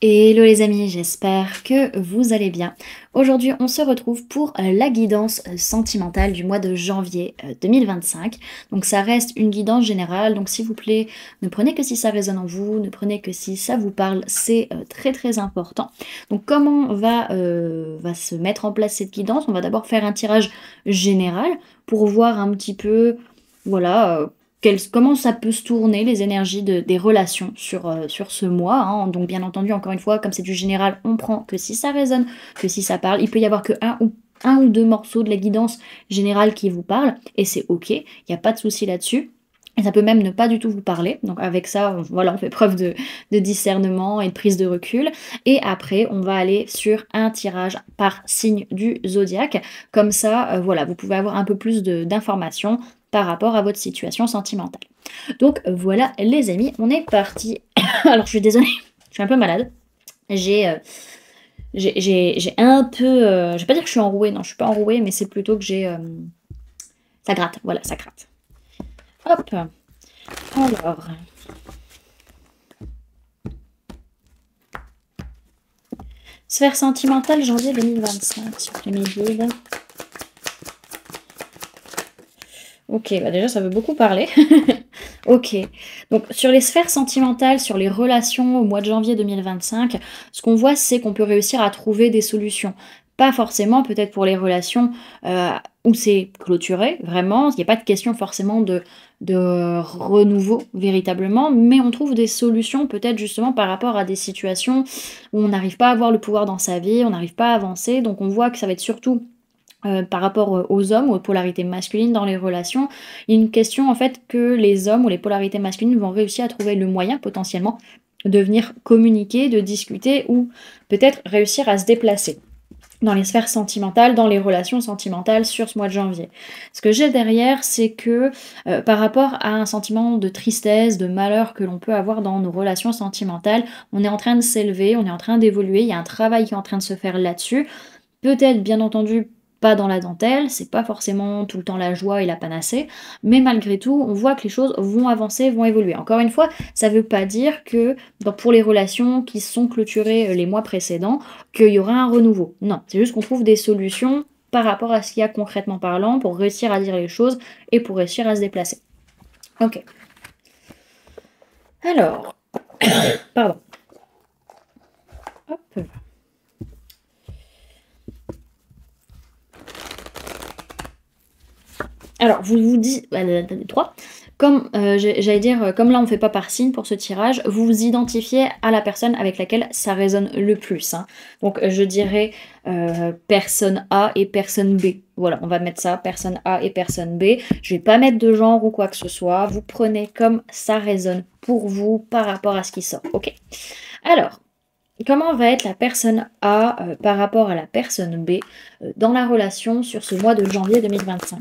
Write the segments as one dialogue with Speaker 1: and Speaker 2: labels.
Speaker 1: Hello les amis, j'espère que vous allez bien. Aujourd'hui, on se retrouve pour la guidance sentimentale du mois de janvier 2025. Donc ça reste une guidance générale, donc s'il vous plaît, ne prenez que si ça résonne en vous, ne prenez que si ça vous parle, c'est très très important. Donc comment va se mettre en place cette guidance? On va d'abord faire un tirage général pour voir un petit peu, voilà, comment ça peut se tourner les énergies des relations sur ce mois, hein. Donc bien entendu, encore une fois, comme c'est du général, on prend que si ça résonne, que si ça parle. Il peut y avoir que un ou deux morceaux de la guidance générale qui vous parlent, et c'est ok, il n'y a pas de souci là-dessus. Et ça peut même ne pas du tout vous parler. Donc avec ça, voilà, on fait preuve de discernement et de prise de recul. Et après, on va aller sur un tirage par signe du zodiaque. Comme ça, voilà, vous pouvez avoir un peu plus d'informations par rapport à votre situation sentimentale. Donc voilà les amis, on est parti. Alors je suis désolée, je suis un peu malade. J'ai un peu... je vais pas dire que je suis enrouée, non je suis pas enrouée, mais c'est plutôt que j'ai... ça gratte, voilà, ça gratte. Hop, alors... Sphère sentimentale, janvier 2025, sur les guides. Ok, bah déjà ça veut beaucoup parler. Ok, donc sur les sphères sentimentales, sur les relations au mois de janvier 2025, ce qu'on voit c'est qu'on peut réussir à trouver des solutions. Pas forcément peut-être pour les relations où c'est clôturé, vraiment, il n'y a pas de question forcément de renouveau véritablement, mais on trouve des solutions peut-être justement par rapport à des situations où on n'arrive pas à avoir le pouvoir dans sa vie, on n'arrive pas à avancer, donc on voit que ça va être surtout par rapport aux hommes, aux polarités masculines dans les relations, il y a une question en fait que les hommes ou les polarités masculines vont réussir à trouver le moyen potentiellement de venir communiquer, de discuter ou peut-être réussir à se déplacer dans les sphères sentimentales, dans les relations sentimentales sur ce mois de janvier. Ce que j'ai derrière, c'est que par rapport à un sentiment de tristesse, de malheur que l'on peut avoir dans nos relations sentimentales, on est en train de s'élever, on est en train d'évoluer, il y a un travail qui est en train de se faire là-dessus. Peut-être, bien entendu, pas dans la dentelle, c'est pas forcément tout le temps la joie et la panacée, mais malgré tout, on voit que les choses vont avancer, vont évoluer. Encore une fois, ça veut pas dire que pour les relations qui sont clôturées les mois précédents, qu'il y aura un renouveau. Non, c'est juste qu'on trouve des solutions par rapport à ce qu'il y a concrètement parlant pour réussir à dire les choses et pour réussir à se déplacer. Ok. Alors, pardon. Hop. Alors, vous dites, trois, comme j'allais dire, comme là on ne fait pas par signe pour ce tirage, vous vous identifiez à la personne avec laquelle ça résonne le plus, hein. Donc je dirais personne A et personne B. Voilà, on va mettre ça, personne A et personne B. Je vais pas mettre de genre ou quoi que ce soit. Vous prenez comme ça résonne pour vous par rapport à ce qui sort. Ok. Alors, comment va être la personne A par rapport à la personne B dans la relation sur ce mois de janvier 2025?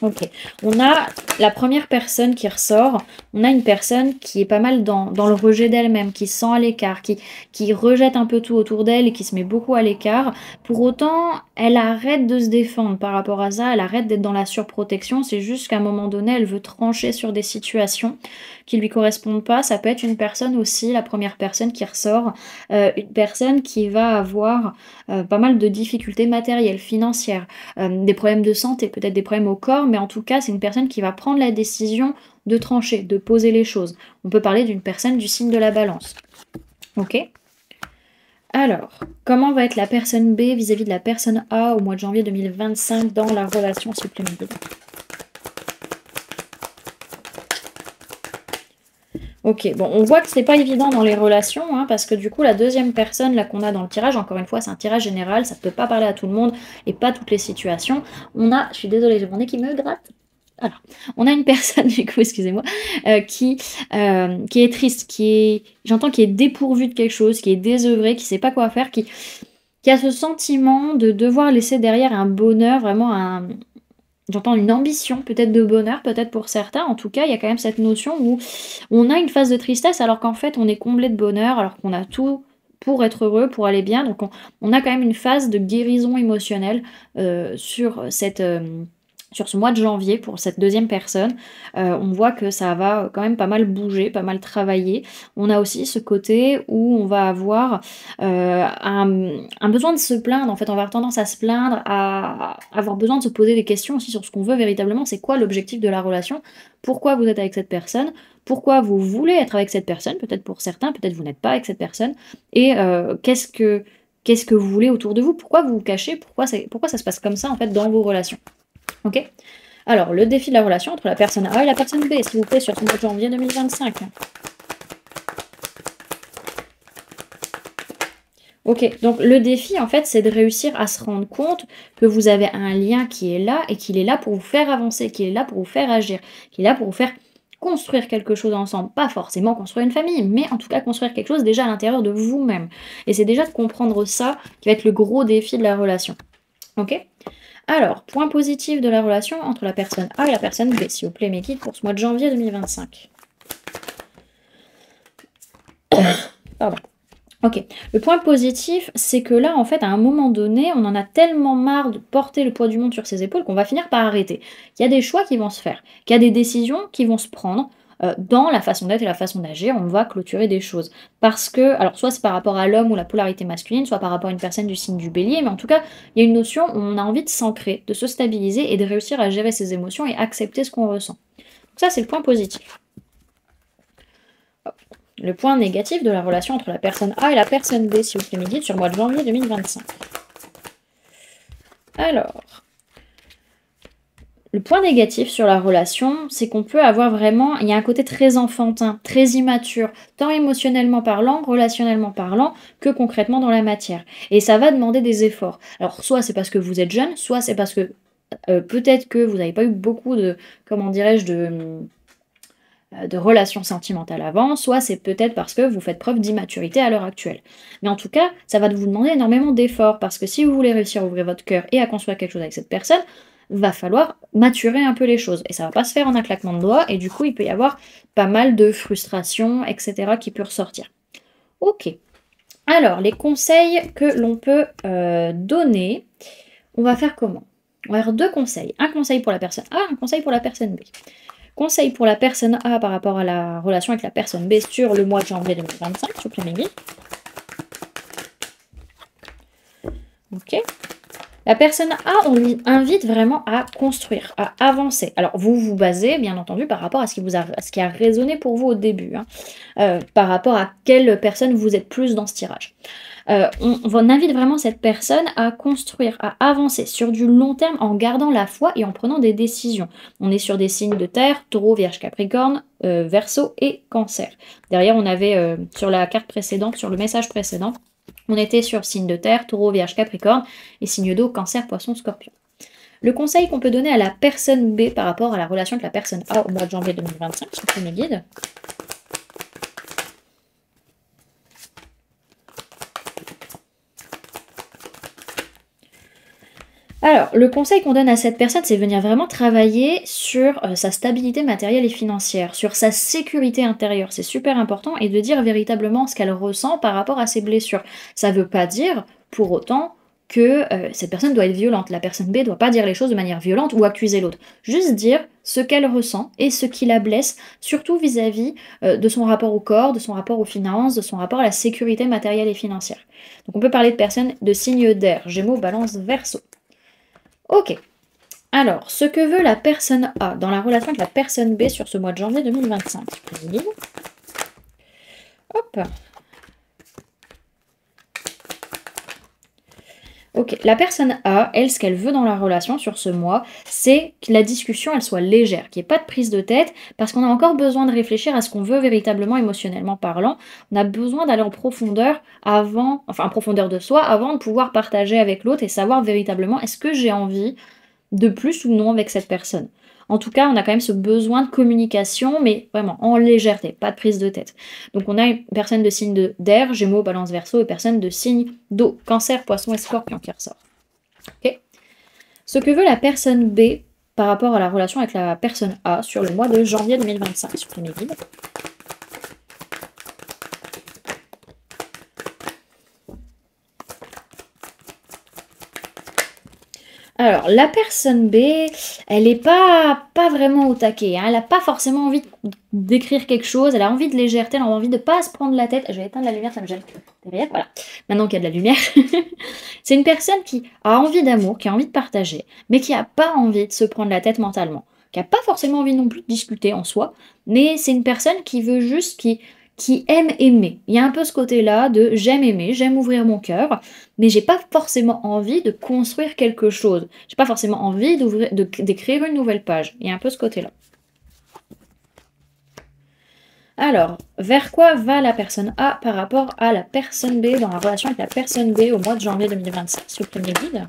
Speaker 1: Ok, on a la première personne qui ressort, on a une personne qui est pas mal dans le rejet d'elle-même, qui se sent à l'écart, qui rejette un peu tout autour d'elle et qui se met beaucoup à l'écart. Pour autant, elle arrête de se défendre par rapport à ça, elle arrête d'être dans la surprotection, c'est juste qu'à un moment donné, elle veut trancher sur des situations qui lui correspondent pas. Ça peut être une personne aussi, la première personne qui ressort, une personne qui va avoir pas mal de difficultés matérielles, financières, des problèmes de santé, peut-être des problèmes au corps, mais en tout cas, c'est une personne qui va prendre la décision de trancher, de poser les choses. On peut parler d'une personne du signe de la balance. Ok? Alors, comment va être la personne B vis-à-vis de la personne A au mois de janvier 2025 dans la relation supplémentaire? Ok, bon, on voit que c'est pas évident dans les relations, hein, parce que du coup, la deuxième personne là qu'on a dans le tirage, encore une fois, c'est un tirage général, ça peut pas parler à tout le monde et pas toutes les situations. On a, je suis désolée, j'ai mon nez qui me gratte. Alors, on a une personne, du coup, excusez-moi, qui est triste, j'entends, qui est dépourvue de quelque chose, qui est désœuvrée, qui sait pas quoi faire, qui a ce sentiment de devoir laisser derrière un bonheur, vraiment j'entends une ambition peut-être de bonheur, peut-être pour certains. En tout cas, il y a quand même cette notion où on a une phase de tristesse alors qu'en fait on est comblé de bonheur, alors qu'on a tout pour être heureux, pour aller bien. Donc on a quand même une phase de guérison émotionnelle sur sur ce mois de janvier pour cette deuxième personne, on voit que ça va quand même pas mal bouger, pas mal travailler. On a aussi ce côté où on va avoir, un besoin de se plaindre, en fait, on va avoir tendance à se plaindre, à avoir besoin de se poser des questions aussi sur ce qu'on veut véritablement. C'est quoi l'objectif de la relation? Pourquoi vous êtes avec cette personne? Pourquoi vous voulez être avec cette personne? Peut-être pour certains, peut-être vous n'êtes pas avec cette personne et qu'est-ce que vous voulez autour de vous? Pourquoi vous vous cachez? Pourquoi ça se passe comme ça, en fait, dans vos relations? OK? Alors, le défi de la relation entre la personne A et la personne B, s'il vous plaît, sur ce mois de janvier 2025. OK, donc le défi, en fait, c'est de réussir à se rendre compte que vous avez un lien qui est là et qu'il est là pour vous faire avancer, qu'il est là pour vous faire agir, qu'il est là pour vous faire construire quelque chose ensemble. Pas forcément construire une famille, mais en tout cas construire quelque chose déjà à l'intérieur de vous-même. Et c'est déjà de comprendre ça qui va être le gros défi de la relation. OK? Alors, point positif de la relation entre la personne A et la personne B, s'il vous plaît, mes guides, pour ce mois de janvier 2025. Pardon. Ok. Le point positif, c'est que là, en fait, à un moment donné, on en a tellement marre de porter le poids du monde sur ses épaules qu'on va finir par arrêter. Il y a des choix qui vont se faire, qu'il y a des décisions qui vont se prendre. Dans la façon d'être et la façon d'agir, on va clôturer des choses. Parce que, alors soit c'est par rapport à l'homme ou la polarité masculine, soit par rapport à une personne du signe du bélier, mais en tout cas, il y a une notion où on a envie de s'ancrer, de se stabiliser et de réussir à gérer ses émotions et accepter ce qu'on ressent. Donc ça, c'est le point positif. Le point négatif de la relation entre la personne A et la personne B, s'il vous plaît, midi, sur le mois de janvier 2025. Alors, le point négatif sur la relation, c'est qu'on peut avoir vraiment, il y a un côté très enfantin, très immature, tant émotionnellement parlant, relationnellement parlant, que concrètement dans la matière. Et ça va demander des efforts. Alors, soit c'est parce que vous êtes jeune, soit c'est parce que peut-être que vous n'avez pas eu beaucoup de, comment dirais-je, de relations sentimentales avant, soit c'est peut-être parce que vous faites preuve d'immaturité à l'heure actuelle. Mais en tout cas, ça va vous demander énormément d'efforts, parce que si vous voulez réussir à ouvrir votre cœur et à construire quelque chose avec cette personne, va falloir maturer un peu les choses. Et ça va pas se faire en un claquement de doigts, et du coup, il peut y avoir pas mal de frustration, etc. qui peut ressortir. Ok. Alors, les conseils que l'on peut donner, on va faire comment? On va faire deux conseils. Un conseil pour la personne A, un conseil pour la personne B. Conseil pour la personne A par rapport à la relation avec la personne B sur le mois de janvier 2025, s'il vous plaît, Meggy. Ok. La personne A, on lui invite vraiment à construire, à avancer. Alors, vous vous basez, bien entendu, par rapport à ce qui a résonné pour vous au début, hein, par rapport à quelle personne vous êtes plus dans ce tirage. On invite vraiment cette personne à construire, à avancer sur du long terme en gardant la foi et en prenant des décisions. On est sur des signes de terre, taureau, vierge, capricorne, verseau et cancer. Derrière, on avait sur la carte précédente, sur le message précédent, on était sur signe de terre, taureau, vierge, capricorne et signe d'eau, cancer, poisson, scorpion. Le conseil qu'on peut donner à la personne B par rapport à la relation avec la personne A au mois de janvier 2025, sur mes guides. Alors, le conseil qu'on donne à cette personne, c'est de venir vraiment travailler sur sa stabilité matérielle et financière, sur sa sécurité intérieure. C'est super important et de dire véritablement ce qu'elle ressent par rapport à ses blessures. Ça ne veut pas dire, pour autant, que cette personne doit être violente. La personne B ne doit pas dire les choses de manière violente ou accuser l'autre. Juste dire ce qu'elle ressent et ce qui la blesse, surtout vis-à-vis de son rapport au corps, de son rapport aux finances, de son rapport à la sécurité matérielle et financière. Donc on peut parler de personnes de signe d'air, Gémeaux, Balance, Verseau. Ok. Alors, ce que veut la personne A dans la relation avec la personne B sur ce mois de janvier 2025. Hop. Ok, la personne A, elle, ce qu'elle veut dans la relation sur ce mois, c'est que la discussion, elle soit légère, qu'il n'y ait pas de prise de tête, parce qu'on a encore besoin de réfléchir à ce qu'on veut véritablement, émotionnellement parlant. On a besoin d'aller en profondeur avant, enfin en profondeur de soi, avant de pouvoir partager avec l'autre et savoir véritablement est-ce que j'ai envie de plus ou non avec cette personne. En tout cas, on a quand même ce besoin de communication, mais vraiment en légèreté, pas de prise de tête. Donc on a une personne de signe d'air, Gémeaux, Balance, Verseau, et personne de signe d'eau, Cancer, Poisson et Scorpion qui ressort. Okay. Ce que veut la personne B par rapport à la relation avec la personne A sur le mois de janvier 2025, sur mes guides. Alors, la personne B, elle est pas vraiment au taquet, hein. Elle a pas forcément envie d'écrire quelque chose, elle a envie de légèreté, elle a envie de pas se prendre la tête. Je vais éteindre la lumière, ça me gêne. Derrière, voilà. Maintenant qu'il y a de la lumière. C'est une personne qui a envie d'amour, qui a envie de partager, mais qui a pas envie de se prendre la tête mentalement, qui a pas forcément envie non plus de discuter en soi, mais c'est une personne qui veut juste, qui aime aimer. Il y a un peu ce côté-là de j'aime aimer, j'aime ouvrir mon cœur, mais j'ai pas forcément envie de construire quelque chose. J'ai pas forcément envie d'écrire une nouvelle page. Il y a un peu ce côté-là. Alors, vers quoi va la personne A par rapport à la personne B dans la relation avec la personne B au mois de janvier 2025, sur le premier guide?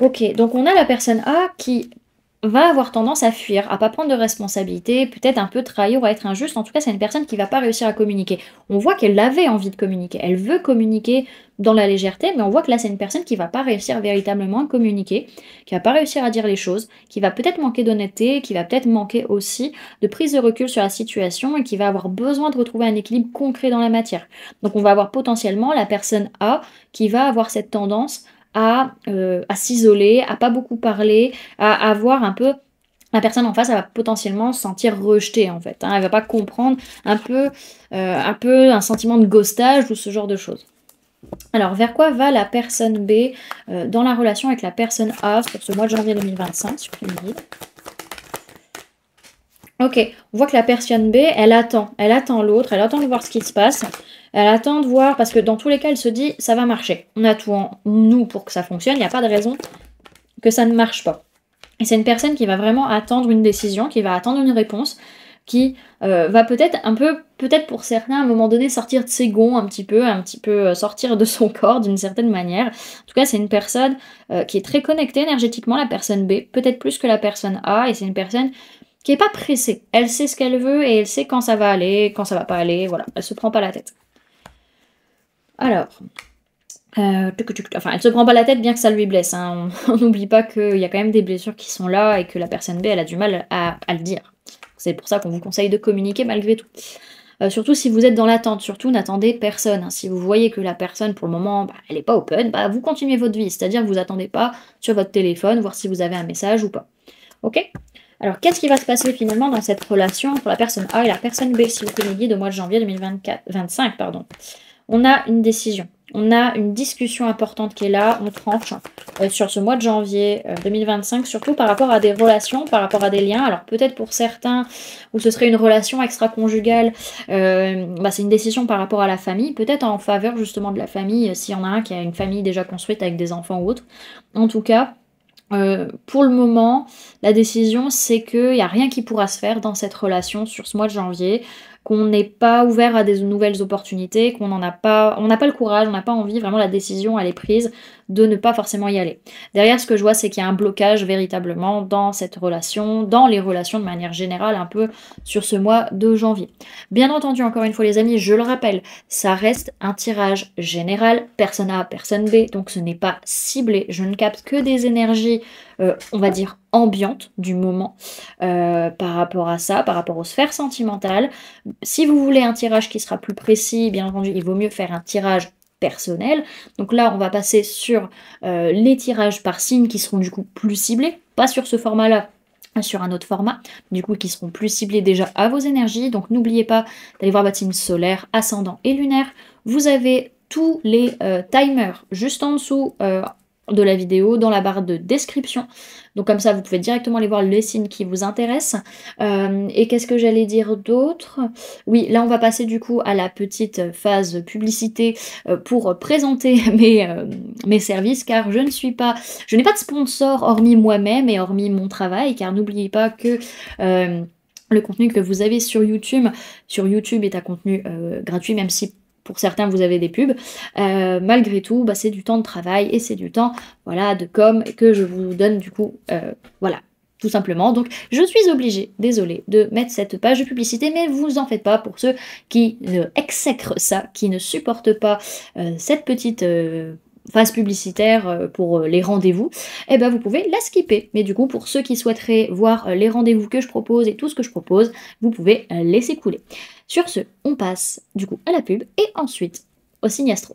Speaker 1: Ok, donc on a la personne A qui va avoir tendance à fuir, à pas prendre de responsabilité, peut-être un peu trahir ou à être injuste. En tout cas, c'est une personne qui va pas réussir à communiquer. On voit qu'elle avait envie de communiquer, elle veut communiquer dans la légèreté, mais on voit que là, c'est une personne qui va pas réussir véritablement à communiquer, qui va pas réussir à dire les choses, qui va peut-être manquer d'honnêteté, qui va peut-être manquer aussi de prise de recul sur la situation et qui va avoir besoin de retrouver un équilibre concret dans la matière. Donc on va avoir potentiellement la personne A qui va avoir cette tendance à s'isoler, à pas beaucoup parler, à avoir un peu la personne en face, elle va potentiellement se sentir rejetée en fait, hein. Elle va pas comprendre un peu un sentiment de ghostage ou ce genre de choses. Alors, vers quoi va la personne B dans la relation avec la personne A sur ce mois de janvier 2025, sur le guide? Ok, on voit que la personne B, elle attend l'autre, elle attend de voir ce qui se passe, elle attend de voir, parce que dans tous les cas, elle se dit, ça va marcher. On a tout en nous pour que ça fonctionne, il n'y a pas de raison que ça ne marche pas. Et c'est une personne qui va vraiment attendre une décision, qui va attendre une réponse, qui va peut-être pour certains, à un moment donné, sortir de ses gonds un petit peu sortir de son corps d'une certaine manière. En tout cas, c'est une personne qui est très connectée énergétiquement, la personne B, peut-être plus que la personne A, et c'est une personne qui est pas pressée. Elle sait ce qu'elle veut et elle sait quand ça va aller, quand ça va pas aller, voilà. Elle se prend pas la tête. Alors, enfin, elle se prend pas la tête bien que ça lui blesse, hein. On n'oublie pas qu'il y a quand même des blessures qui sont là et que la personne B, elle a du mal à le dire. C'est pour ça qu'on vous conseille de communiquer malgré tout. Surtout si vous êtes dans l'attente, surtout n'attendez personne, hein. Si vous voyez que la personne, pour le moment, elle n'est pas open, vous continuez votre vie. C'est-à-dire que vous attendez pas sur votre téléphone, voir si vous avez un message ou pas. Ok? Alors, qu'est-ce qui va se passer finalement dans cette relation entre la personne A et la personne B, si vous connaissez au mois de janvier 2025, pardon. On a une décision, on a une discussion importante qui est là, on tranche sur ce mois de janvier 2025, surtout par rapport à des relations, par rapport à des liens. Alors peut-être pour certains, où ce serait une relation extra-conjugale, c'est une décision par rapport à la famille, peut-être en faveur justement de la famille, s'il y en a un qui a une famille déjà construite avec des enfants ou autre. En tout cas, pour le moment, la décision, c'est qu'il n'y a rien qui pourra se faire dans cette relation sur ce mois de janvier, qu'on n'est pas ouvert à des nouvelles opportunités, qu'on n'a pas le courage, on n'a pas envie, vraiment la décision, elle est prise de ne pas forcément y aller. Derrière, ce que je vois, c'est qu'il y a un blocage véritablement dans cette relation, dans les relations de manière générale, un peu sur ce mois de janvier. Bien entendu, encore une fois les amis, je le rappelle, ça reste un tirage général, personne A, personne B, donc ce n'est pas ciblé, je ne capte que des énergies, on va dire, ambiantes du moment par rapport à ça, par rapport aux sphères sentimentales. Si vous voulez un tirage qui sera plus précis, bien entendu, il vaut mieux faire un tirage personnel. Donc là, on va passer sur les tirages par signe qui seront du coup plus ciblés, pas sur ce format-là, sur un autre format, du coup qui seront plus ciblés déjà à vos énergies. Donc n'oubliez pas d'aller voir votre signe solaire, ascendant et lunaire. Vous avez tous les timers juste en dessous de la vidéo, dans la barre de description. Donc comme ça, vous pouvez directement aller voir les signes qui vous intéressent. Et qu'est-ce que j'allais dire d'autre? Oui, là on va passer du coup à la petite phase publicité pour présenter mes services, car je n'ai pas de sponsor hormis moi-même et hormis mon travail, car n'oubliez pas que le contenu que vous avez sur YouTube est un contenu gratuit, même si pour certains vous avez des pubs, malgré tout c'est du temps de travail et c'est du temps de com que je vous donne du coup, voilà, tout simplement. Donc je suis obligée, désolée, de mettre cette page de publicité, mais vous en faites pas pour ceux qui exècrent ça, qui ne supportent pas cette petite phase publicitaire pour les rendez-vous, et vous pouvez la skipper. Mais du coup, pour ceux qui souhaiteraient voir les rendez-vous que je propose et tout ce que je propose, vous pouvez laisser couler. Sur ce, on passe du coup à la pub et ensuite au signe astro.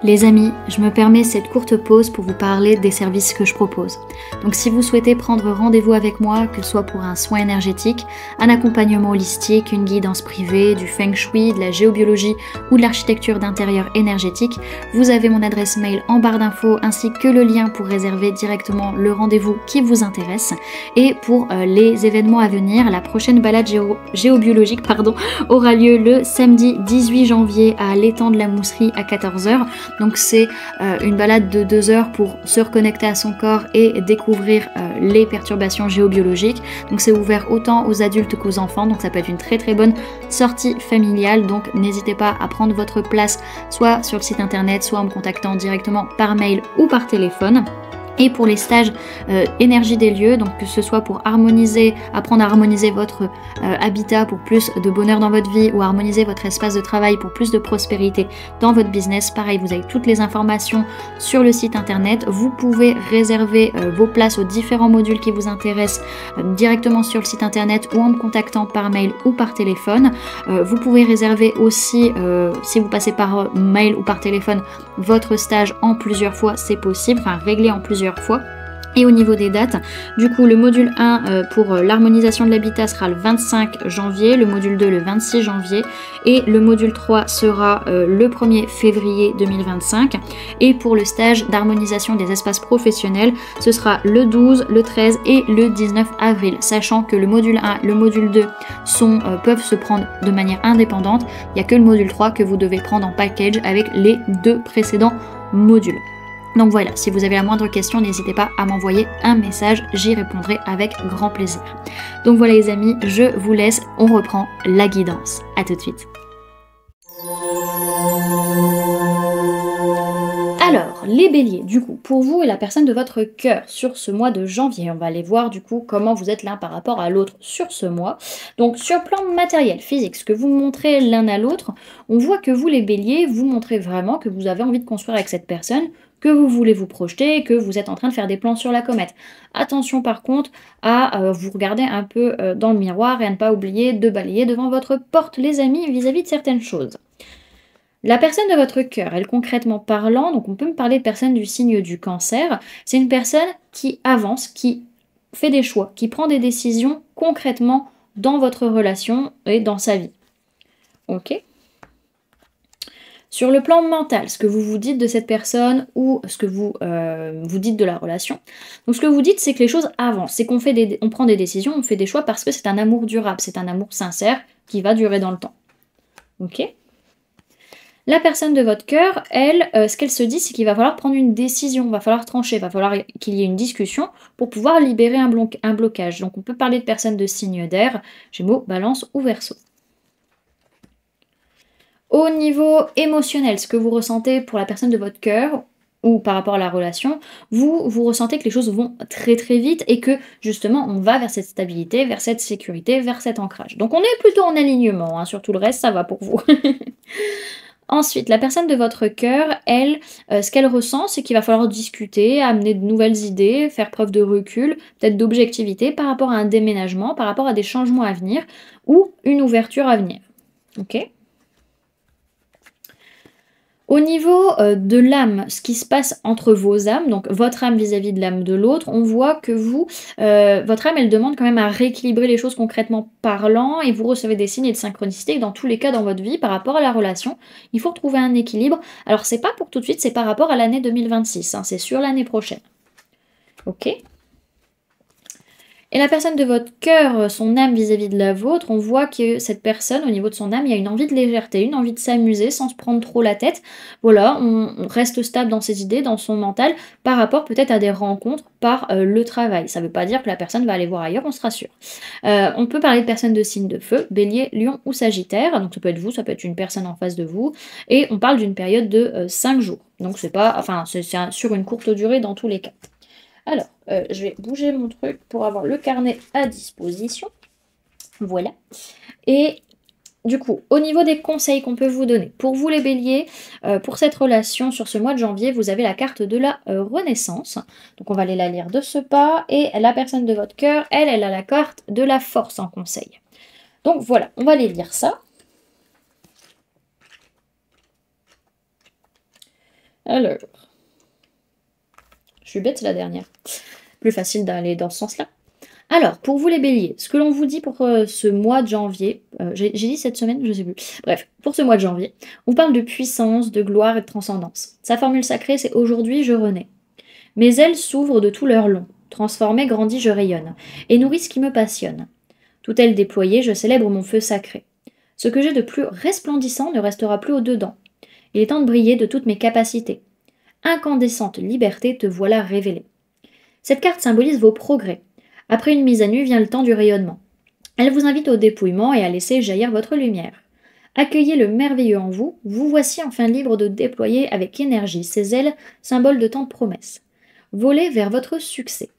Speaker 1: Les amis, je me permets cette courte pause pour vous parler des services que je propose. Donc si vous souhaitez prendre rendez-vous avec moi, que ce soit pour un soin énergétique, un accompagnement holistique, une guidance privée, du feng shui, de la géobiologie ou de l'architecture d'intérieur énergétique, vous avez mon adresse mail en barre d'infos ainsi que le lien pour réserver directement le rendez-vous qui vous intéresse. Et pour les événements à venir, la prochaine balade géobiologique aura lieu le samedi 18 janvier à l'étang de la Mousserie à 14 h. Donc c'est une balade de 2 heures pour se reconnecter à son corps et découvrir les perturbations géobiologiques. Donc c'est ouvert autant aux adultes qu'aux enfants, donc ça peut être une très très bonne sortie familiale. Donc n'hésitez pas à prendre votre place soit sur le site internet, soit en me contactant directement par mail ou par téléphone. Et pour les stages énergie des lieux, donc que ce soit pour apprendre à harmoniser votre habitat pour plus de bonheur dans votre vie ou harmoniser votre espace de travail pour plus de prospérité dans votre business, pareil, vous avez toutes les informations sur le site internet. Vous pouvez réserver vos places aux différents modules qui vous intéressent directement sur le site internet ou en me contactant par mail ou par téléphone. Vous pouvez réserver aussi, si vous passez par mail ou par téléphone, votre stage en plusieurs fois, c'est possible, enfin régler en plusieurs fois. Et au niveau des dates, du coup le module 1 pour l'harmonisation de l'habitat sera le 25 janvier, le module 2 le 26 janvier et le module 3 sera le 1er février 2025. Et pour le stage d'harmonisation des espaces professionnels, ce sera le 12, le 13 et le 19 avril, sachant que le module 1 et le module 2 peuvent se prendre de manière indépendante. Il n'y a que le module 3 que vous devez prendre en package avec les 2 précédents modules. Donc voilà, si vous avez la moindre question, n'hésitez pas à m'envoyer un message, j'y répondrai avec grand plaisir. Donc voilà les amis, je vous laisse, on reprend la guidance. À tout de suite. Alors, les béliers, du coup, pour vous et la personne de votre cœur sur ce mois de janvier, on va aller voir du coup comment vous êtes l'un par rapport à l'autre sur ce mois. Donc sur le plan matériel, physique, ce que vous montrez l'un à l'autre, on voit que vous les béliers, vous montrez vraiment que vous avez envie de construire avec cette personne, que vous voulez vous projeter, que vous êtes en train de faire des plans sur la comète. Attention par contre à vous regarder un peu dans le miroir et à ne pas oublier de balayer devant votre porte les amis vis-à-vis de certaines choses. La personne de votre cœur, elle concrètement parlant, donc on peut me parler de personne du signe du cancer, c'est une personne qui avance, qui fait des choix, qui prend des décisions concrètement dans votre relation et dans sa vie. Ok ? Sur le plan mental, ce que vous vous dites de cette personne ou ce que vous vous dites de la relation. Donc ce que vous dites, c'est que les choses avancent, c'est on prend des décisions, on fait des choix parce que c'est un amour durable, c'est un amour sincère qui va durer dans le temps. Ok ? La personne de votre cœur, elle, ce qu'elle se dit, c'est qu'il va falloir prendre une décision, il va falloir trancher, il va falloir qu'il y ait une discussion pour pouvoir libérer un blocage. Donc on peut parler de personnes de signe d'air, Gémeaux, Balance ou Verseau. Au niveau émotionnel, ce que vous ressentez pour la personne de votre cœur ou par rapport à la relation, vous ressentez que les choses vont très très vite et que justement on va vers cette stabilité, vers cette sécurité, vers cet ancrage. Donc on est plutôt en alignement, hein, sur tout le reste ça va pour vous. Ensuite, la personne de votre cœur, elle, ce qu'elle ressent, c'est qu'il va falloir discuter, amener de nouvelles idées, faire preuve de recul, peut-être d'objectivité par rapport à un déménagement, par rapport à des changements à venir ou une ouverture à venir. Ok ? Au niveau de l'âme, ce qui se passe entre vos âmes, donc votre âme vis-à-vis de l'âme de l'autre, on voit que votre âme, elle demande quand même à rééquilibrer les choses concrètement parlant, et vous recevez des signes et de synchronicité dans tous les cas dans votre vie par rapport à la relation. Il faut retrouver un équilibre. Alors c'est pas pour tout de suite, c'est par rapport à l'année 2026, hein, c'est sur l'année prochaine. Ok ? Et la personne de votre cœur, son âme vis-à-vis de la vôtre, on voit que cette personne, au niveau de son âme, il y a une envie de légèreté, une envie de s'amuser sans se prendre trop la tête. Voilà, on reste stable dans ses idées, dans son mental, par rapport peut-être à des rencontres par le travail. Ça ne veut pas dire que la personne va aller voir ailleurs, on se rassure. On peut parler de personnes de signe de feu, Bélier, Lion ou Sagittaire. Donc ça peut être vous, ça peut être une personne en face de vous. Et on parle d'une période de 5 jours. Donc c'est sur une courte durée dans tous les cas. Alors, je vais bouger mon truc pour avoir le carnet à disposition. Voilà. Et du coup, au niveau des conseils qu'on peut vous donner, pour vous les béliers, pour cette relation sur ce mois de janvier, vous avez la carte de la Renaissance. Donc on va aller la lire de ce pas. Et la personne de votre cœur, elle a la carte de la force en conseil. Donc voilà, on va aller lire ça. Alors, je suis bête, c'est la dernière. Plus facile d'aller dans ce sens-là. Alors, pour vous les béliers, ce que l'on vous dit pour ce mois de janvier, j'ai dit cette semaine, je sais plus. Bref, pour ce mois de janvier, on parle de puissance, de gloire et de transcendance. Sa formule sacrée, c'est aujourd'hui je renais. Mes ailes s'ouvrent de tout leur long. Transformée, grandie, je rayonne, et nourris ce qui me passionne. Tout aile déployée, je célèbre mon feu sacré. Ce que j'ai de plus resplendissant ne restera plus au-dedans. Il est temps de briller de toutes mes capacités. Incandescente liberté, te voilà révélée. Cette carte symbolise vos progrès. Après une mise à nu vient le temps du rayonnement. Elle vous invite au dépouillement et à laisser jaillir votre lumière. Accueillez le merveilleux en vous, vous voici enfin libre de déployer avec énergie ces ailes, symboles de tant de promesses. Volez vers votre succès.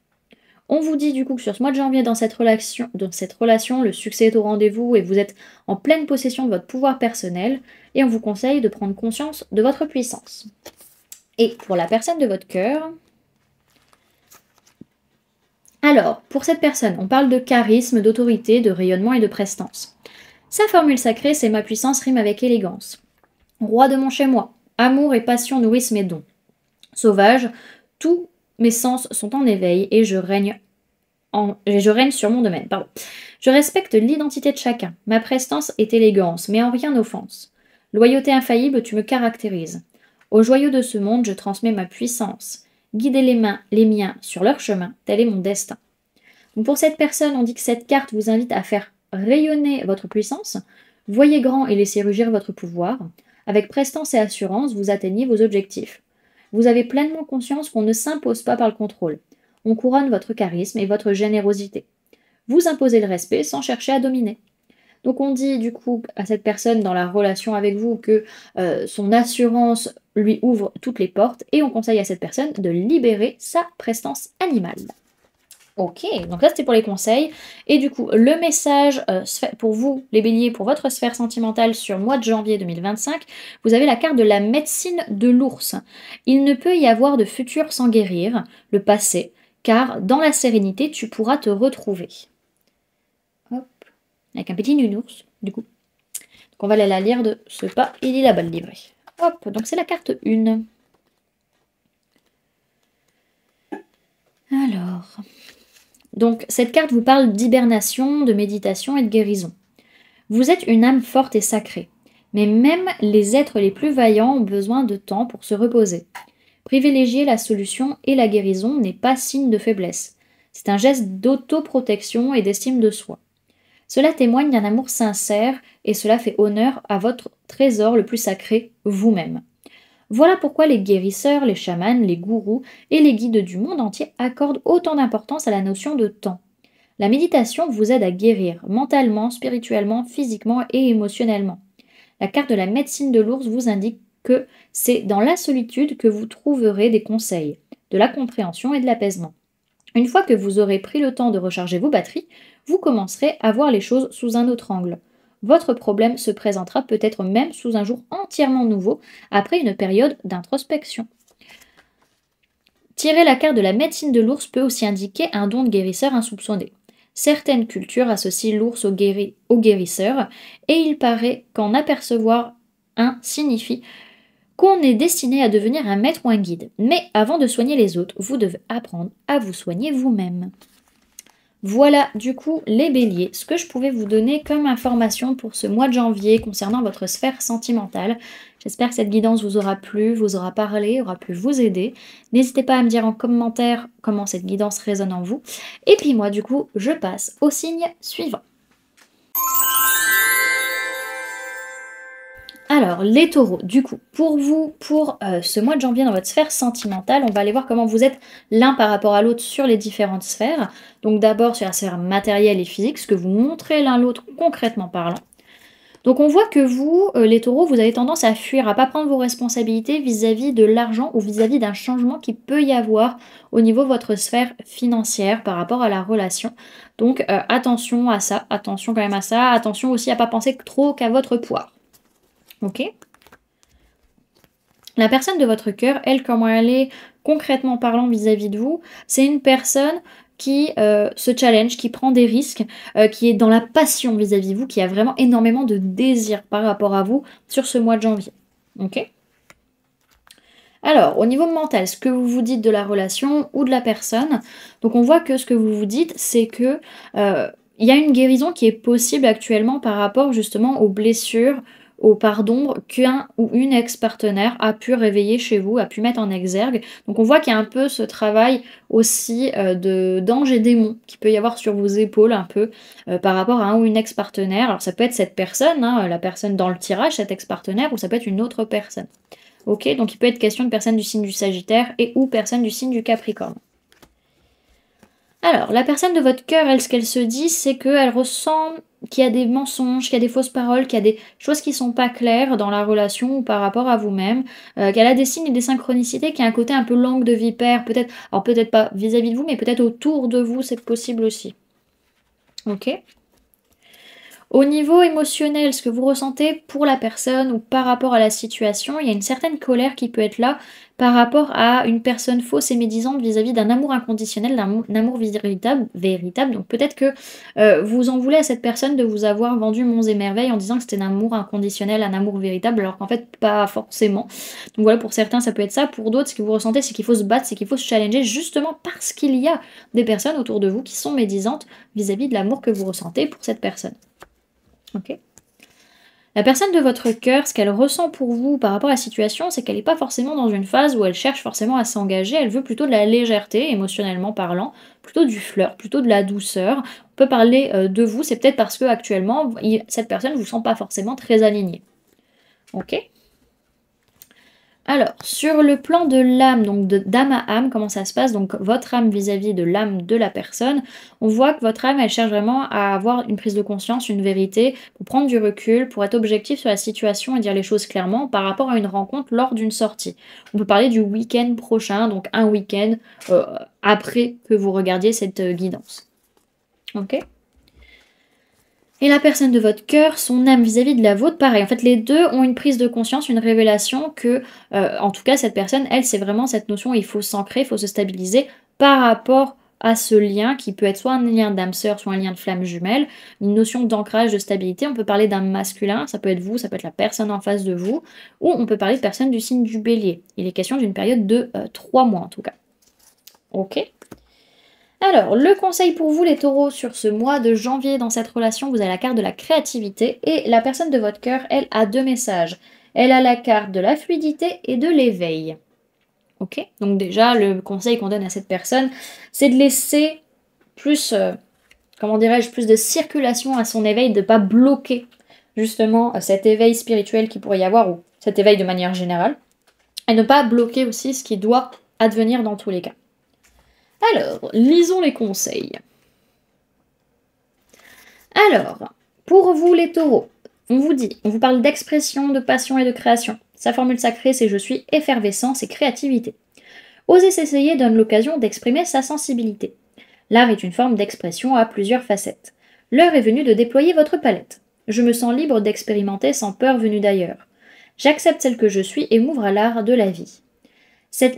Speaker 1: On vous dit du coup que sur ce mois de janvier, dans cette relation, le succès est au rendez-vous et vous êtes en pleine possession de votre pouvoir personnel, et on vous conseille de prendre conscience de votre puissance. Et pour la personne de votre cœur, alors, pour cette personne, on parle de charisme, d'autorité, de rayonnement et de prestance. Sa formule sacrée, c'est ma puissance rime avec élégance. Roi de mon chez-moi, amour et passion nourrissent mes dons. Sauvage, tous mes sens sont en éveil et je règne sur mon domaine. Je respecte l'identité de chacun. Ma prestance est élégance, mais en rien offense. Loyauté infaillible, tu me caractérises. Aux joyaux de ce monde, je transmets ma puissance. Guidez les miens sur leur chemin, tel est mon destin. Donc pour cette personne, on dit que cette carte vous invite à faire rayonner votre puissance. Voyez grand et laissez rugir votre pouvoir. Avec prestance et assurance, vous atteignez vos objectifs. Vous avez pleinement conscience qu'on ne s'impose pas par le contrôle. On couronne votre charisme et votre générosité. Vous imposez le respect sans chercher à dominer. Donc on dit du coup à cette personne dans la relation avec vous que son assurance lui ouvre toutes les portes et on conseille à cette personne de libérer sa prestance animale. Ok, donc là c'était pour les conseils. Et du coup, le message pour vous, les béliers, pour votre sphère sentimentale sur le mois de janvier 2025, vous avez la carte de la médecine de l'ours. Il ne peut y avoir de futur sans guérir le passé, car dans la sérénité, tu pourras te retrouver. Hop, avec un petit nounours, du coup. Donc on va aller la lire de ce pas, il est là-bas le livret. Hop, donc c'est la carte 1. Alors... Donc, cette carte vous parle d'hibernation, de méditation et de guérison. Vous êtes une âme forte et sacrée, mais même les êtres les plus vaillants ont besoin de temps pour se reposer. Privilégier la solution et la guérison n'est pas signe de faiblesse. C'est un geste d'autoprotection et d'estime de soi. Cela témoigne d'un amour sincère et cela fait honneur à votre trésor le plus sacré, vous-même. Voilà pourquoi les guérisseurs, les chamans, les gourous et les guides du monde entier accordent autant d'importance à la notion de temps. La méditation vous aide à guérir mentalement, spirituellement, physiquement et émotionnellement. La carte de la médecine de l'ours vous indique que c'est dans la solitude que vous trouverez des conseils, de la compréhension et de l'apaisement. Une fois que vous aurez pris le temps de recharger vos batteries, vous commencerez à voir les choses sous un autre angle. Votre problème se présentera peut-être même sous un jour entièrement nouveau, après une période d'introspection. Tirer la carte de la médecine de l'ours peut aussi indiquer un don de guérisseur insoupçonné. Certaines cultures associent l'ours au guérisseur, et il paraît qu'en apercevoir un signifie qu'on est destiné à devenir un maître ou un guide. Mais avant de soigner les autres, vous devez apprendre à vous soigner vous-même. Voilà du coup les béliers, ce que je pouvais vous donner comme information pour ce mois de janvier concernant votre sphère sentimentale. J'espère que cette guidance vous aura plu, vous aura parlé, aura pu vous aider. N'hésitez pas à me dire en commentaire comment cette guidance résonne en vous. Et puis moi du coup, je passe au signe suivant. Alors, les taureaux, du coup, pour vous, pour ce mois de janvier dans votre sphère sentimentale, on va aller voir comment vous êtes l'un par rapport à l'autre sur les différentes sphères. Donc d'abord sur la sphère matérielle et physique, ce que vous montrez l'un l'autre concrètement parlant. Donc on voit que vous, les taureaux, vous avez tendance à fuir, à ne pas prendre vos responsabilités vis-à-vis de l'argent ou vis-à-vis d'un changement qui peut y avoir au niveau de votre sphère financière par rapport à la relation. Donc attention à ça, attention quand même à ça, attention aussi à ne pas penser trop qu'à votre poids. Ok. La personne de votre cœur, elle, comment elle est concrètement parlant vis-à-vis de vous, c'est une personne qui se challenge, qui prend des risques, qui est dans la passion vis-à-vis de vous, qui a vraiment énormément de désir par rapport à vous sur ce mois de janvier. Ok. Alors, au niveau mental, ce que vous vous dites de la relation ou de la personne, donc on voit que ce que vous vous dites, c'est que il y a une guérison qui est possible actuellement par rapport justement aux blessures, aux parts d'ombre qu'un ou une ex-partenaire a pu réveiller chez vous, a pu mettre en exergue. Donc on voit qu'il y a un peu ce travail aussi de d'ange et démon qui peut y avoir sur vos épaules un peu par rapport à un ou une ex-partenaire. Alors ça peut être cette personne, hein, la personne dans le tirage, cet ex-partenaire, ou ça peut être une autre personne. Ok, donc il peut être question de personnes du signe du Sagittaire et ou personnes du signe du Capricorne. Alors, la personne de votre cœur, elle, ce qu'elle se dit, c'est qu'elle ressent qu'il y a des mensonges, qu'il y a des fausses paroles, qu'il y a des choses qui sont pas claires dans la relation ou par rapport à vous-même, qu'elle a des signes et des synchronicités, qui a un côté un peu langue de vipère, peut-être, alors peut-être pas vis-à-vis de vous, mais peut-être autour de vous, c'est possible aussi. Ok. Au niveau émotionnel, ce que vous ressentez pour la personne ou par rapport à la situation, il y a une certaine colère qui peut être là par rapport à une personne fausse et médisante vis-à-vis d'un amour inconditionnel, d'un amour véritable. Donc peut-être que vous en voulez à cette personne de vous avoir vendu monts et merveilles en disant que c'était un amour inconditionnel, un amour véritable, alors qu'en fait pas forcément. Donc voilà, pour certains ça peut être ça, pour d'autres ce que vous ressentez c'est qu'il faut se battre, c'est qu'il faut se challenger justement parce qu'il y a des personnes autour de vous qui sont médisantes vis-à-vis de l'amour que vous ressentez pour cette personne. Ok. La personne de votre cœur, ce qu'elle ressent pour vous par rapport à la situation, c'est qu'elle n'est pas forcément dans une phase où elle cherche forcément à s'engager, elle veut plutôt de la légèreté, émotionnellement parlant, plutôt du flirt, plutôt de la douceur. On peut parler de vous, c'est peut-être parce que actuellement, cette personne ne vous sent pas forcément très alignée. Ok. Alors, sur le plan de l'âme, donc d'âme à âme, comment ça se passe? Donc, votre âme vis-à-vis de l'âme de la personne, on voit que votre âme, elle cherche vraiment à avoir une prise de conscience, une vérité, pour prendre du recul, pour être objectif sur la situation et dire les choses clairement par rapport à une rencontre lors d'une sortie. On peut parler du week-end prochain, donc un week-end après que vous regardiez cette guidance. Ok? Et la personne de votre cœur, son âme vis-à-vis de la vôtre, pareil. En fait, les deux ont une prise de conscience, une révélation que, en tout cas, cette personne, elle, c'est vraiment cette notion, il faut s'ancrer, il faut se stabiliser par rapport à ce lien qui peut être soit un lien d'âme sœur, soit un lien de flamme jumelle, une notion d'ancrage, de stabilité. On peut parler d'un masculin, ça peut être vous, ça peut être la personne en face de vous, ou on peut parler de personnes du signe du bélier. Il est question d'une période de 3 mois en tout cas. Ok. Alors, le conseil pour vous les taureaux sur ce mois de janvier dans cette relation, vous avez la carte de la créativité et la personne de votre cœur, elle, a deux messages. Elle a la carte de la fluidité et de l'éveil. Ok? Donc déjà, le conseil qu'on donne à cette personne, c'est de laisser plus, comment dirais-je, plus de circulation à son éveil, de ne pas bloquer justement cet éveil spirituel qu'il pourrait y avoir, ou cet éveil de manière générale, et ne pas bloquer aussi ce qui doit advenir dans tous les cas. Alors, lisons les conseils. Alors, pour vous les taureaux, on vous parle d'expression, de passion et de création. Sa formule sacrée, c'est je suis effervescence et créativité. Oser s'essayer donne l'occasion d'exprimer sa sensibilité. L'art est une forme d'expression à plusieurs facettes. L'heure est venue de déployer votre palette. Je me sens libre d'expérimenter sans peur venue d'ailleurs. J'accepte celle que je suis et m'ouvre à l'art de la vie.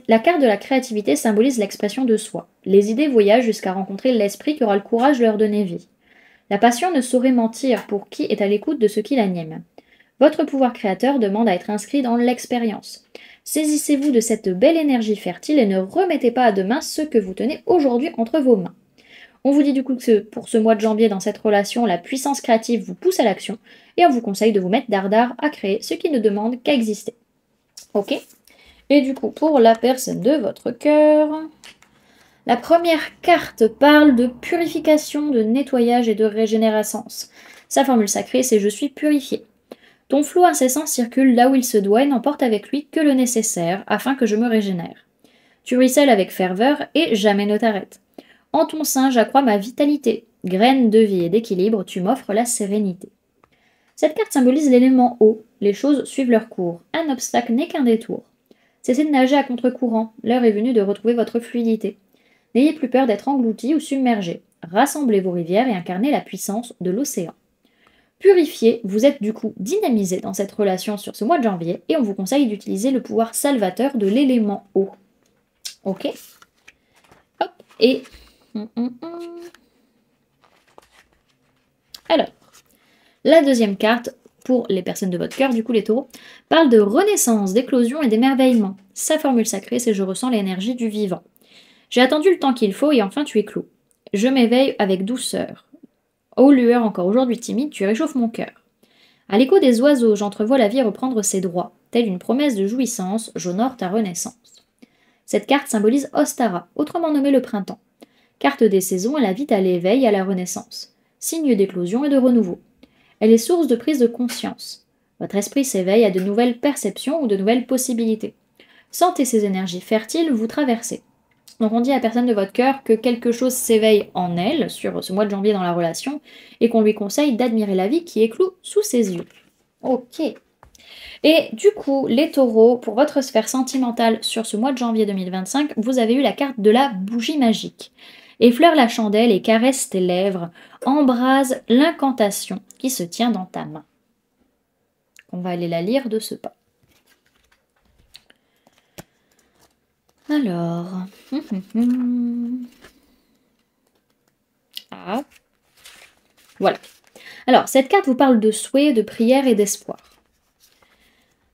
Speaker 1: La carte de la créativité symbolise l'expression de soi. Les idées voyagent jusqu'à rencontrer l'esprit qui aura le courage de leur donner vie. La passion ne saurait mentir pour qui est à l'écoute de ce qui l'anime. Votre pouvoir créateur demande à être inscrit dans l'expérience. Saisissez-vous de cette belle énergie fertile et ne remettez pas à demain ce que vous tenez aujourd'hui entre vos mains. On vous dit du coup que pour ce mois de janvier, dans cette relation, la puissance créative vous pousse à l'action et on vous conseille de vous mettre dardard à créer ce qui ne demande qu'à exister. Ok? Et du coup, pour la personne de votre cœur, la première carte parle de purification, de nettoyage et de régénérescence. Sa formule sacrée, c'est je suis purifié. Ton flot incessant circule là où il se doit et n'emporte avec lui que le nécessaire afin que je me régénère. Tu ruisselles avec ferveur et jamais ne t'arrête. En ton sein, j'accrois ma vitalité. Graine de vie et d'équilibre, tu m'offres la sérénité. Cette carte symbolise l'élément eau. Les choses suivent leur cours. Un obstacle n'est qu'un détour. Cessez de nager à contre-courant. L'heure est venue de retrouver votre fluidité. N'ayez plus peur d'être englouti ou submergé. Rassemblez vos rivières et incarnez la puissance de l'océan. Purifié, vous êtes du coup dynamisé dans cette relation sur ce mois de janvier et on vous conseille d'utiliser le pouvoir salvateur de l'élément eau. Ok? Hop, et... Alors, la deuxième carte, pour les personnes de votre cœur, du coup les taureaux, parle de renaissance, d'éclosion et d'émerveillement. Sa formule sacrée, c'est je ressens l'énergie du vivant. J'ai attendu le temps qu'il faut et enfin tu écloses. Je m'éveille avec douceur. Ô lueur encore aujourd'hui timide, tu réchauffes mon cœur. À l'écho des oiseaux, j'entrevois la vie reprendre ses droits. Telle une promesse de jouissance, j'honore ta renaissance. Cette carte symbolise Ostara, autrement nommé le printemps. Carte des saisons, elle invite à l'éveil et à la renaissance. Signe d'éclosion et de renouveau. Elle est source de prise de conscience. Votre esprit s'éveille à de nouvelles perceptions ou de nouvelles possibilités. Sentez ces énergies fertiles vous traverser. Donc on dit à la personne de votre cœur que quelque chose s'éveille en elle sur ce mois de janvier dans la relation et qu'on lui conseille d'admirer la vie qui éclot sous ses yeux. Ok. Et du coup, les taureaux, pour votre sphère sentimentale sur ce mois de janvier 2025, vous avez eu la carte de la bougie magique. Effleure la chandelle et caresse tes lèvres, embrase l'incantation qui se tient dans ta main. On va aller la lire de ce pas. Alors... Ah. Voilà. Alors, cette carte vous parle de souhaits, de prières et d'espoir.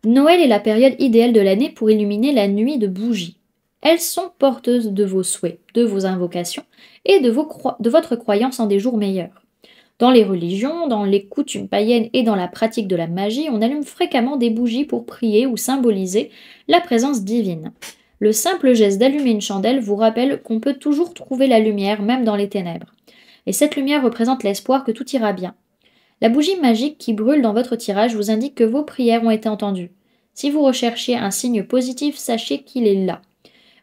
Speaker 1: Noël est la période idéale de l'année pour illuminer la nuit de bougies. Elles sont porteuses de vos souhaits, de vos invocations et de votre croyance en des jours meilleurs. Dans les religions, dans les coutumes païennes et dans la pratique de la magie, on allume fréquemment des bougies pour prier ou symboliser la présence divine. Le simple geste d'allumer une chandelle vous rappelle qu'on peut toujours trouver la lumière, même dans les ténèbres. Et cette lumière représente l'espoir que tout ira bien. La bougie magique qui brûle dans votre tirage vous indique que vos prières ont été entendues. Si vous recherchez un signe positif, sachez qu'il est là.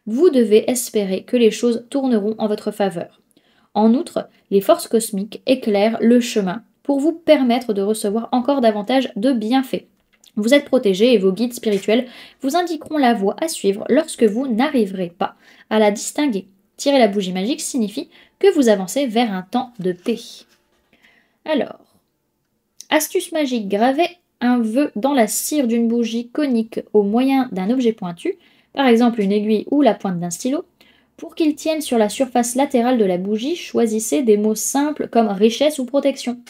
Speaker 1: Vous devez espérer que les choses tourneront en votre faveur. En outre, les forces cosmiques éclairent le chemin pour vous permettre de recevoir encore davantage de bienfaits. Vous êtes protégé et vos guides spirituels vous indiqueront la voie à suivre lorsque vous n'arriverez pas à la distinguer. Tirer la bougie magique signifie que vous avancez vers un temps de paix. Alors, astuce magique, gravez un vœu dans la cire d'une bougie conique au moyen d'un objet pointu, par exemple une aiguille ou la pointe d'un stylo. Pour qu'il tienne sur la surface latérale de la bougie, choisissez des mots simples comme richesse ou protection.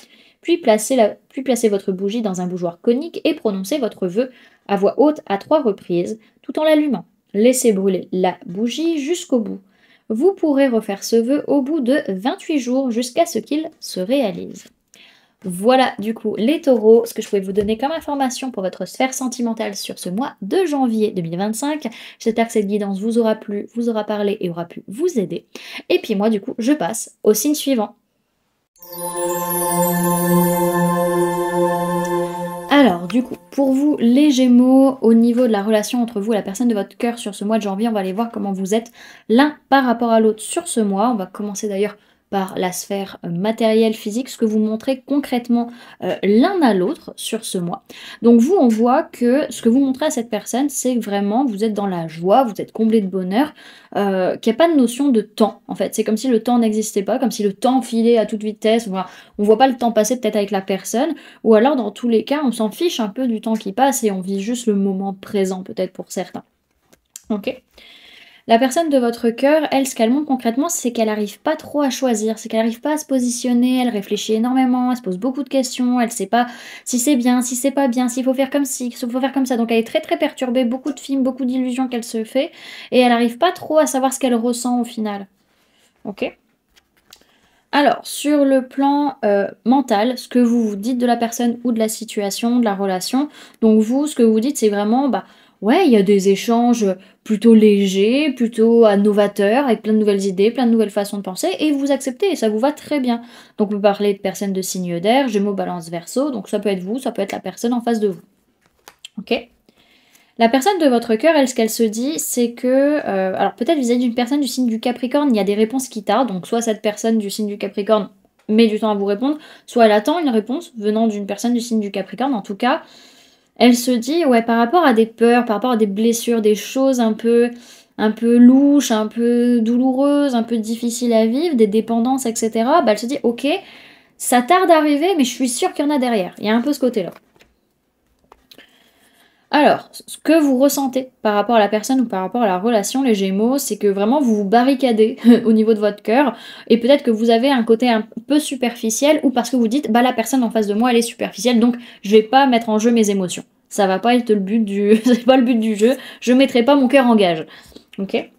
Speaker 1: Puis placez votre bougie dans un bougeoir conique et prononcez votre vœu à voix haute à 3 reprises, tout en l'allumant. Laissez brûler la bougie jusqu'au bout. Vous pourrez refaire ce vœu au bout de 28 jours jusqu'à ce qu'il se réalise. Voilà du coup les taureaux, ce que je pouvais vous donner comme information pour votre sphère sentimentale sur ce mois de janvier 2025. J'espère que cette guidance vous aura plu, vous aura parlé et aura pu vous aider. Et puis moi du coup je passe au signe suivant. Alors du coup, pour vous les Gémeaux, au niveau de la relation entre vous et la personne de votre cœur sur ce mois de janvier, on va aller voir comment vous êtes l'un par rapport à l'autre sur ce mois. On va commencer d'ailleurs par la sphère matérielle, physique, ce que vous montrez concrètement l'un à l'autre sur ce mois. Donc vous, on voit que ce que vous montrez à cette personne, c'est vraiment, vous êtes dans la joie, vous êtes comblé de bonheur, qu'il n'y a pas de notion de temps, en fait. C'est comme si le temps n'existait pas, comme si le temps filait à toute vitesse, voilà. On ne voit pas le temps passer peut-être avec la personne, ou alors dans tous les cas, on s'en fiche un peu du temps qui passe et on vit juste le moment présent, peut-être pour certains. Ok ? La personne de votre cœur, elle, ce qu'elle montre concrètement, c'est qu'elle n'arrive pas trop à choisir, c'est qu'elle n'arrive pas à se positionner, elle réfléchit énormément, elle se pose beaucoup de questions, elle ne sait pas si c'est bien, si c'est pas bien, s'il faut faire comme ci, s'il faut faire comme ça. Donc elle est très très perturbée, beaucoup de films, beaucoup d'illusions qu'elle se fait, et elle n'arrive pas trop à savoir ce qu'elle ressent au final. Ok ? Alors, sur le plan mental, ce que vous vous dites de la personne ou de la situation, de la relation, donc vous, ce que vous dites, c'est vraiment, ouais, il y a des échanges plutôt légers, plutôt novateurs, avec plein de nouvelles idées, plein de nouvelles façons de penser, et vous acceptez, et ça vous va très bien. Donc, vous parlez de personnes de signe d'air, Gémeaux, Balance, Verseau, donc ça peut être vous, ça peut être la personne en face de vous. Ok ? La personne de votre cœur, elle, ce qu'elle se dit, c'est que... alors peut-être vis-à-vis d'une personne du signe du Capricorne, il y a des réponses qui tardent, donc soit cette personne du signe du Capricorne met du temps à vous répondre, soit elle attend une réponse venant d'une personne du signe du Capricorne. En tout cas, elle se dit, ouais, par rapport à des peurs, par rapport à des blessures, des choses un peu louches, un peu douloureuses, un peu difficiles à vivre, des dépendances, etc., elle se dit, ok, ça tarde à arriver, mais je suis sûre qu'il y en a derrière. Il y a un peu ce côté-là. Alors, ce que vous ressentez par rapport à la personne ou par rapport à la relation, les Gémeaux, c'est que vraiment vous vous barricadez au niveau de votre cœur et peut-être que vous avez un côté un peu superficiel ou parce que vous dites: «Bah, la personne en face de moi, elle est superficielle, donc je vais pas mettre en jeu mes émotions. Ça va pas être le but du c'est pas le but du jeu, je mettrai pas mon cœur en gage». OK?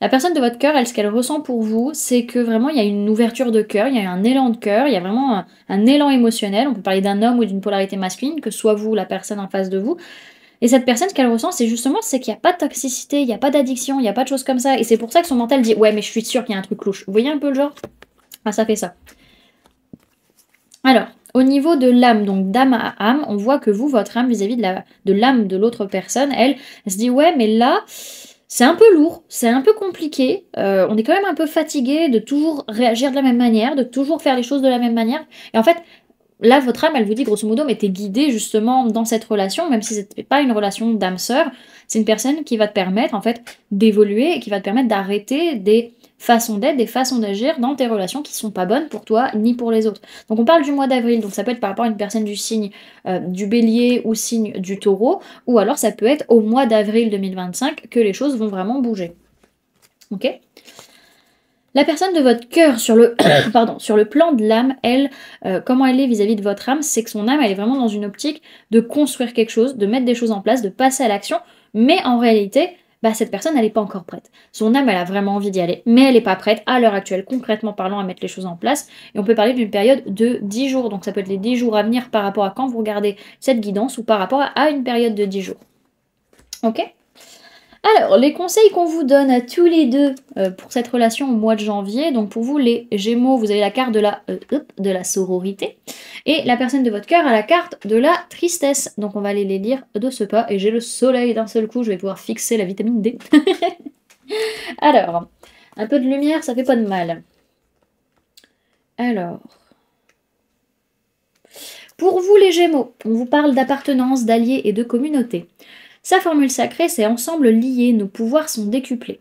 Speaker 1: La personne de votre cœur, elle, ce qu'elle ressent pour vous, c'est que vraiment il y a une ouverture de cœur, il y a un élan de cœur, il y a vraiment un élan émotionnel. On peut parler d'un homme ou d'une polarité masculine, que ce soit vous ou la personne en face de vous. Et cette personne, ce qu'elle ressent, c'est justement, c'est qu'il y a pas de toxicité, il y a pas d'addiction, il y a pas de choses comme ça. Et c'est pour ça que son mental dit: «Ouais, mais je suis sûre qu'il y a un truc louche». Vous voyez un peu le genre? Ah, ça fait ça. Alors, au niveau de l'âme, donc d'âme à âme, on voit que vous, votre âme vis-à-vis de l'âme de l'autre personne, elle se dit: «Ouais, mais là, c'est un peu lourd, c'est un peu compliqué, on est quand même un peu fatigué de toujours réagir de la même manière, de toujours faire les choses de la même manière». Et en fait, là, votre âme, elle vous dit grosso modo: «Mais tu es guidé justement dans cette relation, même si c'était pas une relation d'âme sœur, c'est une personne qui va te permettre en fait d'évoluer et qui va te permettre d'arrêter des façons d'être, des façons d'agir dans tes relations qui sont pas bonnes pour toi ni pour les autres». Donc on parle du mois d'avril, donc ça peut être par rapport à une personne du signe, du Bélier ou signe du Taureau, ou alors ça peut être au mois d'avril 2025 que les choses vont vraiment bouger. OK? La personne de votre cœur sur le pardon, sur le plan de l'âme, elle, comment elle est vis-à-vis de votre âme, c'est que son âme, elle est vraiment dans une optique de construire quelque chose, de mettre des choses en place, de passer à l'action, mais en réalité, bah, cette personne, elle est pas encore prête. Son âme, elle a vraiment envie d'y aller, mais elle est pas prête à l'heure actuelle, concrètement parlant, à mettre les choses en place. Et on peut parler d'une période de 10 jours, donc ça peut être les 10 jours à venir par rapport à quand vous regardez cette guidance ou par rapport à une période de 10 jours. OK? Alors, les conseils qu'on vous donne à tous les deux pour cette relation au mois de janvier. Donc pour vous, les Gémeaux, vous avez la carte de la sororité. Et la personne de votre cœur a la carte de la tristesse. Donc on va aller les lire de ce pas. Et j'ai le soleil d'un seul coup, je vais pouvoir fixer la vitamine D. Alors, un peu de lumière, ça fait pas de mal. Alors, pour vous les Gémeaux, on vous parle d'appartenance, d'alliés et de communauté. Sa formule sacrée, c'est ensemble liés, nos pouvoirs sont décuplés.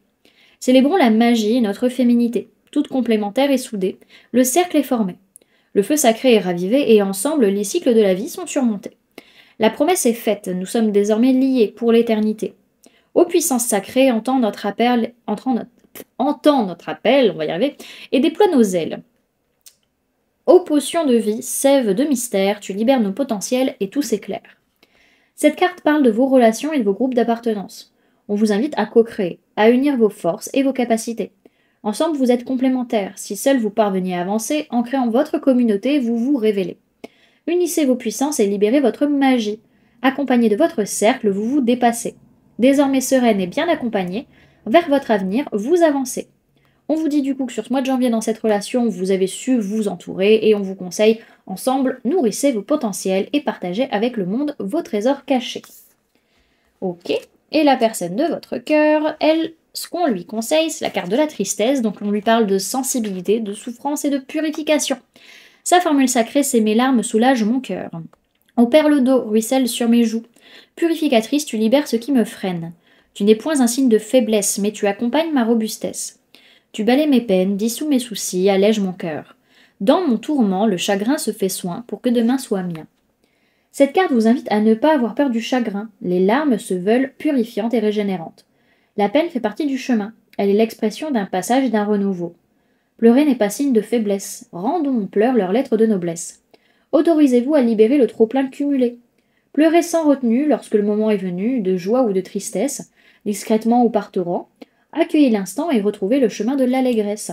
Speaker 1: Célébrons la magie et notre féminité, toutes complémentaires et soudées. Le cercle est formé. Le feu sacré est ravivé et ensemble, les cycles de la vie sont surmontés. La promesse est faite, nous sommes désormais liés pour l'éternité. Ô puissance sacrée, entends notre appel, entends notre appel, on va y arriver, et déploie nos ailes. Ô potion de vie, sève de mystère, tu libères nos potentiels et tout s'éclaire. Cette carte parle de vos relations et de vos groupes d'appartenance. On vous invite à co-créer, à unir vos forces et vos capacités. Ensemble, vous êtes complémentaires. Si seul vous parveniez à avancer, en créant votre communauté, vous vous révélez. Unissez vos puissances et libérez votre magie. Accompagné de votre cercle, vous vous dépassez. Désormais sereine et bien accompagnée, vers votre avenir, vous avancez. On vous dit du coup que sur ce mois de janvier, dans cette relation, vous avez su vous entourer et on vous conseille, ensemble, nourrissez vos potentiels et partagez avec le monde vos trésors cachés. Ok. Et la personne de votre cœur, elle, ce qu'on lui conseille, c'est la carte de la tristesse, donc on lui parle de sensibilité, de souffrance et de purification. Sa formule sacrée, c'est mes larmes soulagent mon cœur. Aux perles d'eau ruissellent sur mes joues. Purificatrice, tu libères ce qui me freine. Tu n'es point un signe de faiblesse, mais tu accompagnes ma robustesse. Tu balaies mes peines, dissous mes soucis, allèges mon cœur. Dans mon tourment, le chagrin se fait soin pour que demain soit mien. Cette carte vous invite à ne pas avoir peur du chagrin. Les larmes se veulent purifiantes et régénérantes. La peine fait partie du chemin. Elle est l'expression d'un passage et d'un renouveau. Pleurer n'est pas signe de faiblesse. Rendons aux pleurs leur lettre de noblesse. Autorisez-vous à libérer le trop-plein cumulé. Pleurez sans retenue lorsque le moment est venu, de joie ou de tristesse, discrètement ou par torrent. Accueillez l'instant et retrouvez le chemin de l'allégresse.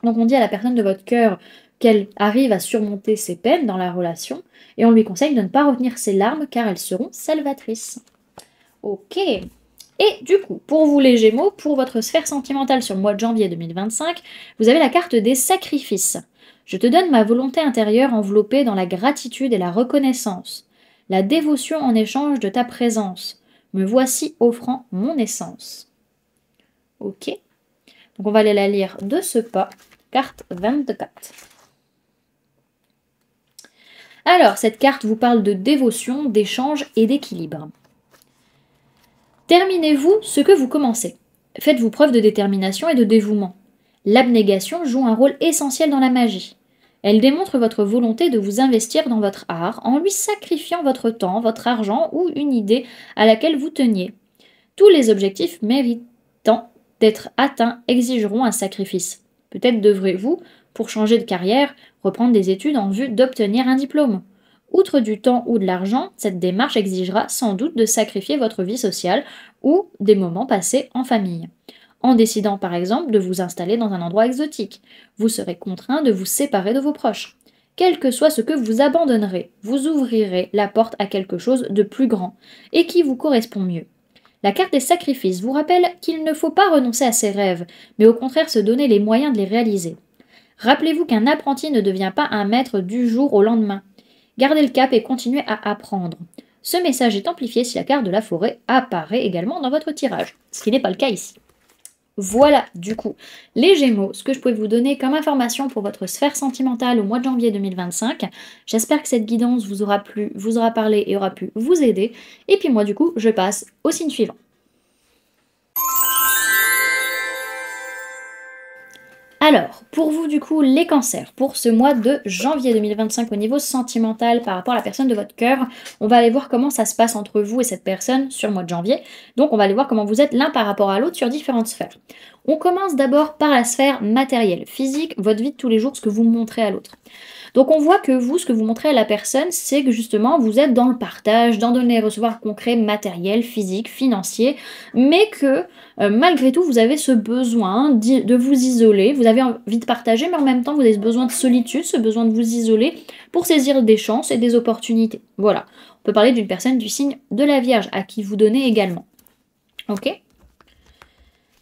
Speaker 1: Donc on dit à la personne de votre cœur qu'elle arrive à surmonter ses peines dans la relation, et on lui conseille de ne pas retenir ses larmes car elles seront salvatrices. Ok. Et du coup, pour vous les Gémeaux, pour votre sphère sentimentale sur le mois de janvier 2025, vous avez la carte des sacrifices. Je te donne ma volonté intérieure enveloppée dans la gratitude et la reconnaissance, la dévotion en échange de ta présence. Me voici offrant mon essence. Ok. Donc on va aller la lire de ce pas. Carte 24. Alors, cette carte vous parle de dévotion, d'échange et d'équilibre. Terminez-vous ce que vous commencez. Faites-vous preuve de détermination et de dévouement. L'abnégation joue un rôle essentiel dans la magie. Elle démontre votre volonté de vous investir dans votre art en lui sacrifiant votre temps, votre argent ou une idée à laquelle vous teniez. Tous les objectifs méritant d'être atteints exigeront un sacrifice. Peut-être devrez-vous, pour changer de carrière, reprendre des études en vue d'obtenir un diplôme. Outre du temps ou de l'argent, cette démarche exigera sans doute de sacrifier votre vie sociale ou des moments passés en famille. En décidant par exemple de vous installer dans un endroit exotique, vous serez contraint de vous séparer de vos proches. Quel que soit ce que vous abandonnerez, vous ouvrirez la porte à quelque chose de plus grand et qui vous correspond mieux. La carte des sacrifices vous rappelle qu'il ne faut pas renoncer à ses rêves, mais au contraire se donner les moyens de les réaliser. Rappelez-vous qu'un apprenti ne devient pas un maître du jour au lendemain. Gardez le cap et continuez à apprendre. Ce message est amplifié si la carte de la forêt apparaît également dans votre tirage, ce qui n'est pas le cas ici. Voilà, du coup, les Gémeaux, ce que je pouvais vous donner comme information pour votre sphère sentimentale au mois de janvier 2025. J'espère que cette guidance vous aura plu, vous aura parlé et aura pu vous aider. Et puis moi, du coup, je passe au signe suivant. Alors, pour vous du coup, les cancers, pour ce mois de janvier 2025 au niveau sentimental par rapport à la personne de votre cœur, on va aller voir comment ça se passe entre vous et cette personne sur le mois de janvier. Donc on va aller voir comment vous êtes l'un par rapport à l'autre sur différentes sphères. On commence d'abord par la sphère matérielle, physique, votre vie de tous les jours, ce que vous montrez à l'autre. Donc on voit que vous, ce que vous montrez à la personne, c'est que justement vous êtes dans le partage, dans donner et recevoir concret, matériel, physique, financier, mais que malgré tout vous avez ce besoin de vous isoler, vous avez envie de partager, mais en même temps vous avez ce besoin de solitude, ce besoin de vous isoler pour saisir des chances et des opportunités. Voilà, on peut parler d'une personne du signe de la Vierge à qui vous donnez également. Ok ?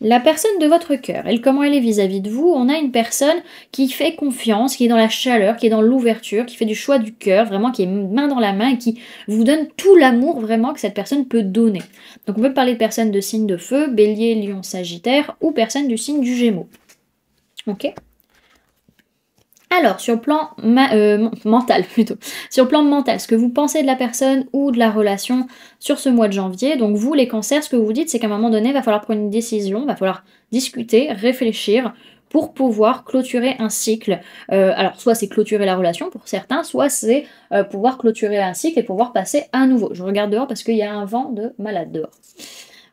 Speaker 1: La personne de votre cœur, elle, comment elle est vis-à-vis de vous? On a une personne qui fait confiance, qui est dans la chaleur, qui est dans l'ouverture, qui fait du choix du cœur, vraiment qui est main dans la main et qui vous donne tout l'amour vraiment que cette personne peut donner. Donc on peut parler de personnes de signe de feu, bélier, lion, sagittaire ou personnes du signe du gémeaux. Ok ? Alors, sur le plan mental plutôt, sur le plan mental, ce que vous pensez de la personne ou de la relation sur ce mois de janvier, donc vous les cancers, ce que vous dites, c'est qu'à un moment donné, il va falloir prendre une décision, il va falloir discuter, réfléchir pour pouvoir clôturer un cycle. Alors, soit c'est clôturer la relation pour certains, soit c'est pouvoir clôturer un cycle et pouvoir passer à un nouveau. Je regarde dehors parce qu'il y a un vent de malade dehors.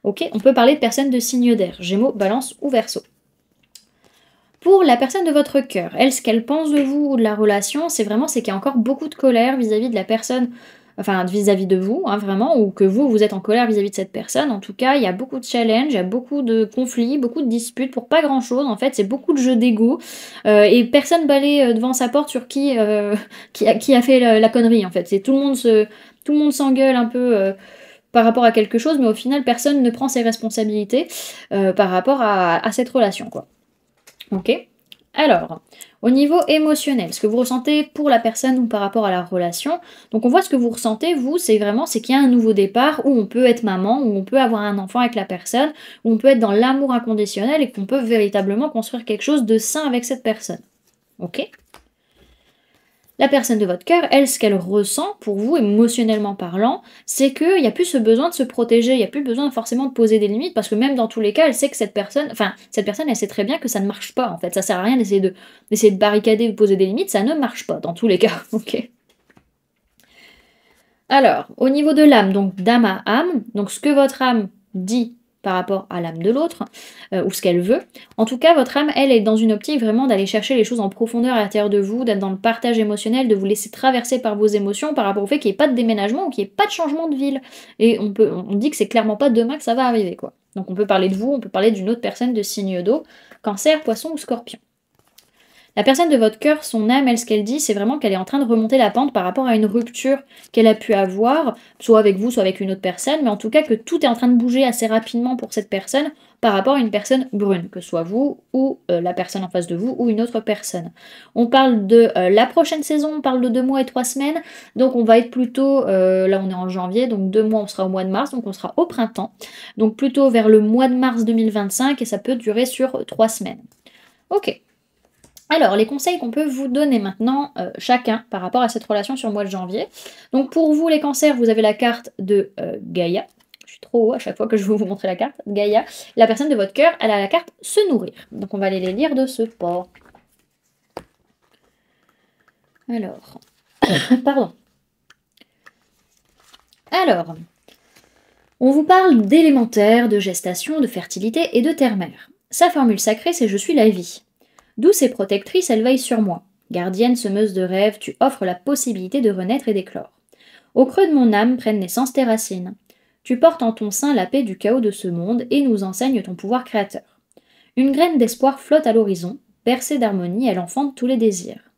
Speaker 1: Ok, on peut parler de personnes de signe d'air, Gémeaux, Balance ou Verseau. Pour la personne de votre cœur, elle, ce qu'elle pense de vous ou de la relation, c'est qu'il y a encore beaucoup de colère vis-à-vis de la personne, enfin vis-à-vis de vous, hein, vraiment, ou que vous êtes en colère vis-à-vis de cette personne. En tout cas, il y a beaucoup de challenges, il y a beaucoup de conflits, beaucoup de disputes pour pas grand-chose. En fait, c'est beaucoup de jeux d'ego et personne balaye devant sa porte sur qui a fait la connerie. En fait, c'est tout le monde s'engueule un peu. Par rapport à quelque chose, mais au final, personne ne prend ses responsabilités par rapport à cette relation, quoi. Ok. Alors, au niveau émotionnel, ce que vous ressentez pour la personne ou par rapport à la relation, donc on voit ce que vous ressentez, vous, c'est qu'il y a un nouveau départ où on peut être maman, où on peut avoir un enfant avec la personne, où on peut être dans l'amour inconditionnel et qu'on peut véritablement construire quelque chose de sain avec cette personne. Ok ? La personne de votre cœur, elle, ce qu'elle ressent pour vous, émotionnellement parlant, c'est qu'il n'y a plus ce besoin de se protéger, il n'y a plus besoin forcément de poser des limites, parce que même dans tous les cas, elle sait que cette personne, elle sait très bien que ça ne marche pas, en fait. Ça sert à rien d'essayer de barricader ou de poser des limites, ça ne marche pas, dans tous les cas, ok. Alors, au niveau de l'âme, donc d'âme à âme, donc ce que votre âme dit par rapport à l'âme de l'autre, ou ce qu'elle veut. En tout cas, votre âme, elle, est dans une optique vraiment d'aller chercher les choses en profondeur à l'intérieur de vous, d'être dans le partage émotionnel, de vous laisser traverser par vos émotions par rapport au fait qu'il n'y ait pas de déménagement ou qu'il n'y ait pas de changement de ville. Et on dit que c'est clairement pas demain que ça va arriver, quoi. Donc on peut parler de vous, on peut parler d'une autre personne de signe d'eau, cancer, poisson ou scorpion. La personne de votre cœur, son âme, elle, ce qu'elle dit, c'est vraiment qu'elle est en train de remonter la pente par rapport à une rupture qu'elle a pu avoir, soit avec vous, soit avec une autre personne, mais en tout cas que tout est en train de bouger assez rapidement pour cette personne par rapport à une personne brune, que ce soit vous ou la personne en face de vous ou une autre personne. On parle de la prochaine saison, on parle de 2 mois et 3 semaines, donc on va être plutôt, là on est en janvier, donc 2 mois on sera au mois de mars, donc on sera au printemps, donc plutôt vers le mois de mars 2025 et ça peut durer sur 3 semaines. Ok. Alors, les conseils qu'on peut vous donner maintenant, chacun, par rapport à cette relation sur le mois de janvier. Donc pour vous, les cancers, vous avez la carte de Gaïa. Je suis trop haut à chaque fois que je veux vous montrer la carte. Gaïa. La personne de votre cœur, elle a la carte se nourrir. Donc on va aller les lire de ce pas. Alors, pardon. Alors, on vous parle d'élémentaire, de gestation, de fertilité et de terre-mère. Sa formule sacrée, c'est « Je suis la vie ». Douce et protectrice, elle veille sur moi. Gardienne, semeuse de rêves, tu offres la possibilité de renaître et d'éclore. Au creux de mon âme prennent naissance tes racines. Tu portes en ton sein la paix du chaos de ce monde et nous enseignes ton pouvoir créateur. Une graine d'espoir flotte à l'horizon, bercée d'harmonie, elle enfante tous les désirs.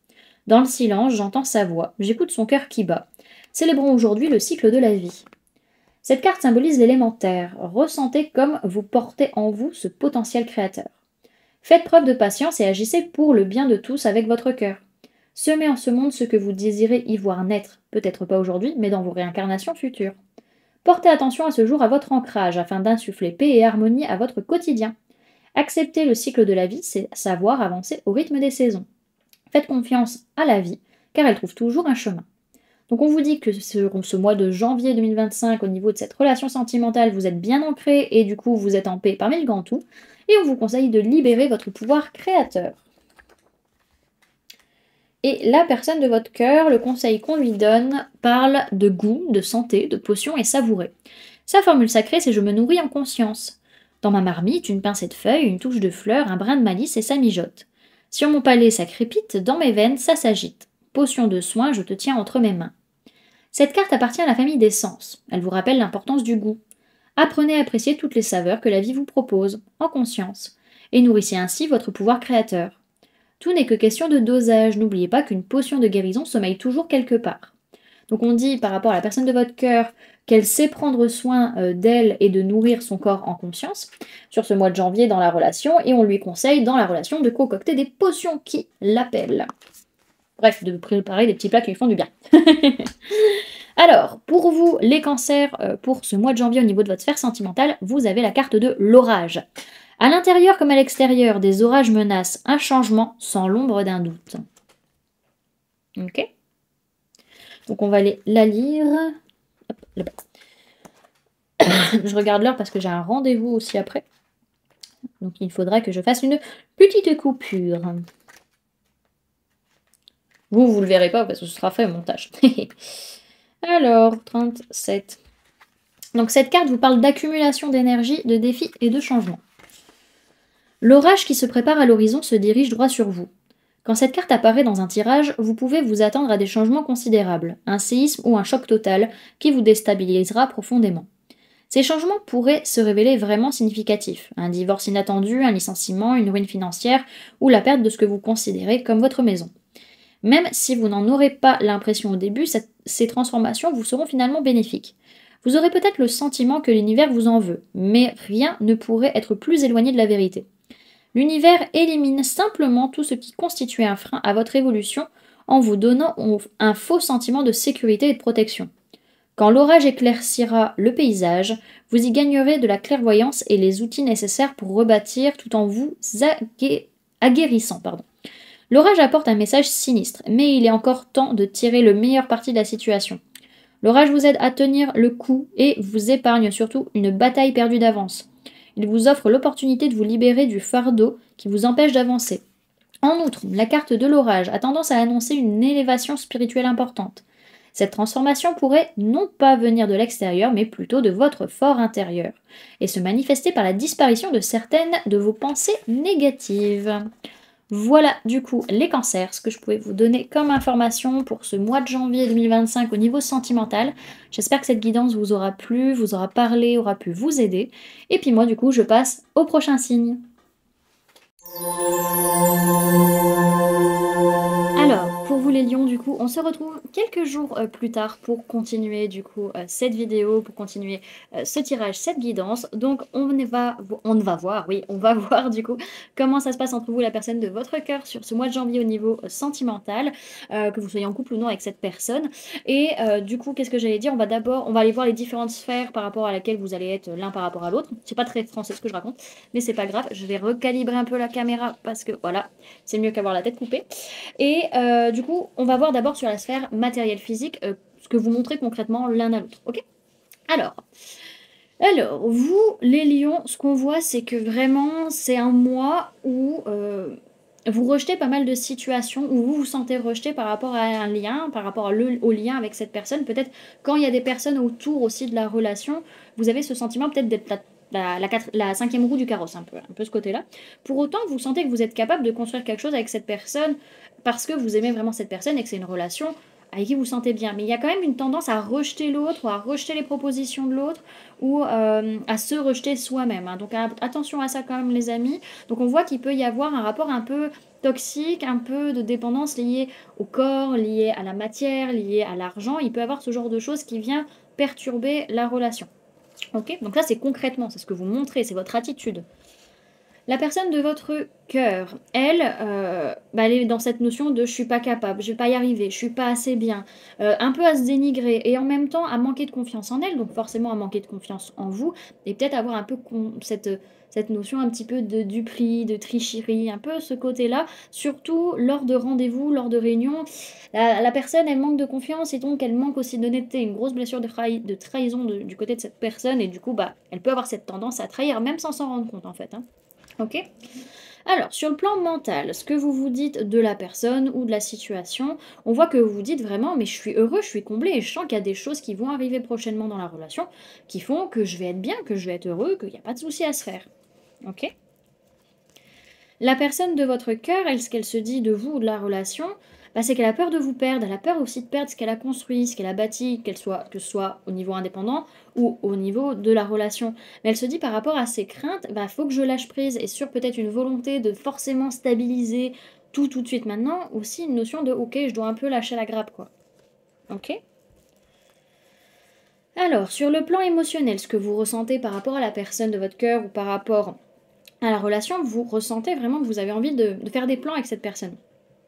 Speaker 1: Dans le silence, j'entends sa voix, j'écoute son cœur qui bat. Célébrons aujourd'hui le cycle de la vie. Cette carte symbolise l'élémentaire. Ressentez comme vous portez en vous ce potentiel créateur. Faites preuve de patience et agissez pour le bien de tous avec votre cœur. Semez en ce monde ce que vous désirez y voir naître, peut-être pas aujourd'hui, mais dans vos réincarnations futures. Portez attention à ce jour à votre ancrage, afin d'insuffler paix et harmonie à votre quotidien. Accepter le cycle de la vie, c'est savoir avancer au rythme des saisons. Faites confiance à la vie, car elle trouve toujours un chemin. Donc on vous dit que ce mois de janvier 2025, au niveau de cette relation sentimentale, vous êtes bien ancré et du coup vous êtes en paix parmi le grand tout. Et on vous conseille de libérer votre pouvoir créateur. Et la personne de votre cœur, le conseil qu'on lui donne, parle de goût, de santé, de potions et savouré. Sa formule sacrée, c'est « Je me nourris en conscience ». Dans ma marmite, une pincée de feuilles, une touche de fleurs, un brin de malice et ça mijote. Sur mon palais, ça crépite, dans mes veines, ça s'agite. Potion de soin, je te tiens entre mes mains. Cette carte appartient à la famille des sens. Elle vous rappelle l'importance du goût. Apprenez à apprécier toutes les saveurs que la vie vous propose, en conscience, et nourrissez ainsi votre pouvoir créateur. Tout n'est que question de dosage, n'oubliez pas qu'une potion de guérison sommeille toujours quelque part. Donc on dit par rapport à la personne de votre cœur qu'elle sait prendre soin d'elle et de nourrir son corps en conscience sur ce mois de janvier dans la relation, et on lui conseille dans la relation de concocter des potions qui l'appellent. Bref, de préparer des petits plats qui lui font du bien. Alors, pour vous, les cancers, pour ce mois de janvier au niveau de votre sphère sentimentale, vous avez la carte de l'orage. À l'intérieur comme à l'extérieur, des orages menacent un changement sans l'ombre d'un doute. Ok. Donc on va aller la lire. Hop, là-bas. Je regarde l'heure parce que j'ai un rendez-vous aussi après. Donc il faudra que je fasse une petite coupure. Vous le verrez pas parce que ce sera fait au montage. Alors, 37. Donc cette carte vous parle d'accumulation d'énergie, de défis et de changements. L'orage qui se prépare à l'horizon se dirige droit sur vous. Quand cette carte apparaît dans un tirage, vous pouvez vous attendre à des changements considérables, un séisme ou un choc total qui vous déstabilisera profondément. Ces changements pourraient se révéler vraiment significatifs, un divorce inattendu, un licenciement, une ruine financière ou la perte de ce que vous considérez comme votre maison. Même si vous n'en aurez pas l'impression au début, ces transformations vous seront finalement bénéfiques. Vous aurez peut-être le sentiment que l'univers vous en veut, mais rien ne pourrait être plus éloigné de la vérité. L'univers élimine simplement tout ce qui constituait un frein à votre évolution en vous donnant un faux sentiment de sécurité et de protection. Quand l'orage éclaircira le paysage, vous y gagnerez de la clairvoyance et les outils nécessaires pour rebâtir tout en vous aguerrissant. L'orage apporte un message sinistre, mais il est encore temps de tirer le meilleur parti de la situation. L'orage vous aide à tenir le coup et vous épargne surtout une bataille perdue d'avance. Il vous offre l'opportunité de vous libérer du fardeau qui vous empêche d'avancer. En outre, la carte de l'orage a tendance à annoncer une élévation spirituelle importante. Cette transformation pourrait non pas venir de l'extérieur, mais plutôt de votre fort intérieur, et se manifester par la disparition de certaines de vos pensées négatives. Voilà du coup les cancers, ce que je pouvais vous donner comme information pour ce mois de janvier 2025 au niveau sentimental. J'espère que cette guidance vous aura plu, vous aura parlé, aura pu vous aider. Et puis moi du coup je passe au prochain signe. Alors, pour vous les lions, du coup, on se retrouve quelques jours plus tard pour continuer du coup cette vidéo, pour continuer ce tirage, cette guidance. Donc on va voir du coup comment ça se passe entre vous, la personne de votre cœur, sur ce mois de janvier au niveau sentimental, que vous soyez en couple ou non avec cette personne. Et du coup, qu'est-ce que j'allais dire? On va aller voir les différentes sphères par rapport à laquelle vous allez être l'un par rapport à l'autre. C'est pas très français ce que je raconte, mais c'est pas grave. Je vais recalibrer un peu la caméra parce que voilà, c'est mieux qu'avoir la tête coupée. Et du coup, on va voir d'abord sur la sphère matérielle physique ce que vous montrez concrètement l'un à l'autre. Ok? Alors, vous, les lions, ce qu'on voit, c'est que vraiment, c'est un mois où vous rejetez pas mal de situations où vous vous sentez rejeté par rapport à un lien, par rapport au lien avec cette personne. Peut-être quand il y a des personnes autour aussi de la relation, vous avez ce sentiment peut-être d'être la cinquième roue du carrosse, un peu ce côté-là. Pour autant, vous sentez que vous êtes capable de construire quelque chose avec cette personne parce que vous aimez vraiment cette personne et que c'est une relation avec qui vous vous sentez bien. Mais il y a quand même une tendance à rejeter l'autre ou à rejeter les propositions de l'autre ou à se rejeter soi-même, hein. Donc attention à ça quand même les amis. Donc on voit qu'il peut y avoir un rapport un peu toxique, un peu de dépendance liée au corps, liée à la matière, liée à l'argent. Il peut y avoir ce genre de choses qui vient perturber la relation. Ok, donc là c'est concrètement, c'est ce que vous montrez, c'est votre attitude. La personne de votre cœur, elle, elle est dans cette notion de je suis pas capable, je vais pas y arriver, je suis pas assez bien, un peu à se dénigrer et en même temps à manquer de confiance en elle, donc forcément à manquer de confiance en vous et peut-être avoir un peu cette notion un petit peu de dupli, de tricherie, un peu ce côté-là, surtout lors de rendez-vous, lors de réunions. La personne, elle manque de confiance et donc elle manque aussi d'honnêteté, une grosse blessure de trahison du côté de cette personne et du coup, elle peut avoir cette tendance à trahir même sans s'en rendre compte en fait, hein. Ok. Alors, sur le plan mental, ce que vous vous dites de la personne ou de la situation, on voit que vous vous dites vraiment, mais je suis heureux, je suis comblé, et je sens qu'il y a des choses qui vont arriver prochainement dans la relation qui font que je vais être bien, que je vais être heureux, qu'il n'y a pas de souci à se faire. Ok. La personne de votre cœur, elle, ce qu'elle se dit de vous ou de la relation, c'est qu'elle a peur de vous perdre. Elle a peur aussi de perdre ce qu'elle a construit, ce qu'elle a bâti, que ce soit au niveau indépendant ou au niveau de la relation. Mais elle se dit par rapport à ses craintes, faut que je lâche prise. Et sur peut-être une volonté de forcément stabiliser tout de suite maintenant, aussi une notion de ok, je dois un peu lâcher la grappe, quoi. Ok. Alors, sur le plan émotionnel, ce que vous ressentez par rapport à la personne de votre cœur ou par rapport à la relation, vous ressentez vraiment que vous avez envie de faire des plans avec cette personne,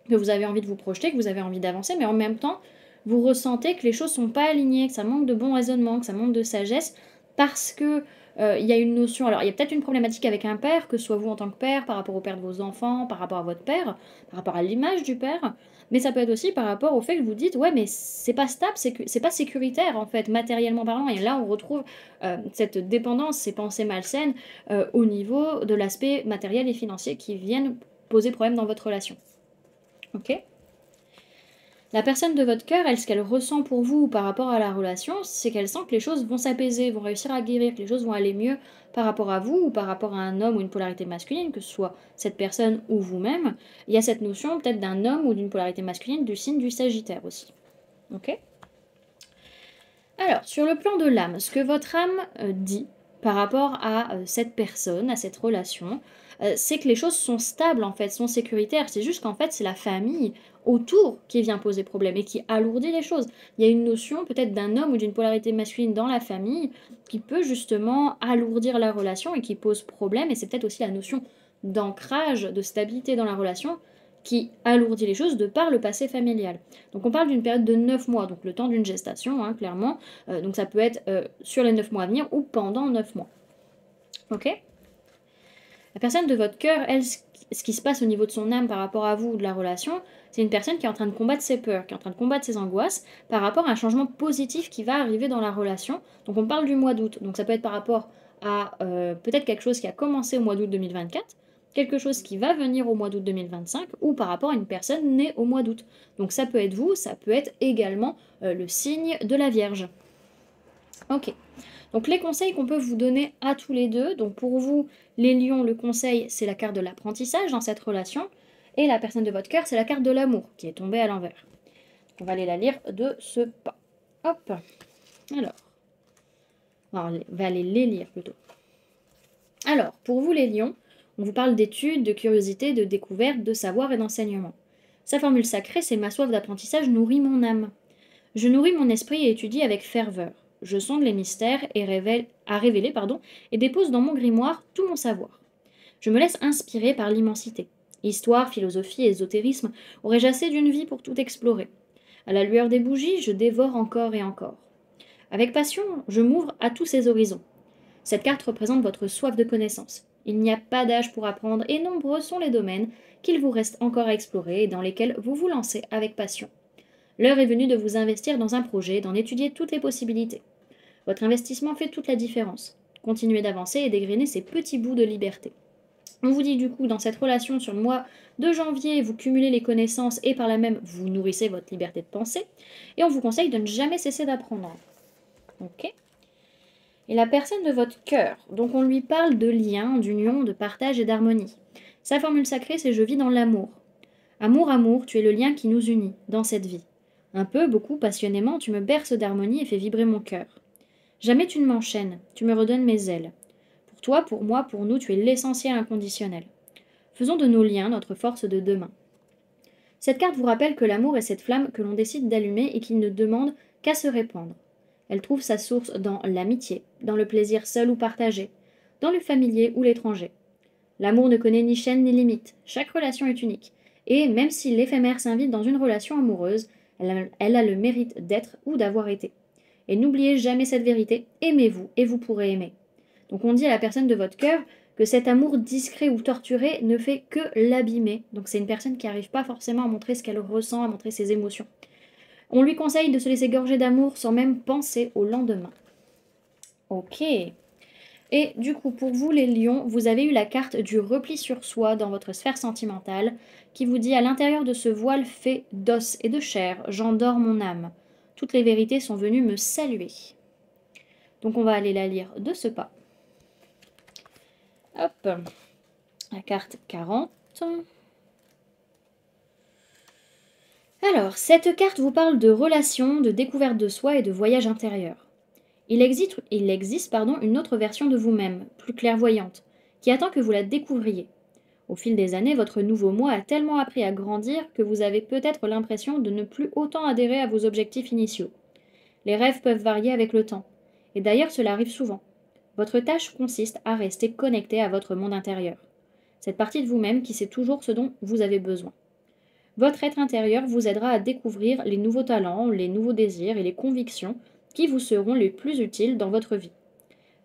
Speaker 1: que vous avez envie de vous projeter, que vous avez envie d'avancer, mais en même temps, vous ressentez que les choses sont pas alignées, que ça manque de bon raisonnement, que ça manque de sagesse, parce que il y a une notion. Alors, il y a peut-être une problématique avec un père, que ce soit vous en tant que père, par rapport au père de vos enfants, par rapport à votre père, par rapport à l'image du père, mais ça peut être aussi par rapport au fait que vous dites, ouais, mais c'est pas stable, c'est pas sécuritaire en fait, matériellement parlant. Et là, on retrouve cette dépendance, ces pensées malsaines au niveau de l'aspect matériel et financier qui viennent poser problème dans votre relation. Ok. La personne de votre cœur, elle, ce qu'elle ressent pour vous par rapport à la relation, c'est qu'elle sent que les choses vont s'apaiser, vont réussir à guérir, que les choses vont aller mieux par rapport à vous ou par rapport à un homme ou une polarité masculine, que ce soit cette personne ou vous-même. Il y a cette notion peut-être d'un homme ou d'une polarité masculine du signe du Sagittaire aussi. Ok. Alors, sur le plan de l'âme, ce que votre âme dit par rapport à cette personne, à cette relation, c'est que les choses sont stables en fait, sont sécuritaires. C'est juste qu'en fait, c'est la famille autour qui vient poser problème et qui alourdit les choses. Il y a une notion peut-être d'un homme ou d'une polarité masculine dans la famille qui peut justement alourdir la relation et qui pose problème. Et c'est peut-être aussi la notion d'ancrage, de stabilité dans la relation qui alourdit les choses de par le passé familial. Donc on parle d'une période de 9 mois, donc le temps d'une gestation, hein, clairement. Donc ça peut être sur les 9 mois à venir ou pendant 9 mois. Ok. La personne de votre cœur, elle, ce qui se passe au niveau de son âme par rapport à vous ou de la relation, c'est une personne qui est en train de combattre ses peurs, qui est en train de combattre ses angoisses par rapport à un changement positif qui va arriver dans la relation. Donc on parle du mois d'août. Donc ça peut être par rapport à peut-être quelque chose qui a commencé au mois d'août 2024, quelque chose qui va venir au mois d'août 2025 ou par rapport à une personne née au mois d'août. Donc ça peut être vous, ça peut être également le signe de la Vierge. Ok. Donc les conseils qu'on peut vous donner à tous les deux, donc pour vous, les lions, le conseil, c'est la carte de l'apprentissage dans cette relation, et la personne de votre cœur, c'est la carte de l'amour, qui est tombée à l'envers. On va aller la lire de ce pas. Hop. Alors, on va aller les lire plutôt. Alors, pour vous les lions, on vous parle d'études, de curiosité, de découverte, de savoir et d'enseignement. Sa formule sacrée, c'est ma soif d'apprentissage nourrit mon âme. Je nourris mon esprit et étudie avec ferveur. Je sonde les mystères et révéler, et dépose dans mon grimoire tout mon savoir. Je me laisse inspirer par l'immensité. Histoire, philosophie et ésotérisme, aurais-je assez d'une vie pour tout explorer. À la lueur des bougies, je dévore encore et encore. Avec passion, je m'ouvre à tous ces horizons. Cette carte représente votre soif de connaissance. Il n'y a pas d'âge pour apprendre et nombreux sont les domaines qu'il vous reste encore à explorer et dans lesquels vous vous lancez avec passion. L'heure est venue de vous investir dans un projet, d'en étudier toutes les possibilités. Votre investissement fait toute la différence. Continuez d'avancer et dégrainer ces petits bouts de liberté. On vous dit du coup, dans cette relation sur le mois de janvier, vous cumulez les connaissances et par là même, vous nourrissez votre liberté de penser. Et on vous conseille de ne jamais cesser d'apprendre. Ok. Et la personne de votre cœur, donc on lui parle de lien, d'union, de partage et d'harmonie. Sa formule sacrée, c'est je vis dans l'amour. Amour, amour, tu es le lien qui nous unit dans cette vie. Un peu, beaucoup, passionnément, tu me berces d'harmonie et fais vibrer mon cœur. Jamais tu ne m'enchaînes, tu me redonnes mes ailes. Pour toi, pour moi, pour nous, tu es l'essentiel inconditionnel. Faisons de nos liens notre force de demain. Cette carte vous rappelle que l'amour est cette flamme que l'on décide d'allumer et qui ne demande qu'à se répandre. Elle trouve sa source dans l'amitié, dans le plaisir seul ou partagé, dans le familier ou l'étranger. L'amour ne connaît ni chaîne ni limite, chaque relation est unique, et même si l'éphémère s'invite dans une relation amoureuse, elle a le mérite d'être ou d'avoir été. Et n'oubliez jamais cette vérité, aimez-vous et vous pourrez aimer. Donc on dit à la personne de votre cœur que cet amour discret ou torturé ne fait que l'abîmer. Donc c'est une personne qui n'arrive pas forcément à montrer ce qu'elle ressent, à montrer ses émotions. On lui conseille de se laisser gorger d'amour sans même penser au lendemain. Ok. Et du coup, pour vous les lions, vous avez eu la carte du repli sur soi dans votre sphère sentimentale, qui vous dit à l'intérieur de ce voile fait d'os et de chair, j'endors mon âme. Toutes les vérités sont venues me saluer. Donc on va aller la lire de ce pas. Hop, la carte 40. Alors, cette carte vous parle de relations, de découverte de soi et de voyage intérieur. Il existe une autre version de vous-même, plus clairvoyante, qui attend que vous la découvriez. Au fil des années, votre nouveau moi a tellement appris à grandir que vous avez peut-être l'impression de ne plus autant adhérer à vos objectifs initiaux. Les rêves peuvent varier avec le temps, et d'ailleurs cela arrive souvent. Votre tâche consiste à rester connecté à votre monde intérieur, cette partie de vous-même qui sait toujours ce dont vous avez besoin. Votre être intérieur vous aidera à découvrir les nouveaux talents, les nouveaux désirs et les convictions qui vous seront les plus utiles dans votre vie.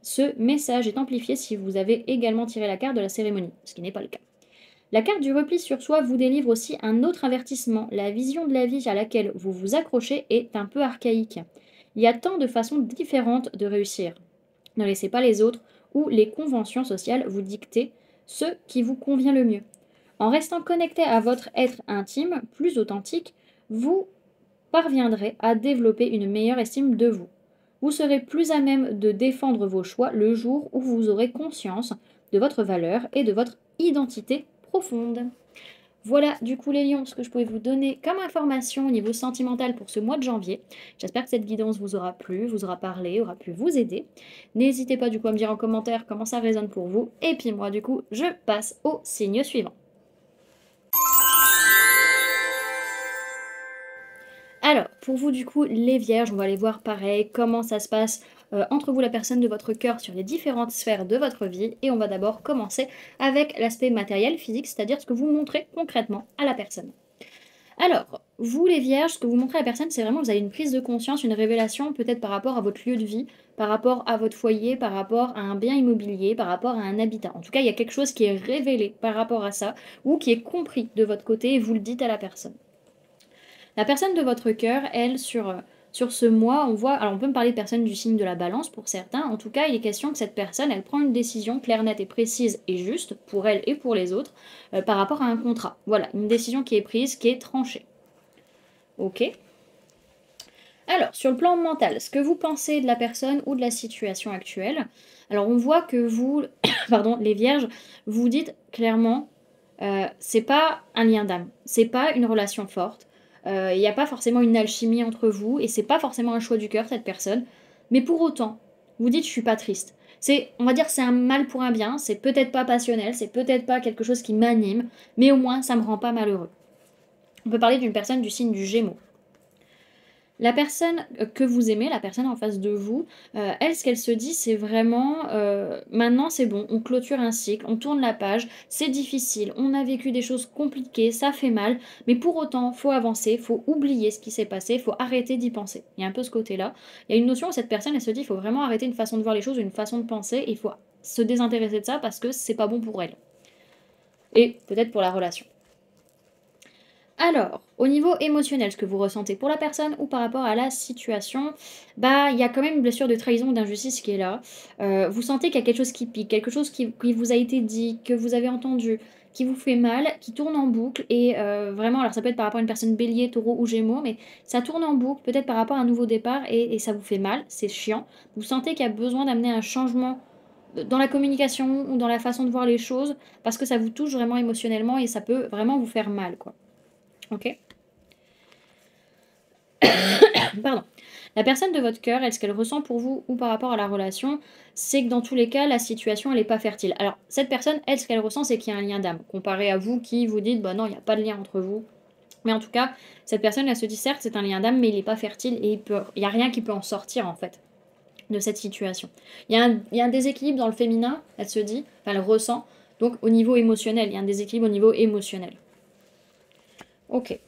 Speaker 1: Ce message est amplifié si vous avez également tiré la carte de la cérémonie, ce qui n'est pas le cas. La carte du repli sur soi vous délivre aussi un autre avertissement. La vision de la vie à laquelle vous vous accrochez est un peu archaïque. Il y a tant de façons différentes de réussir. Ne laissez pas les autres ou les conventions sociales vous dicter ce qui vous convient le mieux. En restant connecté à votre être intime, plus authentique, vous parviendrez à développer une meilleure estime de vous. Vous serez plus à même de défendre vos choix le jour où vous aurez conscience de votre valeur et de votre identité profonde. Voilà du coup les lions ce que je pouvais vous donner comme information au niveau sentimental pour ce mois de janvier. J'espère que cette guidance vous aura plu, vous aura parlé, aura pu vous aider. N'hésitez pas du coup à me dire en commentaire comment ça résonne pour vous. Et puis moi du coup je passe au signe suivant. Alors, pour vous du coup, les vierges, on va aller voir pareil, comment ça se passe entre vous, la personne de votre cœur, sur les différentes sphères de votre vie. Et on va d'abord commencer avec l'aspect matériel, physique, c'est-à-dire ce que vous montrez concrètement à la personne. Alors, vous les vierges, ce que vous montrez à la personne, c'est vraiment que vous avez une prise de conscience, une révélation, peut-être par rapport à votre lieu de vie, par rapport à votre foyer, par rapport à un bien immobilier, par rapport à un habitat. En tout cas, il y a quelque chose qui est révélé par rapport à ça, ou qui est compris de votre côté, et vous le dites à la personne. La personne de votre cœur, elle, sur ce mois, on voit, alors on peut me parler de personnes du signe de la balance pour certains, en tout cas il est question que cette personne, elle prend une décision claire, nette et précise et juste, pour elle et pour les autres, par rapport à un contrat. Voilà, une décision qui est prise, qui est tranchée. Ok. Alors, sur le plan mental, ce que vous pensez de la personne ou de la situation actuelle, alors on voit que vous, pardon, les vierges, vous dites clairement, c'est pas un lien d'âme, c'est pas une relation forte, il n'y a pas forcément une alchimie entre vous, et c'est pas forcément un choix du cœur, cette personne, mais pour autant, vous dites, je suis pas triste. On va dire, c'est un mal pour un bien, c'est peut-être pas passionnel, c'est peut-être pas quelque chose qui m'anime, mais au moins, ça me rend pas malheureux. On peut parler d'une personne du signe du Gémeaux. La personne que vous aimez, la personne en face de vous, elle, ce qu'elle se dit, c'est vraiment maintenant c'est bon, on clôture un cycle, on tourne la page, c'est difficile, on a vécu des choses compliquées, ça fait mal, mais pour autant, faut avancer, faut oublier ce qui s'est passé, faut arrêter d'y penser. Il y a un peu ce côté-là. Il y a une notion où cette personne, elle se dit, il faut vraiment arrêter une façon de voir les choses, une façon de penser, et il faut se désintéresser de ça parce que c'est pas bon pour elle. Et peut-être pour la relation. Alors, Au niveau émotionnel, ce que vous ressentez pour la personne ou par rapport à la situation, bah, il y a quand même une blessure de trahison ou d'injustice qui est là. Vous sentez qu'il y a quelque chose qui pique, quelque chose qui vous a été dit, que vous avez entendu, qui vous fait mal, qui tourne en boucle et vraiment, alors ça peut être par rapport à une personne bélier, taureau ou gémeaux, mais ça tourne en boucle, peut-être par rapport à un nouveau départ et ça vous fait mal, c'est chiant. Vous sentez qu'il y a besoin d'amener un changement dans la communication ou dans la façon de voir les choses parce que ça vous touche vraiment émotionnellement et ça peut vraiment vous faire mal, quoi. OK? Pardon. La personne de votre cœur, elle, ce qu'elle ressent pour vous ou par rapport à la relation, c'est que dans tous les cas, la situation, elle n'est pas fertile. Alors, cette personne, elle, ce qu'elle ressent, c'est qu'il y a un lien d'âme, comparé à vous qui vous dites, bah non, il n'y a pas de lien entre vous. Mais en tout cas, cette personne, elle se dit, certes, c'est un lien d'âme, mais il n'est pas fertile et il n'y a rien qui peut en sortir, en fait, de cette situation. Il y a un déséquilibre dans le féminin, elle se dit, enfin, elle ressent, donc au niveau émotionnel, il y a un déséquilibre au niveau émotionnel. Ok.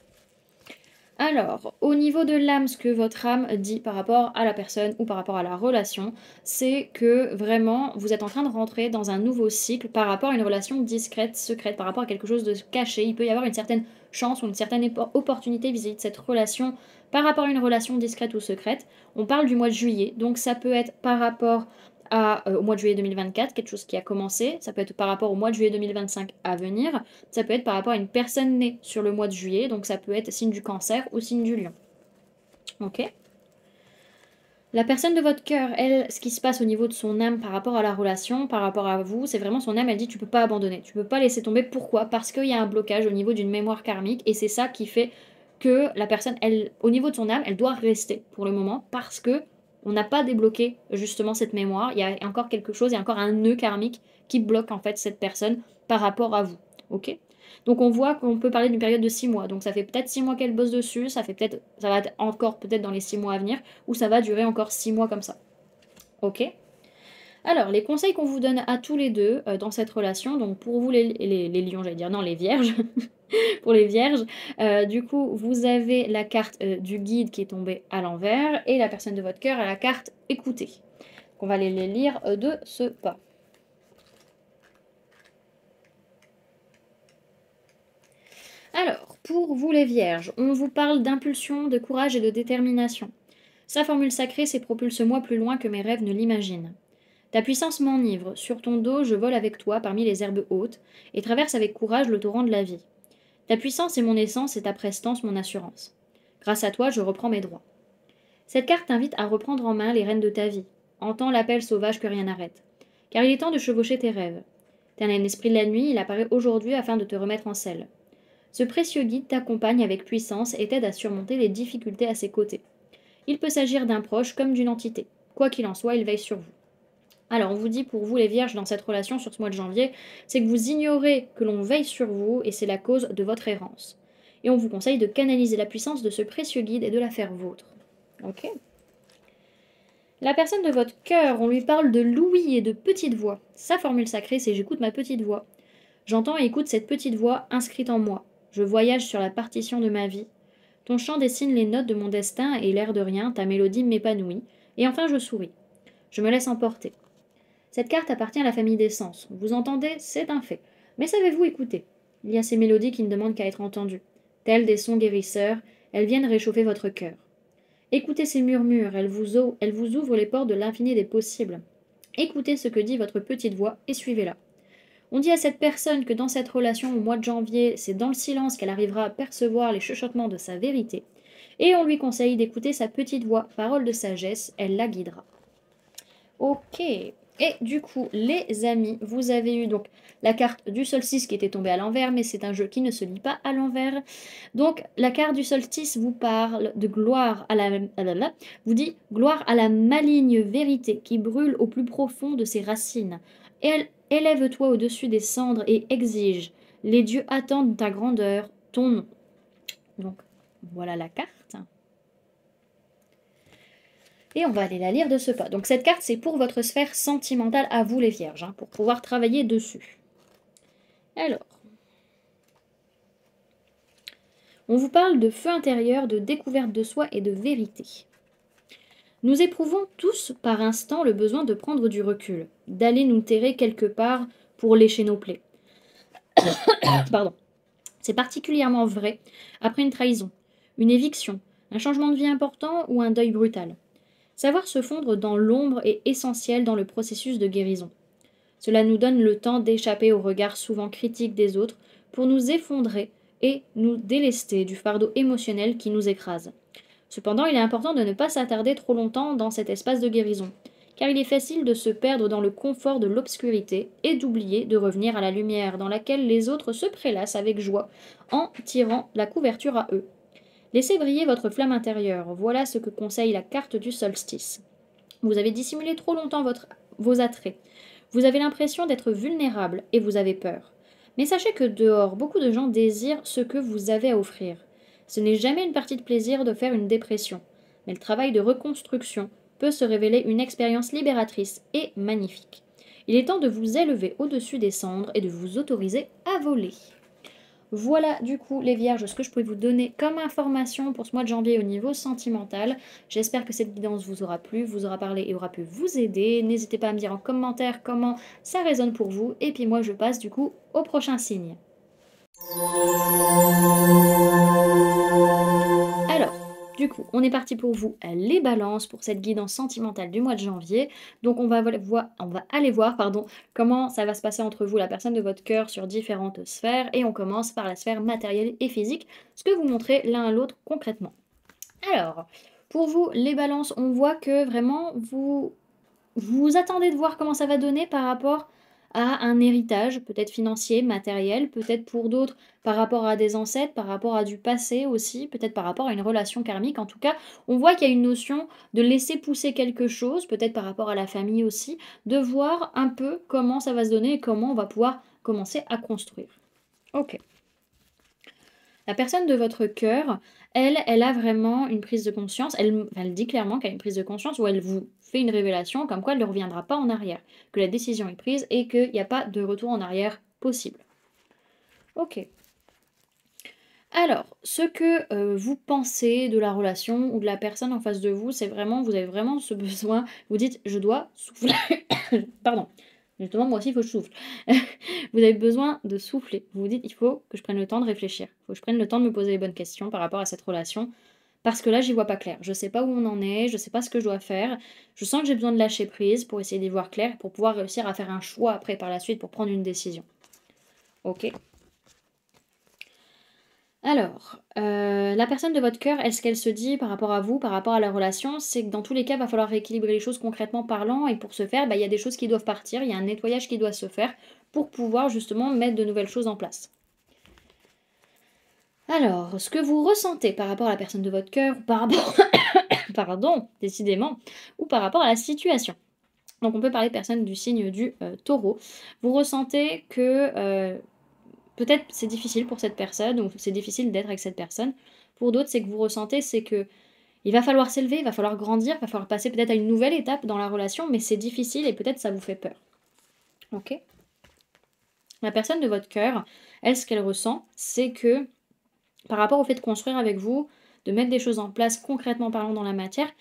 Speaker 1: Alors, au niveau de l'âme, ce que votre âme dit par rapport à la personne ou par rapport à la relation, c'est que vraiment, vous êtes en train de rentrer dans un nouveau cycle par rapport à une relation discrète, secrète, par rapport à quelque chose de caché. Il peut y avoir une certaine chance ou une certaine opportunité vis-à-vis de cette relation par rapport à une relation discrète ou secrète. On parle du mois de juillet, donc ça peut être par rapport au mois de juillet 2024, quelque chose qui a commencé, ça peut être par rapport au mois de juillet 2025 à venir, ça peut être par rapport à une personne née sur le mois de juillet, donc ça peut être signe du cancer ou signe du lion. Ok. La personne de votre cœur, elle, ce qui se passe au niveau de son âme par rapport à la relation, par rapport à vous, c'est vraiment son âme, elle dit tu peux pas abandonner, tu peux pas laisser tomber. Pourquoi? Parce qu'il y a un blocage au niveau d'une mémoire karmique et c'est ça qui fait que la personne, elle, au niveau de son âme, elle doit rester pour le moment parce que on n'a pas débloqué justement cette mémoire. Il y a encore quelque chose, il y a encore un nœud karmique qui bloque en fait cette personne par rapport à vous. Ok? Donc on voit qu'on peut parler d'une période de 6 mois. Donc ça fait peut-être 6 mois qu'elle bosse dessus, ça va être encore peut-être dans les 6 mois à venir, ou ça va durer encore 6 mois comme ça. Ok? Alors, les conseils qu'on vous donne à tous les deux dans cette relation, donc pour vous les lions, j'allais dire, non, les vierges, pour les vierges, du coup, vous avez la carte du guide qui est tombée à l'envers, et la personne de votre cœur a la carte écoutez. On va les lire de ce pas. Alors, pour vous les vierges, on vous parle d'impulsion, de courage et de détermination. Sa formule sacrée, c'est propulse-moi plus loin que mes rêves ne l'imaginent. Ta puissance m'enivre, sur ton dos je vole avec toi parmi les herbes hautes, et traverse avec courage le torrent de la vie. Ta puissance est mon essence et ta prestance mon assurance. Grâce à toi, je reprends mes droits. Cette carte t'invite à reprendre en main les rênes de ta vie. Entends l'appel sauvage que rien n'arrête. Car il est temps de chevaucher tes rêves. T'es un esprit de la nuit, il apparaît aujourd'hui afin de te remettre en selle. Ce précieux guide t'accompagne avec puissance et t'aide à surmonter les difficultés à ses côtés. Il peut s'agir d'un proche comme d'une entité. Quoi qu'il en soit, il veille sur vous. Alors, on vous dit pour vous les vierges dans cette relation sur ce mois de janvier, c'est que vous ignorez que l'on veille sur vous et c'est la cause de votre errance. Et on vous conseille de canaliser la puissance de ce précieux guide et de la faire vôtre. Ok. La personne de votre cœur, on lui parle de l'ouïe et de petite voix. Sa formule sacrée, c'est j'écoute ma petite voix. J'entends et écoute cette petite voix inscrite en moi. Je voyage sur la partition de ma vie. Ton chant dessine les notes de mon destin et l'air de rien, ta mélodie m'épanouit. Et enfin je souris. Je me laisse emporter. Cette carte appartient à la famille des sens. Vous entendez, c'est un fait. Mais savez-vous écouter? Il y a ces mélodies qui ne demandent qu'à être entendues. Telles des sons guérisseurs, elles viennent réchauffer votre cœur. Écoutez ces murmures, elles vous ouvrent les portes de l'infini des possibles. Écoutez ce que dit votre petite voix et suivez-la. On dit à cette personne que dans cette relation au mois de janvier, c'est dans le silence qu'elle arrivera à percevoir les chuchotements de sa vérité. Et on lui conseille d'écouter sa petite voix, parole de sagesse, elle la guidera. Ok. Et du coup, les amis, vous avez eu donc la carte du solstice qui était tombée à l'envers, mais c'est un jeu qui ne se lit pas à l'envers. Donc, la carte du solstice vous parle de gloire à la... vous dit gloire à la maligne vérité qui brûle au plus profond de ses racines. Élève-toi au-dessus des cendres et exige. Les dieux attendent ta grandeur, ton nom. Donc, voilà la carte. Et on va aller la lire de ce pas. Donc cette carte, c'est pour votre sphère sentimentale à vous les vierges, hein, pour pouvoir travailler dessus. Alors, on vous parle de feu intérieur, de découverte de soi et de vérité. Nous éprouvons tous par instant le besoin de prendre du recul, d'aller nous terrer quelque part pour lécher nos plaies. Pardon. C'est particulièrement vrai après une trahison, une éviction, un changement de vie important ou un deuil brutal. Savoir se fondre dans l'ombre est essentiel dans le processus de guérison. Cela nous donne le temps d'échapper au regard souvent critique des autres pour nous effondrer et nous délester du fardeau émotionnel qui nous écrase. Cependant, il est important de ne pas s'attarder trop longtemps dans cet espace de guérison, car il est facile de se perdre dans le confort de l'obscurité et d'oublier de revenir à la lumière dans laquelle les autres se prélassent avec joie en tirant la couverture à eux. Laissez briller votre flamme intérieure, voilà ce que conseille la carte du solstice. Vous avez dissimulé trop longtemps vos attraits. Vous avez l'impression d'être vulnérable et vous avez peur. Mais sachez que dehors, beaucoup de gens désirent ce que vous avez à offrir. Ce n'est jamais une partie de plaisir de faire une dépression, mais le travail de reconstruction peut se révéler une expérience libératrice et magnifique. Il est temps de vous élever au-dessus des cendres et de vous autoriser à voler. Voilà du coup les vierges ce que je pouvais vous donner comme information pour ce mois de janvier au niveau sentimental. J'espère que cette guidance vous aura plu, vous aura parlé et aura pu vous aider. N'hésitez pas à me dire en commentaire comment ça résonne pour vous. Et puis moi je passe du coup au prochain signe. Alors, du coup, on est parti pour vous les balances pour cette guidance sentimentale du mois de janvier. Donc on va aller voir comment ça va se passer entre vous, la personne de votre cœur, sur différentes sphères. Et on commence par la sphère matérielle et physique, ce que vous montrez l'un à l'autre concrètement. Alors, pour vous, les balances, on voit que vraiment vous attendez de voir comment ça va donner par rapport à un héritage, peut-être financier, matériel, peut-être pour d'autres par rapport à des ancêtres, par rapport à du passé aussi, peut-être par rapport à une relation karmique. En tout cas, on voit qu'il y a une notion de laisser pousser quelque chose, peut-être par rapport à la famille aussi, de voir un peu comment ça va se donner et comment on va pouvoir commencer à construire. Ok. La personne de votre cœur, elle a vraiment une prise de conscience. Elle dit clairement qu'elle a une prise de conscience où elle vous fait une révélation comme quoi elle ne reviendra pas en arrière, que la décision est prise et qu'il n'y a pas de retour en arrière possible. Ok. Alors, ce que vous pensez de la relation ou de la personne en face de vous, c'est vraiment, vous avez vraiment ce besoin, vous dites, je dois souffler. Pardon. Justement, moi aussi, il faut que je souffle. Vous avez besoin de souffler. Vous vous dites, il faut que je prenne le temps de réfléchir. Il faut que je prenne le temps de me poser les bonnes questions par rapport à cette relation. Parce que là, j'y vois pas clair. Je sais pas où on en est, je sais pas ce que je dois faire. Je sens que j'ai besoin de lâcher prise pour essayer d'y voir clair, pour pouvoir réussir à faire un choix après par la suite pour prendre une décision. Ok. Alors, la personne de votre cœur, ce qu'elle se dit par rapport à vous, par rapport à la relation, c'est que dans tous les cas, il va falloir rééquilibrer les choses concrètement parlant. Et pour ce faire, il y a des choses qui doivent partir, il y a un nettoyage qui doit se faire pour pouvoir justement mettre de nouvelles choses en place. Alors, ce que vous ressentez par rapport à la personne de votre cœur, par rapport, pardon, décidément, ou par rapport à la situation. Donc on peut parler de personnes du signe du taureau. Vous ressentez que peut-être c'est difficile pour cette personne, ou c'est difficile d'être avec cette personne. Pour d'autres, c'est que vous ressentez, c'est que il va falloir s'élever, il va falloir grandir, il va falloir passer peut-être à une nouvelle étape dans la relation, mais c'est difficile et peut-être ça vous fait peur. Ok. La personne de votre cœur, elle, ce qu'elle ressent, c'est que par rapport au fait de construire avec vous, de mettre des choses en place concrètement parlant dans la matière,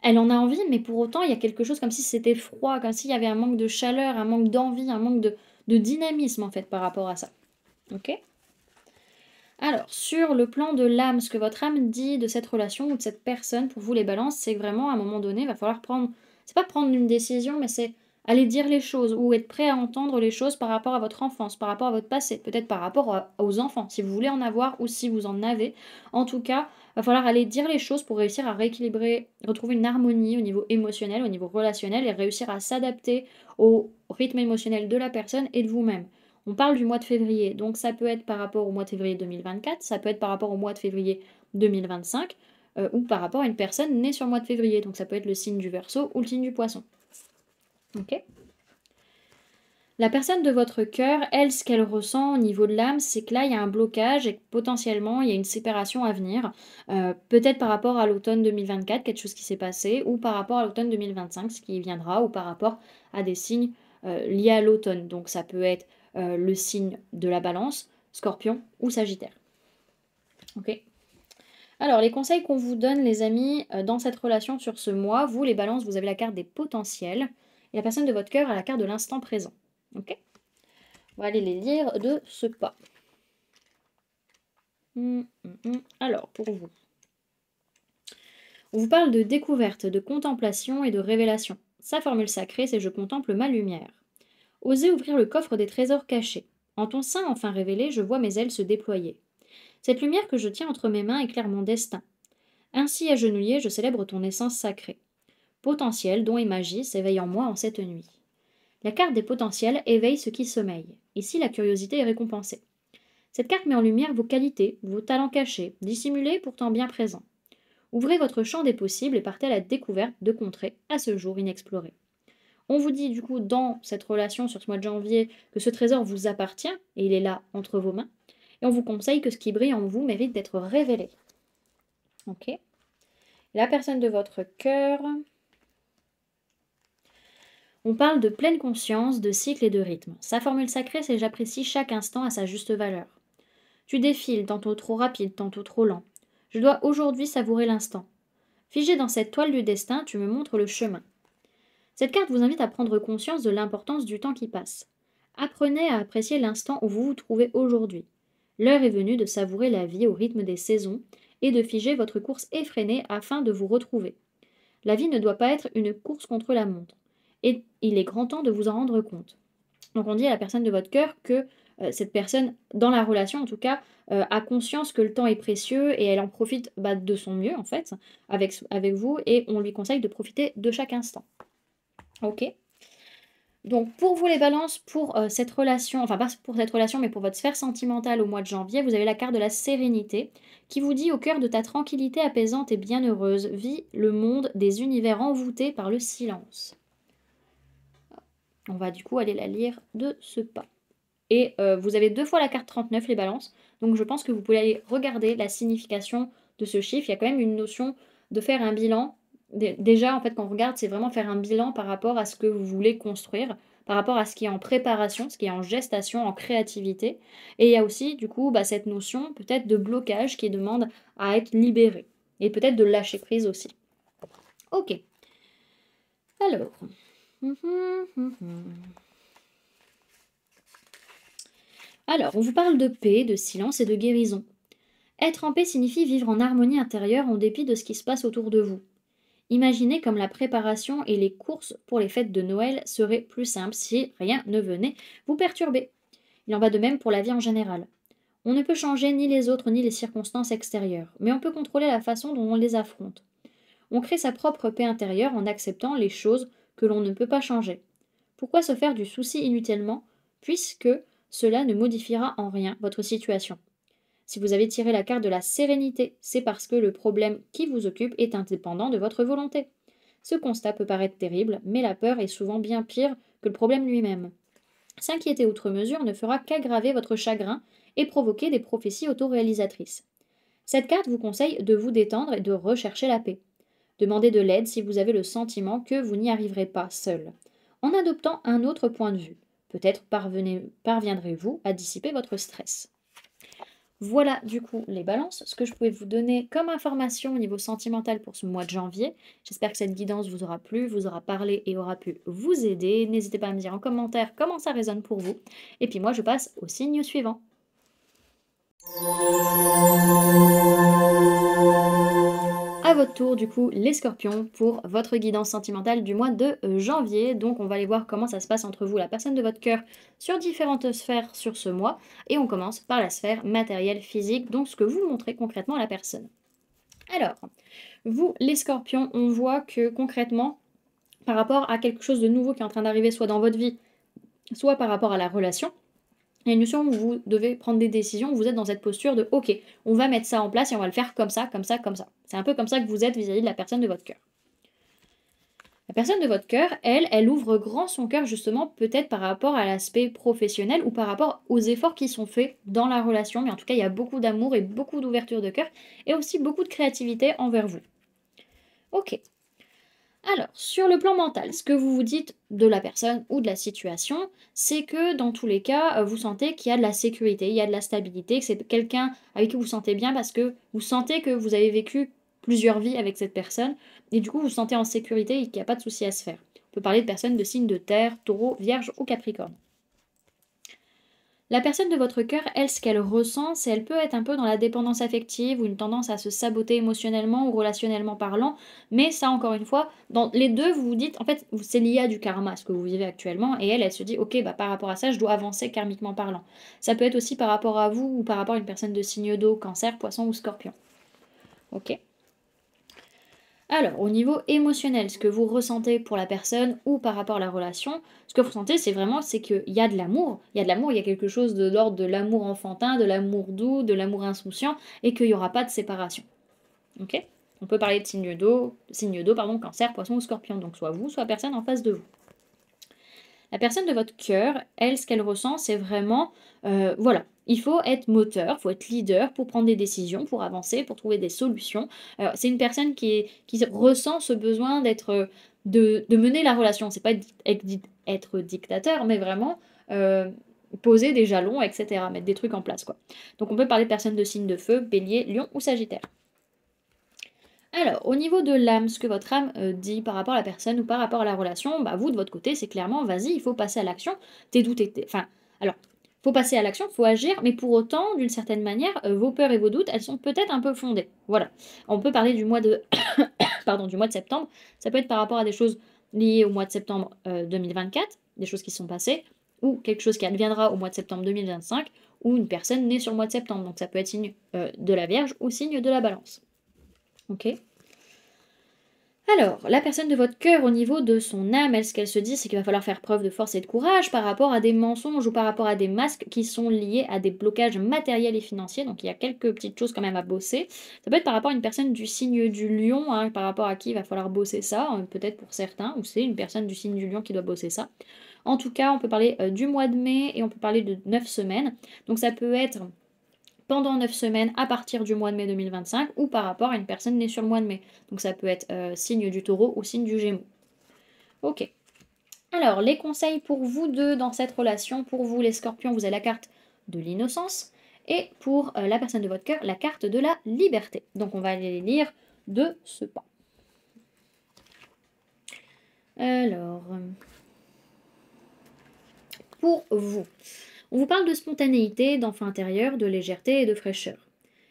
Speaker 1: elle en a envie, mais pour autant, il y a quelque chose comme si c'était froid, comme s'il y avait un manque de chaleur, un manque d'envie, un manque de dynamisme en fait par rapport à ça. Ok. Alors, sur le plan de l'âme, ce que votre âme dit de cette relation ou de cette personne, pour vous les balances, c'est que vraiment à un moment donné, il va falloir prendre, c'est pas prendre une décision, mais c'est aller dire les choses ou être prêt à entendre les choses par rapport à votre enfance, par rapport à votre passé, peut-être par rapport aux enfants, si vous voulez en avoir ou si vous en avez. En tout cas, il va falloir aller dire les choses pour réussir à rééquilibrer, retrouver une harmonie au niveau émotionnel, au niveau relationnel et réussir à s'adapter au rythme émotionnel de la personne et de vous-même. On parle du mois de février, donc ça peut être par rapport au mois de février 2024, ça peut être par rapport au mois de février 2025, ou par rapport à une personne née sur le mois de février, donc ça peut être le signe du Verseau ou le signe du Poisson. Ok. La personne de votre cœur, elle, ce qu'elle ressent au niveau de l'âme, c'est que là, il y a un blocage et que potentiellement, il y a une séparation à venir. Peut-être par rapport à l'automne 2024, quelque chose qui s'est passé, ou par rapport à l'automne 2025, ce qui viendra, ou par rapport à des signes liés à l'automne. Donc ça peut être le signe de la Balance, Scorpion ou Sagittaire. Ok. Alors, les conseils qu'on vous donne, les amis, dans cette relation sur ce mois, vous, les balances, vous avez la carte des potentiels, et la personne de votre cœur a la carte de l'instant présent. Ok. On va aller les lire de ce pas. Alors, pour vous. On vous parle de découverte, de contemplation et de révélation. Sa formule sacrée, c'est je contemple ma lumière. Osez ouvrir le coffre des trésors cachés. En ton sein enfin révélé, je vois mes ailes se déployer. Cette lumière que je tiens entre mes mains éclaire mon destin. Ainsi agenouillé, je célèbre ton essence sacrée. Potentiel, don et magie s'éveillent en moi en cette nuit. La carte des potentiels éveille ce qui sommeille. Ici, la curiosité est récompensée. Cette carte met en lumière vos qualités, vos talents cachés, dissimulés pourtant bien présents. Ouvrez votre champ des possibles et partez à la découverte de contrées à ce jour inexplorées. On vous dit du coup dans cette relation sur ce mois de janvier que ce trésor vous appartient et il est là entre vos mains. Et on vous conseille que ce qui brille en vous mérite d'être révélé. Ok. La personne de votre cœur. On parle de pleine conscience, de cycle et de rythme. Sa formule sacrée, c'est j'apprécie chaque instant à sa juste valeur. Tu défiles, tantôt trop rapide, tantôt trop lent. Je dois aujourd'hui savourer l'instant. Figé dans cette toile du destin, tu me montres le chemin. Cette carte vous invite à prendre conscience de l'importance du temps qui passe. Apprenez à apprécier l'instant où vous vous trouvez aujourd'hui. L'heure est venue de savourer la vie au rythme des saisons et de figer votre course effrénée afin de vous retrouver. La vie ne doit pas être une course contre la montre. Et il est grand temps de vous en rendre compte. Donc on dit à la personne de votre cœur que cette personne, dans la relation en tout cas, a conscience que le temps est précieux et elle en profite de son mieux en fait, avec vous, et on lui conseille de profiter de chaque instant. Ok. Donc pour vous les balances, pour cette relation, enfin pas pour cette relation, mais pour votre sphère sentimentale au mois de janvier, vous avez la carte de la sérénité qui vous dit au cœur de ta tranquillité apaisante et bienheureuse, vis le monde des univers envoûtés par le silence. On va du coup aller la lire de ce pas. Et vous avez 2 fois la carte 39, les balances, donc je pense que vous pouvez aller regarder la signification de ce chiffre. Il y a quand même une notion de faire un bilan. Déjà, en fait, quand on regarde, c'est vraiment faire un bilan par rapport à ce que vous voulez construire, par rapport à ce qui est en préparation, ce qui est en gestation, en créativité. Et il y a aussi, du coup, cette notion peut-être de blocage qui demande à être libéré. Et peut-être de lâcher prise aussi. Ok. Alors. Alors, on vous parle de paix, de silence et de guérison. Être en paix signifie vivre en harmonie intérieure en dépit de ce qui se passe autour de vous. Imaginez comme la préparation et les courses pour les fêtes de Noël seraient plus simples si rien ne venait vous perturber. Il en va de même pour la vie en général. On ne peut changer ni les autres ni les circonstances extérieures, mais on peut contrôler la façon dont on les affronte. On crée sa propre paix intérieure en acceptant les choses que l'on ne peut pas changer. Pourquoi se faire du souci inutilement, puisque cela ne modifiera en rien votre situation. Si vous avez tiré la carte de la sérénité, c'est parce que le problème qui vous occupe est indépendant de votre volonté. Ce constat peut paraître terrible, mais la peur est souvent bien pire que le problème lui-même. S'inquiéter outre mesure ne fera qu'aggraver votre chagrin et provoquer des prophéties autoréalisatrices. Cette carte vous conseille de vous détendre et de rechercher la paix. Demandez de l'aide si vous avez le sentiment que vous n'y arriverez pas seul, en adoptant un autre point de vue. Peut-être parviendrez-vous à dissiper votre stress. Voilà du coup les balances, ce que je pouvais vous donner comme information au niveau sentimental pour ce mois de janvier. J'espère que cette guidance vous aura plu, vous aura parlé et aura pu vous aider. N'hésitez pas à me dire en commentaire comment ça résonne pour vous. Et puis moi je passe au signe suivant. À votre tour, du coup, les scorpions, pour votre guidance sentimentale du mois de janvier. Donc, on va aller voir comment ça se passe entre vous, la personne de votre cœur, sur différentes sphères sur ce mois. Et on commence par la sphère matérielle, physique, donc ce que vous montrez concrètement à la personne. Alors, vous, les scorpions, on voit que concrètement, par rapport à quelque chose de nouveau qui est en train d'arriver, soit dans votre vie, soit par rapport à la relation, il y a une notion où vous devez prendre des décisions, où vous êtes dans cette posture de « Ok, on va mettre ça en place et on va le faire comme ça, comme ça, comme ça ». C'est un peu comme ça que vous êtes vis-à-vis de la personne de votre cœur. La personne de votre cœur, elle ouvre grand son cœur justement peut-être par rapport à l'aspect professionnel ou par rapport aux efforts qui sont faits dans la relation. Mais en tout cas, il y a beaucoup d'amour et beaucoup d'ouverture de cœur et aussi beaucoup de créativité envers vous. Ok. Alors, sur le plan mental, ce que vous vous dites de la personne ou de la situation, c'est que dans tous les cas, vous sentez qu'il y a de la sécurité, il y a de la stabilité, que c'est quelqu'un avec qui vous sentez bien parce que vous sentez que vous avez vécu plusieurs vies avec cette personne et du coup vous vous sentez en sécurité et qu'il n'y a pas de souci à se faire. On peut parler de personnes de signes de terre, taureau, vierge ou capricorne. La personne de votre cœur, elle, ce qu'elle ressent, c'est elle peut être un peu dans la dépendance affective ou une tendance à se saboter émotionnellement ou relationnellement parlant. Mais ça, encore une fois, dans les deux, vous vous dites, en fait, c'est lié à du karma, ce que vous vivez actuellement. Et elle se dit, ok, bah, par rapport à ça, je dois avancer karmiquement parlant. Ça peut être aussi par rapport à vous ou par rapport à une personne de signe d'eau, cancer, poisson ou scorpion. Ok. Alors, au niveau émotionnel, ce que vous ressentez pour la personne ou par rapport à la relation, ce que vous ressentez, c'est vraiment c'est qu'il y a de l'amour. Il y a de l'amour, il y a quelque chose de l'ordre de l'amour enfantin, de l'amour doux, de l'amour insouciant, et qu'il n'y aura pas de séparation. Ok. On peut parler de signe d'eau, pardon, cancer, poisson ou scorpion, donc soit vous, soit personne en face de vous. La personne de votre cœur, elle, ce qu'elle ressent, c'est vraiment, voilà, il faut être moteur, il faut être leader pour prendre des décisions, pour avancer, pour trouver des solutions. C'est une personne qui ressent ce besoin de mener la relation. C'est pas être dictateur, mais vraiment poser des jalons, etc., mettre des trucs en place, quoi. Donc on peut parler de personnes de signe de feu, bélier, lion ou sagittaire. Alors, au niveau de l'âme, ce que votre âme dit par rapport à la personne ou par rapport à la relation, bah vous, de votre côté, c'est clairement, vas-y, il faut passer à l'action. Tes doutes Enfin, alors, faut passer à l'action, faut agir, mais pour autant, d'une certaine manière, vos peurs et vos doutes, elles sont peut-être un peu fondées. Voilà. On peut parler du mois de... Pardon, du mois de septembre. Ça peut être par rapport à des choses liées au mois de septembre 2024, des choses qui sont passées, ou quelque chose qui adviendra au mois de septembre 2025, ou une personne née sur le mois de septembre. Donc ça peut être signe de la Vierge ou signe de la Balance. Ok. Alors, la personne de votre cœur, au niveau de son âme, elle, ce qu'elle se dit, c'est qu'il va falloir faire preuve de force et de courage par rapport à des mensonges ou par rapport à des masques qui sont liés à des blocages matériels et financiers. Donc, il y a quelques petites choses quand même à bosser. Ça peut être par rapport à une personne du signe du lion, hein, par rapport à qui il va falloir bosser ça, peut-être pour certains, ou c'est une personne du signe du lion qui doit bosser ça. En tout cas, on peut parler du mois de mai et on peut parler de 9 semaines. Donc, ça peut être pendant 9 semaines à partir du mois de mai 2025 ou par rapport à une personne née sur le mois de mai. Donc ça peut être signe du taureau ou signe du gémeaux. Ok. Alors, les conseils pour vous deux dans cette relation, pour vous les scorpions, vous avez la carte de l'innocence et pour la personne de votre cœur, la carte de la liberté. Donc on va aller les lire de ce pas. Alors, pour vous, on vous parle de spontanéité, d'enfant intérieur, de légèreté et de fraîcheur.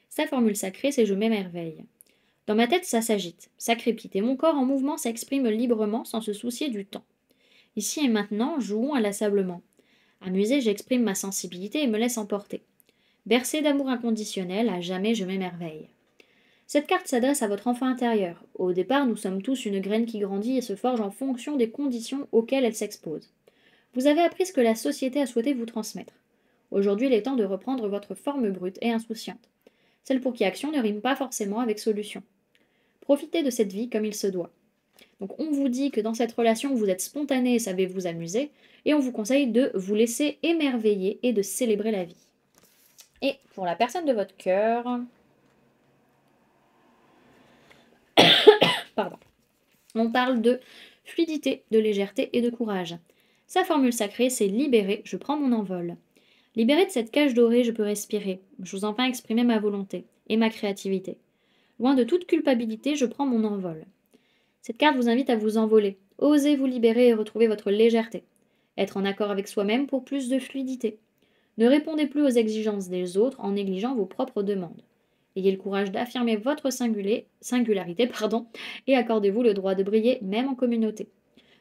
Speaker 1: Sa formule sacrée, c'est je m'émerveille. Dans ma tête, ça s'agite, ça crépite, et mon corps en mouvement s'exprime librement sans se soucier du temps. Ici et maintenant, jouons inlassablement. Amusé, j'exprime ma sensibilité et me laisse emporter. Bercé d'amour inconditionnel, à jamais je m'émerveille. Cette carte s'adresse à votre enfant intérieur. Au départ, nous sommes tous une graine qui grandit et se forge en fonction des conditions auxquelles elle s'expose. Vous avez appris ce que la société a souhaité vous transmettre. Aujourd'hui, il est temps de reprendre votre forme brute et insouciante. Celle pour qui action ne rime pas forcément avec solution. Profitez de cette vie comme il se doit. Donc on vous dit que dans cette relation, vous êtes spontané et savez vous amuser, et on vous conseille de vous laisser émerveiller et de célébrer la vie. Et pour la personne de votre cœur, pardon, on parle de fluidité, de légèreté et de courage. Sa formule sacrée, c'est libérer, je prends mon envol. Libéré de cette cage dorée, je peux respirer, j'ose enfin exprimer ma volonté et ma créativité. Loin de toute culpabilité, je prends mon envol. Cette carte vous invite à vous envoler, osez vous libérer et retrouver votre légèreté. Être en accord avec soi-même pour plus de fluidité. Ne répondez plus aux exigences des autres en négligeant vos propres demandes. Ayez le courage d'affirmer votre singularité et accordez-vous le droit de briller même en communauté.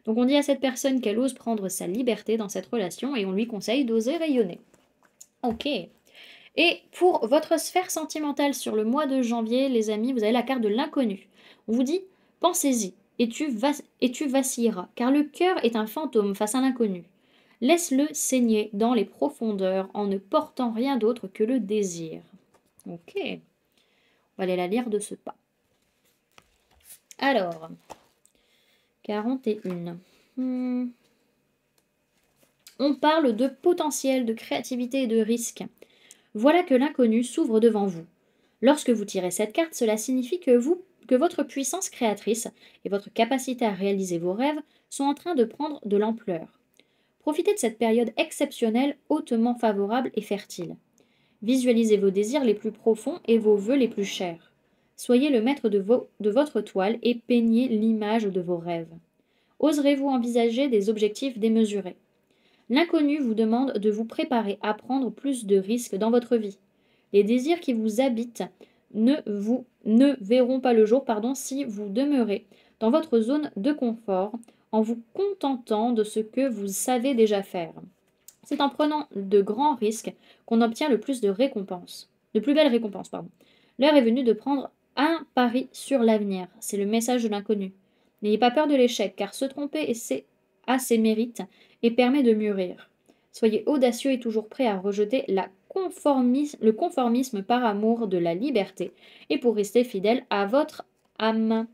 Speaker 1: Donc on dit à cette personne qu'elle ose prendre sa liberté dans cette relation et on lui conseille d'oser rayonner. Ok. Et pour votre sphère sentimentale sur le mois de janvier, les amis, vous avez la carte de l'inconnu. On vous dit, pensez-y, et tu vacilleras, car le cœur est un fantôme face à l'inconnu. Laisse-le saigner dans les profondeurs en ne portant rien d'autre que le désir. Ok. On va aller la lire de ce pas. Alors, 41. On parle de potentiel, de créativité et de risque. Voilà que l'inconnu s'ouvre devant vous. Lorsque vous tirez cette carte, cela signifie que votre puissance créatrice et votre capacité à réaliser vos rêves sont en train de prendre de l'ampleur. Profitez de cette période exceptionnelle, hautement favorable et fertile. Visualisez vos désirs les plus profonds et vos vœux les plus chers. Soyez le maître de votre toile et peignez l'image de vos rêves. Oserez-vous envisager des objectifs démesurés ? L'inconnu vous demande de vous préparer à prendre plus de risques dans votre vie. Les désirs qui vous habitent ne verront pas le jour si vous demeurez dans votre zone de confort en vous contentant de ce que vous savez déjà faire. C'est en prenant de grands risques qu'on obtient le plus de récompenses, de plus belles récompenses, pardon. L'heure est venue de prendre un pari sur l'avenir. C'est le message de l'inconnu. N'ayez pas peur de l'échec, car se tromper a ses mérites et permet de mûrir. Soyez audacieux et toujours prêt à rejeter le conformisme par amour de la liberté et pour rester fidèle à votre âme.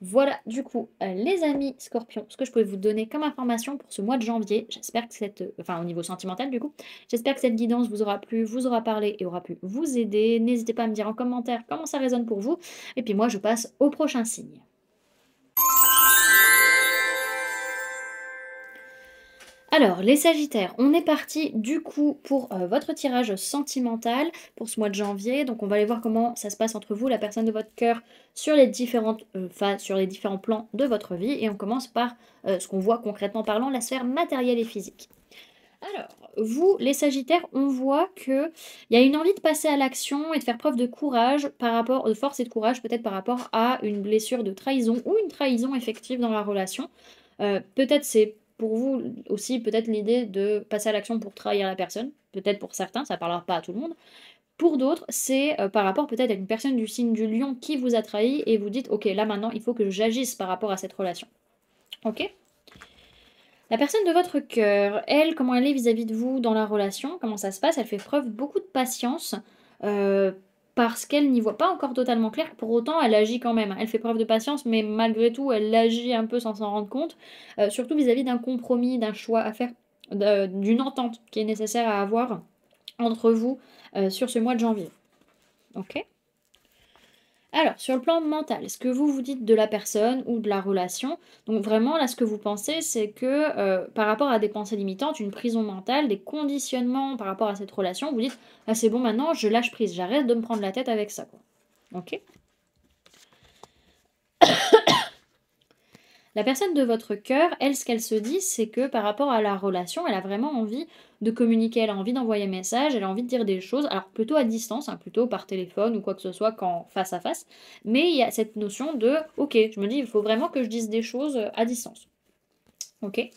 Speaker 1: Voilà, du coup, les amis scorpions, ce que je peux vous donner comme information pour ce mois de janvier. J'espère que enfin, au niveau sentimental, du coup, j'espère que cette guidance vous aura plu, vous aura parlé et aura pu vous aider. N'hésitez pas à me dire en commentaire comment ça résonne pour vous. Et puis moi, je passe au prochain signe. Alors, les Sagittaires, on est parti du coup pour votre tirage sentimental pour ce mois de janvier. Donc, on va aller voir comment ça se passe entre vous, la personne de votre cœur, sur les différents plans de votre vie. Et on commence par ce qu'on voit concrètement parlant, la sphère matérielle et physique. Alors, vous, les Sagittaires, on voit qu'il y a une envie de passer à l'action et de faire preuve de courage de force et de courage, peut-être par rapport à une blessure de trahison ou une trahison effective dans la relation. Peut-être c'est pour vous aussi peut-être l'idée de passer à l'action pour trahir la personne. Peut-être pour certains, ça ne parlera pas à tout le monde. Pour d'autres, c'est par rapport peut-être à une personne du signe du lion qui vous a trahi et vous dites, ok, là maintenant, il faut que j'agisse par rapport à cette relation. Ok ? La personne de votre cœur, elle, comment elle est vis-à-vis de vous dans la relation, comment ça se passe, elle fait preuve beaucoup de patience parce qu'elle n'y voit pas encore totalement clair. Pour autant, elle agit quand même. Elle fait preuve de patience, mais malgré tout, elle agit un peu sans s'en rendre compte, surtout vis-à-vis d'un compromis, d'un choix à faire, d'une entente qui est nécessaire à avoir entre vous sur ce mois de janvier. Ok ? Alors, sur le plan mental, ce que vous vous dites de la personne ou de la relation, donc vraiment là ce que vous pensez, c'est que par rapport à des pensées limitantes, une prison mentale, des conditionnements par rapport à cette relation, vous dites ah c'est bon maintenant, je lâche prise, j'arrête de me prendre la tête avec ça, quoi. Ok. La personne de votre cœur, elle, ce qu'elle se dit, c'est que par rapport à la relation, elle a vraiment envie de communiquer, elle a envie d'envoyer un message, elle a envie de dire des choses, alors plutôt à distance, hein, plutôt par téléphone ou quoi que ce soit qu'en face à face, mais il y a cette notion de, ok, je me dis, il faut vraiment que je dise des choses à distance. Ok.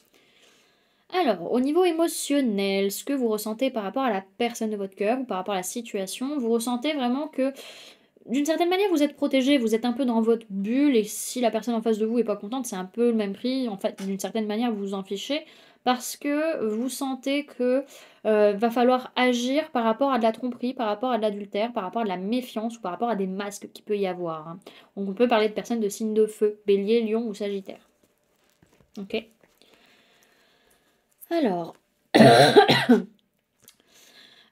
Speaker 1: Alors, au niveau émotionnel, ce que vous ressentez par rapport à la personne de votre cœur ou par rapport à la situation, vous ressentez vraiment que d'une certaine manière, vous êtes protégé, vous êtes un peu dans votre bulle, et si la personne en face de vous est pas contente, c'est un peu le même prix. En fait, d'une certaine manière, vous vous en fichez parce que vous sentez que va falloir agir par rapport à de la tromperie, par rapport à de l'adultère, par rapport à de la méfiance ou par rapport à des masques qu'il peut y avoir, hein. Donc on peut parler de personnes de signes de feu, bélier, lion ou sagittaire. Ok. Alors,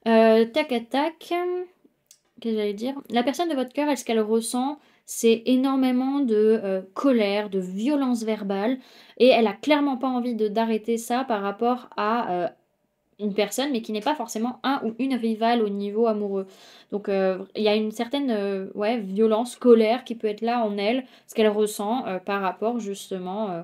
Speaker 1: tac à tac. Qu'est-ce que j'allais dire? La personne de votre cœur, ce qu'elle ressent, c'est énormément de colère, de violence verbale, et elle a clairement pas envie d'arrêter ça par rapport à une personne, mais qui n'est pas forcément un ou une rivale au niveau amoureux. Donc il y a une certaine violence, colère qui peut être là en elle, ce qu'elle ressent par rapport justement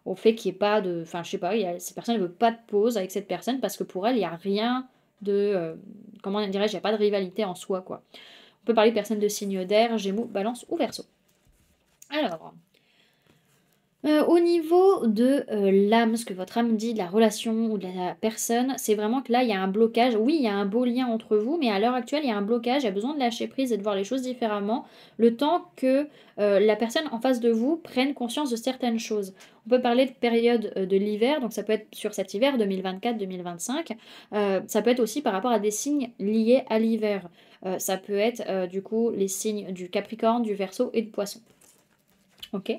Speaker 1: au fait qu'il n'y ait pas de... Enfin, je sais pas, cette personne ne veut pas de pause avec cette personne parce que pour elle, il n'y a rien de... comment dirais-je, il n'y a pas de rivalité en soi, quoi. On peut parler de personnes de signe d'air, Gémeaux, Balance ou Verseau. Alors, au niveau de l'âme, ce que votre âme dit de la relation ou de la personne, c'est vraiment que là, il y a un blocage. Oui, il y a un beau lien entre vous, mais à l'heure actuelle, il y a un blocage. Il y a besoin de lâcher prise et de voir les choses différemment, le temps que la personne en face de vous prenne conscience de certaines choses. On peut parler de période de l'hiver, donc ça peut être sur cet hiver 2024-2025. Ça peut être aussi par rapport à des signes liés à l'hiver. Ça peut être du coup les signes du Capricorne, du Verseau et du Poisson. Ok.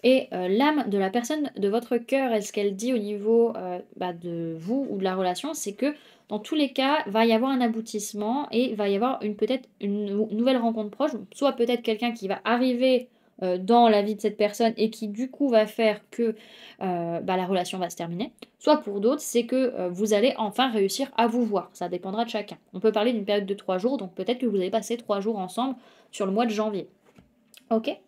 Speaker 1: Et l'âme de la personne de votre cœur, est-ce qu'elle dit au niveau de vous ou de la relation, c'est que dans tous les cas, va y avoir un aboutissement et va y avoir peut-être une nouvelle rencontre proche, soit peut-être quelqu'un qui va arriver dans la vie de cette personne et qui du coup va faire que la relation va se terminer, soit pour d'autres, c'est que vous allez enfin réussir à vous voir, ça dépendra de chacun. On peut parler d'une période de 3 jours, donc peut-être que vous allez passer 3 jours ensemble sur le mois de janvier. Ok ?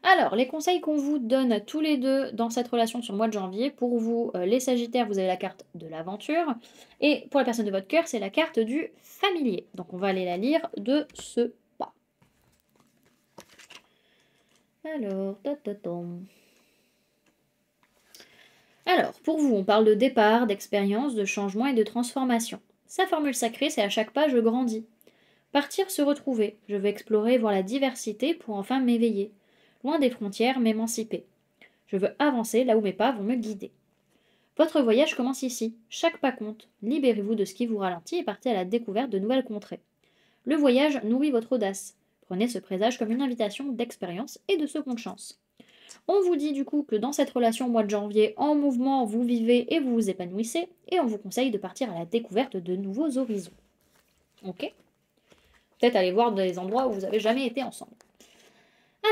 Speaker 1: Alors, les conseils qu'on vous donne tous les deux dans cette relation sur le mois de janvier, pour vous, les Sagittaires, vous avez la carte de l'aventure, et pour la personne de votre cœur, c'est la carte du familier. Donc on va aller la lire de ce pas. Alors, Alors, pour vous, on parle de départ, d'expérience, de changement et de transformation. Sa formule sacrée, c'est à chaque pas, je grandis. Partir, se retrouver. Je vais explorer, voir la diversité pour enfin m'éveiller. Loin des frontières, m'émanciper. Je veux avancer là où mes pas vont me guider. Votre voyage commence ici. Chaque pas compte. Libérez-vous de ce qui vous ralentit et partez à la découverte de nouvelles contrées. Le voyage nourrit votre audace. Prenez ce présage comme une invitation d'expérience et de seconde chance. On vous dit du coup que dans cette relation au mois de janvier, en mouvement, vous vivez et vous vous épanouissez, et on vous conseille de partir à la découverte de nouveaux horizons. Ok? Peut-être aller voir des endroits où vous n'avez jamais été ensemble.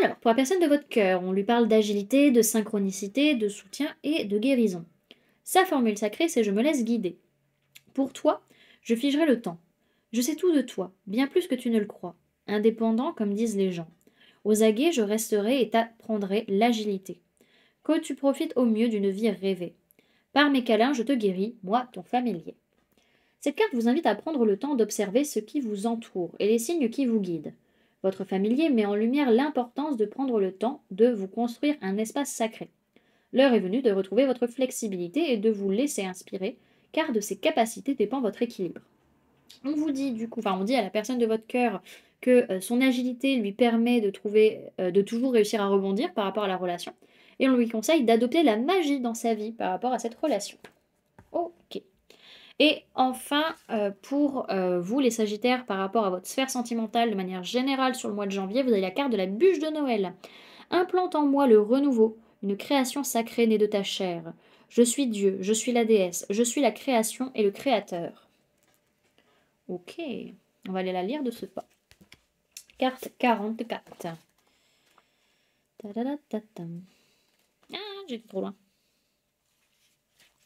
Speaker 1: Alors, pour la personne de votre cœur, on lui parle d'agilité, de synchronicité, de soutien et de guérison. Sa formule sacrée, c'est je me laisse guider. Pour toi, je figerai le temps. Je sais tout de toi, bien plus que tu ne le crois. Indépendant, comme disent les gens. Aux aguets, je resterai et t'apprendrai l'agilité. Que tu profites au mieux d'une vie rêvée. Par mes câlins, je te guéris, moi, ton familier. Cette carte vous invite à prendre le temps d'observer ce qui vous entoure et les signes qui vous guident. Votre familier met en lumière l'importance de prendre le temps de vous construire un espace sacré. L'heure est venue de retrouver votre flexibilité et de vous laisser inspirer, car de ces capacités dépend votre équilibre. On vous dit du coup, on dit à la personne de votre cœur que son agilité lui permet de trouver, de toujours réussir à rebondir par rapport à la relation, et on lui conseille d'adopter la magie dans sa vie par rapport à cette relation. Ok. Et enfin, pour vous les Sagittaires, par rapport à votre sphère sentimentale de manière générale sur le mois de janvier, vous avez la carte de la bûche de Noël. Implante en moi le renouveau, une création sacrée née de ta chair. Je suis Dieu, je suis la déesse, je suis la création et le créateur. Ok, on va aller la lire de ce pas. Carte 44. Ta-da-da-ta-tam. Ah, j'étais trop loin.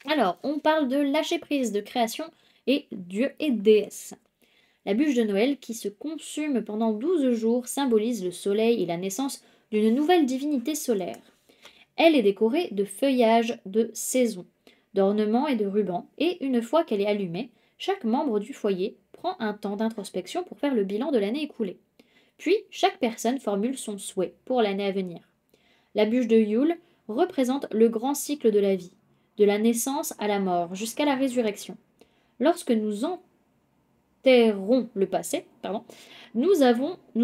Speaker 1: Alors, on parle de lâcher prise, de création et Dieu et déesse. La bûche de Noël, qui se consume pendant 12 jours, symbolise le soleil et la naissance d'une nouvelle divinité solaire. Elle est décorée de feuillages de saison, d'ornements et de rubans, et une fois qu'elle est allumée, chaque membre du foyer prend un temps d'introspection pour faire le bilan de l'année écoulée. Puis, chaque personne formule son souhait pour l'année à venir. La bûche de Yule représente le grand cycle de la vie, de la naissance à la mort jusqu'à la résurrection. Lorsque nous enterrons le passé, nous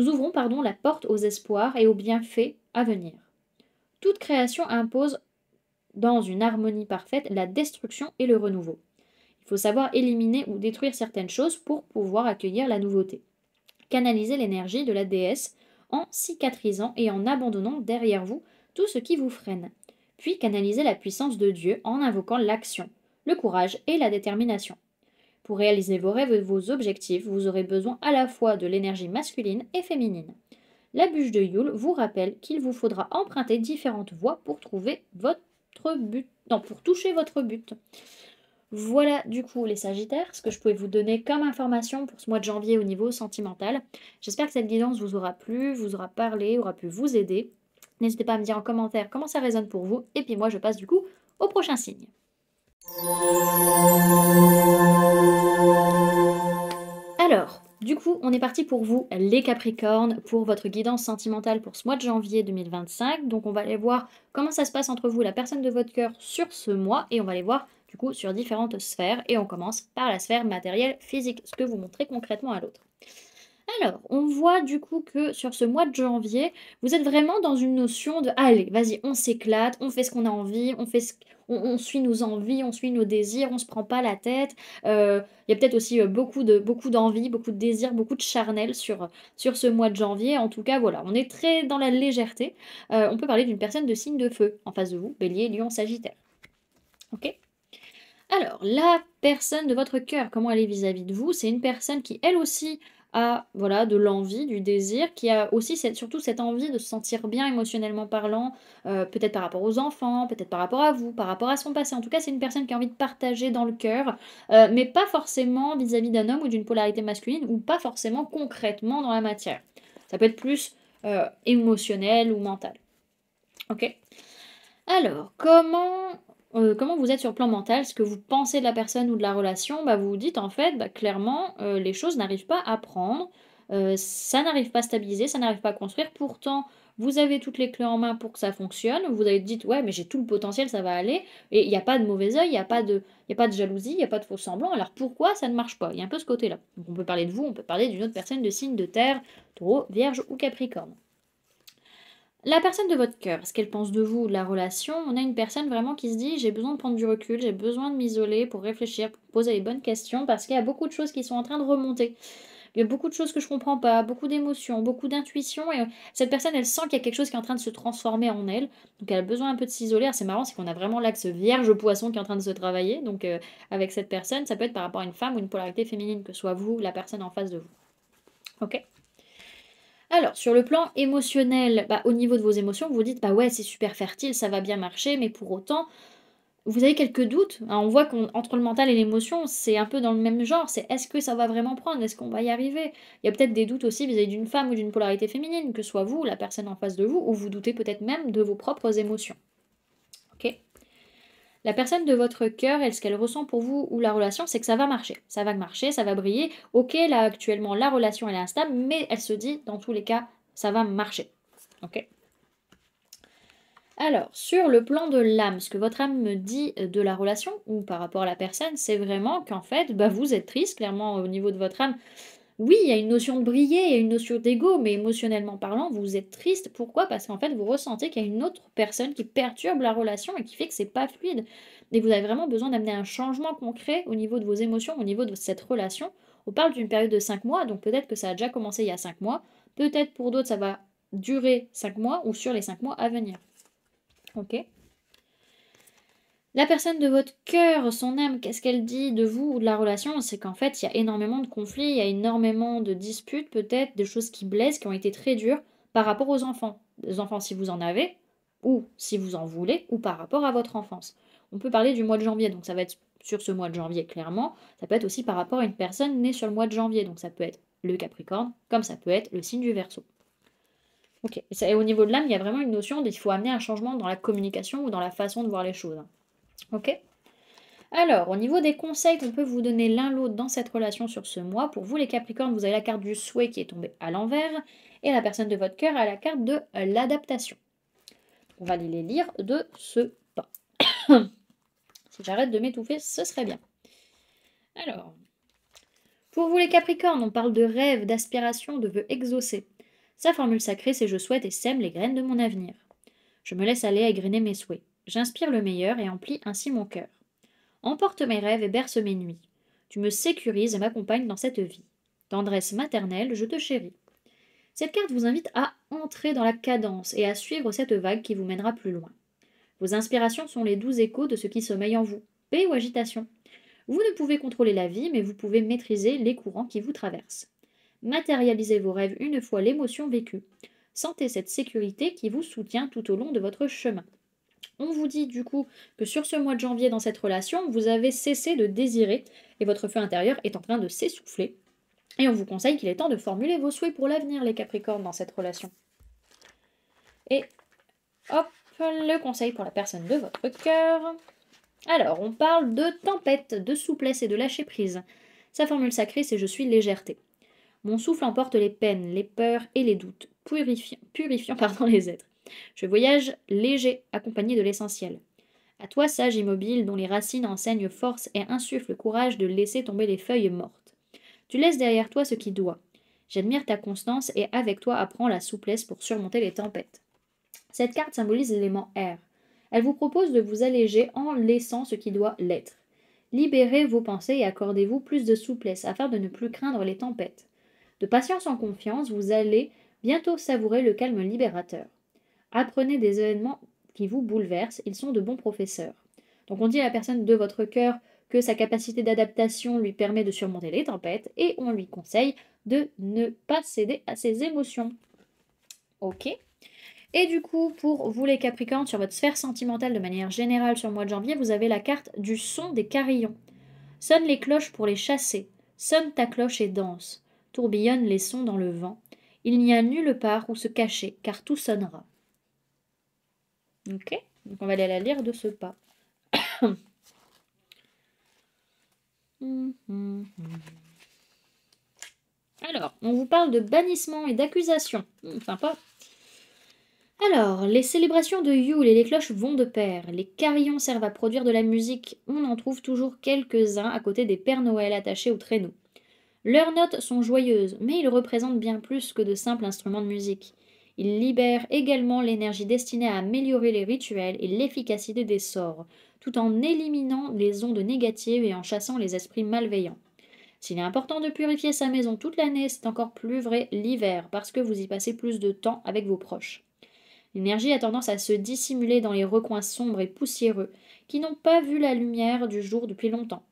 Speaker 1: ouvrons la porte aux espoirs et aux bienfaits à venir. Toute création impose, dans une harmonie parfaite, la destruction et le renouveau. Il faut savoir éliminer ou détruire certaines choses pour pouvoir accueillir la nouveauté. Canalisez l'énergie de la déesse en cicatrisant et en abandonnant derrière vous tout ce qui vous freine. Puis canalisez la puissance de Dieu en invoquant l'action, le courage et la détermination. Pour réaliser vos rêves et vos objectifs, vous aurez besoin à la fois de l'énergie masculine et féminine. La bûche de Yule vous rappelle qu'il vous faudra emprunter différentes voies pour trouver votre but. Non, pour toucher votre but. Voilà du coup les Sagittaires, ce que je pouvais vous donner comme information pour ce mois de janvier au niveau sentimental. J'espère que cette guidance vous aura plu, vous aura parlé, aura pu vous aider. N'hésitez pas à me dire en commentaire comment ça résonne pour vous. Et puis moi je passe du coup au prochain signe. Alors, du coup, on est parti pour vous, les Capricornes, pour votre guidance sentimentale pour ce mois de janvier 2025. Donc, on va aller voir comment ça se passe entre vous, la personne de votre cœur, sur ce mois. Et on va aller voir, du coup, sur différentes sphères. Et on commence par la sphère matérielle physique, ce que vous montrez concrètement à l'autre. Alors, on voit du coup que sur ce mois de janvier, vous êtes vraiment dans une notion de allez, vas-y, on s'éclate, on fait ce qu'on a envie, on suit nos envies, on suit nos désirs, on se prend pas la tête. Il y a peut-être aussi beaucoup d'envie, beaucoup de désirs, beaucoup de charnel sur ce mois de janvier. En tout cas, voilà, on est très dans la légèreté. On peut parler d'une personne de signe de feu en face de vous, Bélier, Lion, Sagittaire. Ok? Alors, la personne de votre cœur, comment elle est vis-à-vis de vous? C'est une personne qui, elle aussi, a de l'envie, du désir, qui a aussi surtout cette envie de se sentir bien émotionnellement parlant, peut-être par rapport aux enfants, peut-être par rapport à vous, par rapport à son passé. En tout cas, c'est une personne qui a envie de partager dans le cœur, mais pas forcément vis-à-vis d'un homme ou d'une polarité masculine, ou pas forcément concrètement dans la matière. Ça peut être plus émotionnel ou mental. OK. Alors, comment vous êtes sur le plan mental? Ce que vous pensez de la personne ou de la relation, bah, vous vous dites en fait, bah, clairement, les choses n'arrivent pas à prendre, ça n'arrive pas à stabiliser, ça n'arrive pas à construire. Pourtant, vous avez toutes les clés en main pour que ça fonctionne. Vous avez dit: «Ouais, mais j'ai tout le potentiel, ça va aller» et il y a pas de mauvais œil, il y a pas de jalousie, il y a pas de faux semblants. Alors pourquoi ça ne marche pas? Il y a un peu ce côté-là. Donc on peut parler de vous, on peut parler d'une autre personne de signe de terre, Taureau, Vierge ou Capricorne. La personne de votre cœur, ce qu'elle pense de vous ou de la relation, on a une personne vraiment qui se dit: «J'ai besoin de prendre du recul, j'ai besoin de m'isoler pour réfléchir, pour poser les bonnes questions parce qu'il y a beaucoup de choses qui sont en train de remonter. Il y a beaucoup de choses que je comprends pas, beaucoup d'émotions, beaucoup d'intuition» et cette personne, elle sent qu'il y a quelque chose qui est en train de se transformer en elle, donc elle a besoin un peu de s'isoler. Alors c'est marrant, c'est qu'on a vraiment l'axe Vierge-Poisson qui est en train de se travailler, donc avec cette personne, ça peut être par rapport à une femme ou une polarité féminine, que ce soit vous, la personne en face de vous. OK? Alors, sur le plan émotionnel, bah, au niveau de vos émotions, vous vous dites: «Bah, ouais, c'est super fertile, ça va bien marcher», mais pour autant, vous avez quelques doutes. Hein, on voit qu'entre le mental et l'émotion, c'est un peu dans le même genre. C'est: «Est-ce que ça va vraiment prendre? Est-ce qu'on va y arriver?» Il y a peut-être des doutes aussi vis-à-vis d'une femme ou d'une polarité féminine, que ce soit vous ou la personne en face de vous, ou vous doutez peut-être même de vos propres émotions. OK? La personne de votre cœur, elle, ce qu'elle ressent pour vous ou la relation, c'est que ça va marcher. Ça va marcher, ça va briller. OK, là, actuellement, la relation, elle est instable, mais elle se dit, dans tous les cas, ça va marcher. OK? Alors, sur le plan de l'âme, ce que votre âme me dit de la relation ou par rapport à la personne, c'est vraiment qu'en fait, bah, vous êtes triste, clairement, au niveau de votre âme. Oui, il y a une notion de briller, il y a une notion d'ego, mais émotionnellement parlant, vous êtes triste. Pourquoi? Parce qu'en fait, vous ressentez qu'il y a une autre personne qui perturbe la relation et qui fait que c'est pas fluide. Et vous avez vraiment besoin d'amener un changement concret au niveau de vos émotions, au niveau de cette relation. On parle d'une période de 5 mois, donc peut-être que ça a déjà commencé il y a 5 mois. Peut-être pour d'autres, ça va durer 5 mois ou sur les 5 mois à venir. Ok? La personne de votre cœur, son âme, qu'est-ce qu'elle dit de vous ou de la relation? C'est qu'en fait, il y a énormément de conflits, il y a énormément de disputes, peut-être, des choses qui blessent, qui ont été très dures par rapport aux enfants. Les enfants, si vous en avez, ou si vous en voulez, ou par rapport à votre enfance. On peut parler du mois de janvier, donc ça va être sur ce mois de janvier, clairement. Ça peut être aussi par rapport à une personne née sur le mois de janvier, donc ça peut être le Capricorne, comme ça peut être le signe du Verseau. Ok. Et au niveau de l'âme, il y a vraiment une notion qu'il faut amener un changement dans la communication ou dans la façon de voir les choses. Hein. Ok? Alors, au niveau des conseils qu'on peut vous donner l'un l'autre dans cette relation sur ce mois, pour vous les Capricornes, vous avez la carte du souhait qui est tombée à l'envers et la personne de votre cœur a la carte de l'adaptation. On va aller les lire de ce pas. Si j'arrête de m'étouffer, ce serait bien. Alors, pour vous les Capricornes, on parle de rêve, d'aspiration, de vœux exaucés. Sa formule sacrée, c'est: je souhaite et sème les graines de mon avenir. Je me laisse aller à égrener mes souhaits. J'inspire le meilleur et emplis ainsi mon cœur. Emporte mes rêves et berce mes nuits. Tu me sécurises et m'accompagnes dans cette vie. Tendresse maternelle, je te chéris. Cette carte vous invite à entrer dans la cadence et à suivre cette vague qui vous mènera plus loin. Vos inspirations sont les doux échos de ce qui sommeille en vous, paix ou agitation. Vous ne pouvez contrôler la vie, mais vous pouvez maîtriser les courants qui vous traversent. Matérialisez vos rêves une fois l'émotion vécue. Sentez cette sécurité qui vous soutient tout au long de votre chemin. On vous dit du coup que sur ce mois de janvier, dans cette relation, vous avez cessé de désirer et votre feu intérieur est en train de s'essouffler. Et on vous conseille qu'il est temps de formuler vos souhaits pour l'avenir, les Capricornes, dans cette relation. Et hop, le conseil pour la personne de votre cœur. Alors, on parle de tempête, de souplesse et de lâcher prise. Sa formule sacrée, c'est: je suis légèreté. Mon souffle emporte les peines, les peurs et les doutes, purifiant les êtres. Je voyage léger, accompagné de l'essentiel. À toi, sage immobile, dont les racines enseignent force et insufflent courage de laisser tomber les feuilles mortes. Tu laisses derrière toi ce qui doit. J'admire ta constance et avec toi apprends la souplesse pour surmonter les tempêtes. Cette carte symbolise l'élément air. Elle vous propose de vous alléger en laissant ce qui doit l'être. Libérez vos pensées et accordez-vous plus de souplesse afin de ne plus craindre les tempêtes. De patience en confiance, vous allez bientôt savourer le calme libérateur. Apprenez des événements qui vous bouleversent, ils sont de bons professeurs. Donc on dit à la personne de votre cœur que sa capacité d'adaptation lui permet de surmonter les tempêtes et on lui conseille de ne pas céder à ses émotions. Ok. Et du coup, pour vous les Capricornes, sur votre sphère sentimentale de manière générale sur le mois de janvier, vous avez la carte du son des carillons. Sonne les cloches pour les chasser. Sonne ta cloche et danse. Tourbillonnent les sons dans le vent. Il n'y a nulle part où se cacher, car tout sonnera. Ok, donc on va aller à la lire de ce pas. Alors, on vous parle de bannissement et d'accusation. Sympa. Alors, les célébrations de Yule et les cloches vont de pair. Les carillons servent à produire de la musique. On en trouve toujours quelques-uns à côté des Pères Noël attachés au traîneau. Leurs notes sont joyeuses, mais ils représentent bien plus que de simples instruments de musique. Ils libèrent également l'énergie destinée à améliorer les rituels et l'efficacité des sorts, tout en éliminant les ondes négatives et en chassant les esprits malveillants. S'il est important de purifier sa maison toute l'année, c'est encore plus vrai l'hiver, parce que vous y passez plus de temps avec vos proches. L'énergie a tendance à se dissimuler dans les recoins sombres et poussiéreux, qui n'ont pas vu la lumière du jour depuis longtemps.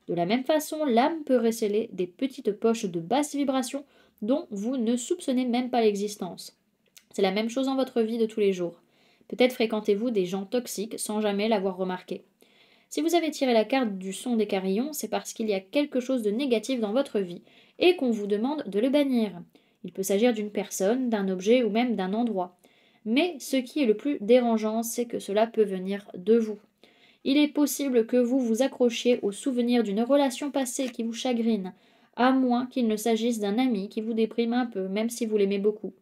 Speaker 1: De la même façon, l'âme peut recéler des petites poches de basse vibration dont vous ne soupçonnez même pas l'existence. C'est la même chose dans votre vie de tous les jours. Peut-être fréquentez-vous des gens toxiques sans jamais l'avoir remarqué. Si vous avez tiré la carte du son des carillons, c'est parce qu'il y a quelque chose de négatif dans votre vie et qu'on vous demande de le bannir. Il peut s'agir d'une personne, d'un objet ou même d'un endroit. Mais ce qui est le plus dérangeant, c'est que cela peut venir de vous. Il est possible que vous vous accrochiez au souvenir d'une relation passée qui vous chagrine, à moins qu'il ne s'agisse d'un ami qui vous déprime un peu, même si vous l'aimez beaucoup.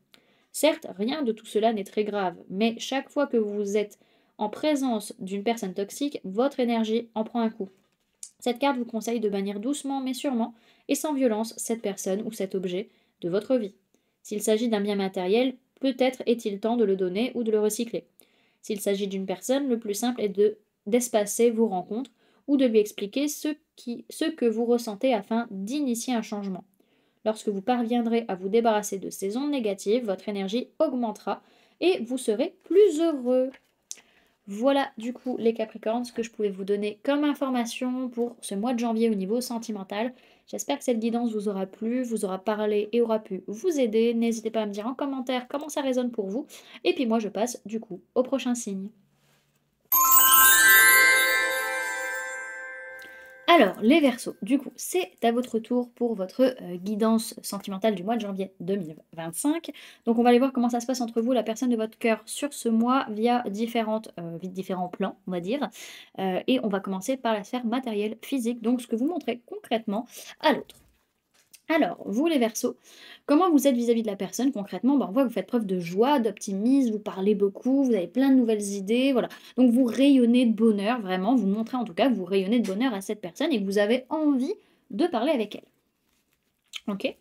Speaker 1: Certes, rien de tout cela n'est très grave, mais chaque fois que vous êtes en présence d'une personne toxique, votre énergie en prend un coup. Cette carte vous conseille de bannir doucement mais sûrement et sans violence cette personne ou cet objet de votre vie. S'il s'agit d'un bien matériel, peut-être est-il temps de le donner ou de le recycler. S'il s'agit d'une personne, le plus simple est d'espacer vos rencontres ou de lui expliquer ce que vous ressentez afin d'initier un changement. Lorsque vous parviendrez à vous débarrasser de ces ondes négatives, votre énergie augmentera et vous serez plus heureux. Voilà du coup les Capricornes, ce que je pouvais vous donner comme information pour ce mois de janvier au niveau sentimental. J'espère que cette guidance vous aura plu, vous aura parlé et aura pu vous aider. N'hésitez pas à me dire en commentaire comment ça résonne pour vous. Et puis moi je passe du coup au prochain signe. Alors, les Verseaux, du coup, c'est à votre tour pour votre guidance sentimentale du mois de janvier 2025. Donc, on va aller voir comment ça se passe entre vous, la personne de votre cœur, sur ce mois via différents plans, on va dire. Et on va commencer par la sphère matérielle, physique, donc ce que vous montrez concrètement à l'autre. Alors, vous les Verseaux, comment vous êtes vis-à-vis de la personne concrètement? On voit que vous faites preuve de joie, d'optimisme, vous parlez beaucoup, vous avez plein de nouvelles idées, voilà. Donc vous rayonnez de bonheur, vraiment, vous montrez en tout cas que vous rayonnez de bonheur à cette personne et que vous avez envie de parler avec elle. Ok?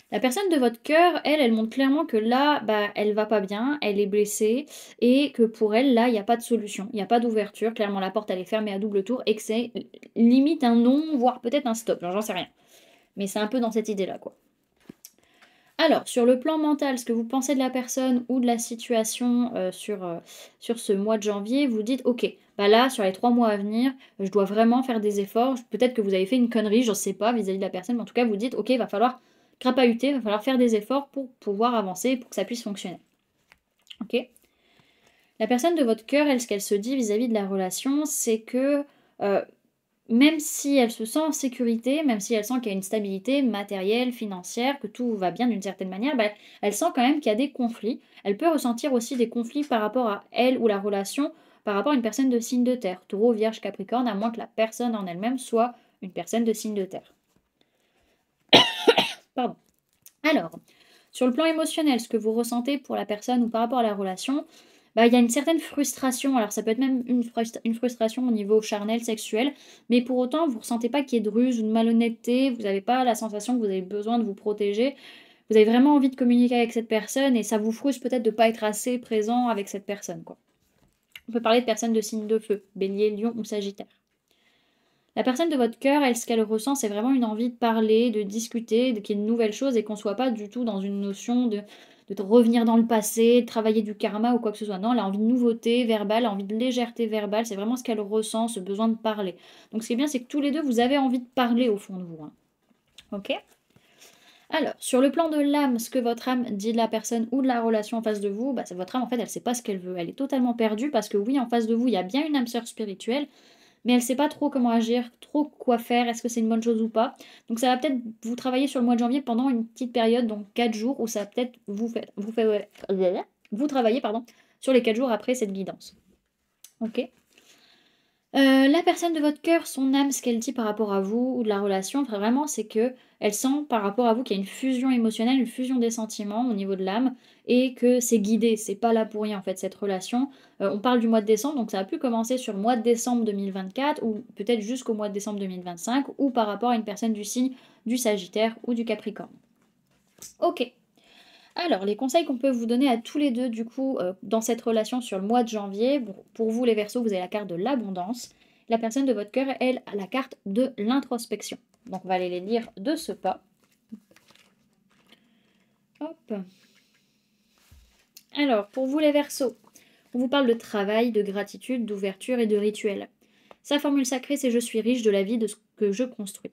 Speaker 1: La personne de votre cœur, elle montre clairement que là, elle va pas bien, elle est blessée et que pour elle, là, il n'y a pas de solution, il n'y a pas d'ouverture. Clairement, la porte, elle est fermée à double tour et que c'est limite un non, voire peut-être un stop, genre j'en sais rien. Mais c'est un peu dans cette idée-là, quoi. Alors, sur le plan mental, ce que vous pensez de la personne ou de la situation sur ce mois de janvier, vous dites, ok, là, sur les 3 mois à venir, je dois vraiment faire des efforts. Peut-être que vous avez fait une connerie, je ne sais pas, vis-à-vis de la personne, mais en tout cas, vous dites, ok, il va falloir crapahuter, il va falloir faire des efforts pour pouvoir avancer, pour que ça puisse fonctionner. Ok? La personne de votre cœur, elle, ce qu'elle se dit vis-à-vis de la relation, c'est que même si elle se sent en sécurité, même si elle sent qu'il y a une stabilité matérielle, financière, que tout va bien d'une certaine manière, elle sent quand même qu'il y a des conflits. Elle peut ressentir aussi des conflits par rapport à elle ou la relation, par rapport à une personne de signe de terre, taureau, vierge, capricorne, à moins que la personne en elle-même soit une personne de signe de terre. Pardon. Alors, sur le plan émotionnel, ce que vous ressentez pour la personne ou par rapport à la relation, il y a une certaine frustration. Alors ça peut être même une frustration au niveau charnel, sexuel, mais pour autant, vous ne ressentez pas qu'il y ait de ruse ou de malhonnêteté, vous n'avez pas la sensation que vous avez besoin de vous protéger. Vous avez vraiment envie de communiquer avec cette personne et ça vous frustre peut-être de ne pas être assez présent avec cette personne, quoi. On peut parler de personnes de signe de feu, bélier, lion ou sagittaire. La personne de votre cœur, elle, ce qu'elle ressent, c'est vraiment une envie de parler, de discuter, qu'il y ait de nouvelles choses et qu'on ne soit pas du tout dans une notion de revenir dans le passé, de travailler du karma ou quoi que ce soit. Non, elle a envie de nouveauté verbale, elle a envie de légèreté verbale, c'est vraiment ce qu'elle ressent, ce besoin de parler. Donc ce qui est bien, c'est que tous les deux, vous avez envie de parler au fond de vous. Hein. Ok? Alors, sur le plan de l'âme, ce que votre âme dit de la personne ou de la relation en face de vous, c'est votre âme, en fait, elle ne sait pas ce qu'elle veut. Elle est totalement perdue parce que oui, en face de vous, il y a bien une âme sœur spirituelle, mais elle ne sait pas trop comment agir, trop quoi faire, est-ce que c'est une bonne chose ou pas. Donc ça va peut-être vous travailler sur le mois de janvier pendant une petite période, donc 4 jours, où ça va peut-être vous travailler, sur les 4 jours après cette guidance. Ok. La personne de votre cœur, son âme, ce qu'elle dit par rapport à vous ou de la relation, vraiment, c'est que elle sent par rapport à vous qu'il y a une fusion émotionnelle, une fusion des sentiments au niveau de l'âme et que c'est guidé, c'est pas là pour rien en fait cette relation. On parle du mois de décembre, donc ça a pu commencer sur le mois de décembre 2024 ou peut-être jusqu'au mois de décembre 2025 ou par rapport à une personne du signe du Sagittaire ou du Capricorne. Ok. Alors, les conseils qu'on peut vous donner à tous les deux, du coup, dans cette relation sur le mois de janvier, bon, pour vous les Verseaux, vous avez la carte de l'abondance. La personne de votre cœur, elle, a la carte de l'introspection. Donc, on va aller les lire de ce pas. Hop. Alors, pour vous les Verseaux, on vous parle de travail, de gratitude, d'ouverture et de rituel. Sa formule sacrée, c'est « Je suis riche de la vie de ce que je construis ».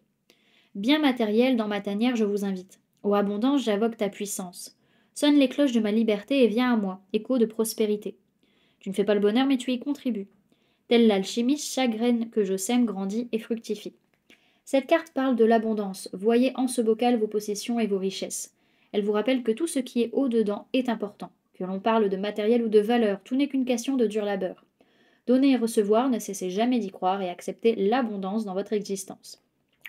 Speaker 1: Bien matériel, dans ma tanière, je vous invite. Ô abondance, j'invoque ta puissance. Sonne les cloches de ma liberté et viens à moi, écho de prospérité. Tu ne fais pas le bonheur, mais tu y contribues. Telle l'alchimiste, chaque graine que je sème grandit et fructifie. Cette carte parle de l'abondance. Voyez en ce bocal vos possessions et vos richesses. Elle vous rappelle que tout ce qui est au-dedans est important. Que l'on parle de matériel ou de valeur, tout n'est qu'une question de dur labeur. Donner et recevoir, ne cessez jamais d'y croire et acceptez l'abondance dans votre existence.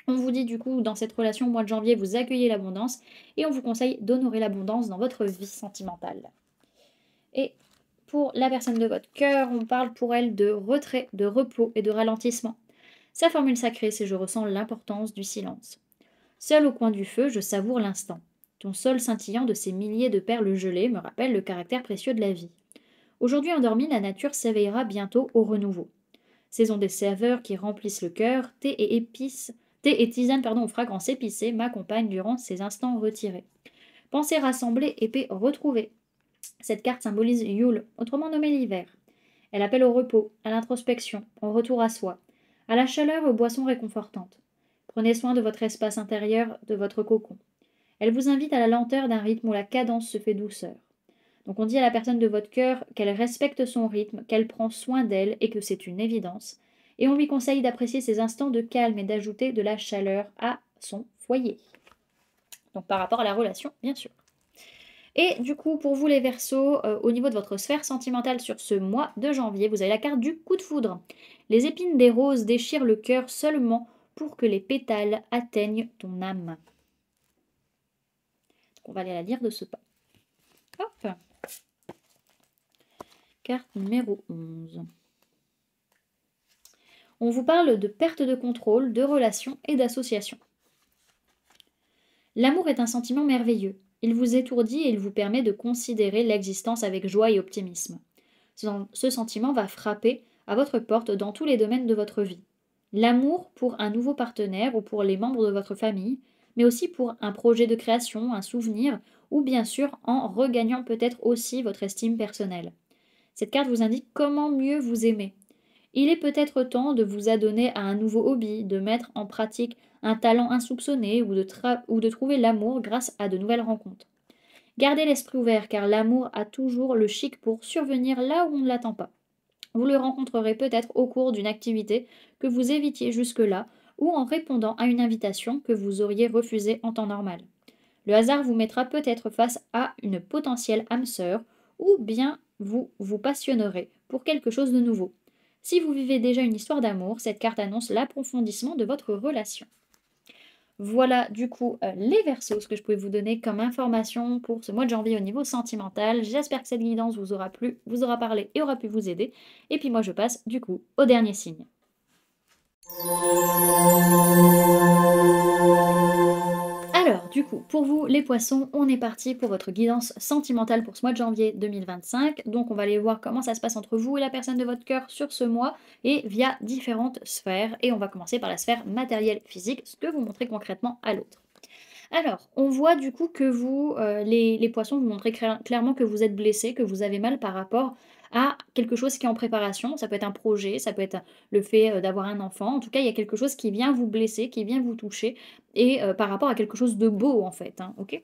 Speaker 1: On vous dit du coup, dans cette relation au mois de janvier, vous accueillez l'abondance et on vous conseille d'honorer l'abondance dans votre vie sentimentale. Et pour la personne de votre cœur, on parle pour elle de retrait, de repos et de ralentissement. Sa formule sacrée, c'est « Je ressens l'importance du silence ». Seul au coin du feu, je savoure l'instant. Ton sol scintillant de ces milliers de perles gelées me rappelle le caractère précieux de la vie. Aujourd'hui endormie, la nature s'éveillera bientôt au renouveau. Saison des saveurs qui remplissent le cœur, thé et tisane aux fragrances épicées m'accompagnent durant ces instants retirés. Pensée rassemblée, épée retrouvée. Cette carte symbolise Yule, autrement nommé l'hiver. Elle appelle au repos, à l'introspection, au retour à soi, à la chaleur et aux boissons réconfortantes. Prenez soin de votre espace intérieur, de votre cocon. Elle vous invite à la lenteur d'un rythme où la cadence se fait douceur. Donc on dit à la personne de votre cœur qu'elle respecte son rythme, qu'elle prend soin d'elle et que c'est une évidence. Et on lui conseille d'apprécier ces instants de calme et d'ajouter de la chaleur à son foyer. Donc par rapport à la relation, bien sûr. Et du coup, pour vous les Verseaux, au niveau de votre sphère sentimentale sur ce mois de janvier, vous avez la carte du coup de foudre. Les épines des roses déchirent le cœur seulement pour que les pétales atteignent ton âme. Donc on va aller la lire de ce pas. Hop. Carte numéro 11. On vous parle de perte de contrôle, de relations et d'associations. L'amour est un sentiment merveilleux. Il vous étourdit et il vous permet de considérer l'existence avec joie et optimisme. Ce sentiment va frapper à votre porte dans tous les domaines de votre vie. L'amour pour un nouveau partenaire ou pour les membres de votre famille, mais aussi pour un projet de création, un souvenir, ou bien sûr en regagnant peut-être aussi votre estime personnelle. Cette carte vous indique comment mieux vous aimer. Il est peut-être temps de vous adonner à un nouveau hobby, de mettre en pratique un talent insoupçonné ou de trouver l'amour grâce à de nouvelles rencontres. Gardez l'esprit ouvert car l'amour a toujours le chic pour survenir là où on ne l'attend pas. Vous le rencontrerez peut-être au cours d'une activité que vous évitiez jusque-là ou en répondant à une invitation que vous auriez refusée en temps normal. Le hasard vous mettra peut-être face à une potentielle âme sœur ou bien vous vous passionnerez pour quelque chose de nouveau. Si vous vivez déjà une histoire d'amour, cette carte annonce l'approfondissement de votre relation. Voilà du coup les Verseaux, ce que je pouvais vous donner comme information pour ce mois de janvier au niveau sentimental. J'espère que cette guidance vous aura plu, vous aura parlé et aura pu vous aider. Et puis moi je passe du coup au dernier signe. Alors, du coup, pour vous, les poissons, on est parti pour votre guidance sentimentale pour ce mois de janvier 2025. Donc, on va aller voir comment ça se passe entre vous et la personne de votre cœur sur ce mois et via différentes sphères. Et on va commencer par la sphère matérielle physique, ce que vous montrez concrètement à l'autre. Alors, on voit du coup que vous, les poissons, vous montrez clairement que vous êtes blessé, que vous avez mal par rapport à quelque chose qui est en préparation. Ça peut être un projet, ça peut être le fait d'avoir un enfant. En tout cas, il y a quelque chose qui vient vous blesser, qui vient vous toucher, et par rapport à quelque chose de beau en fait. Hein, ok.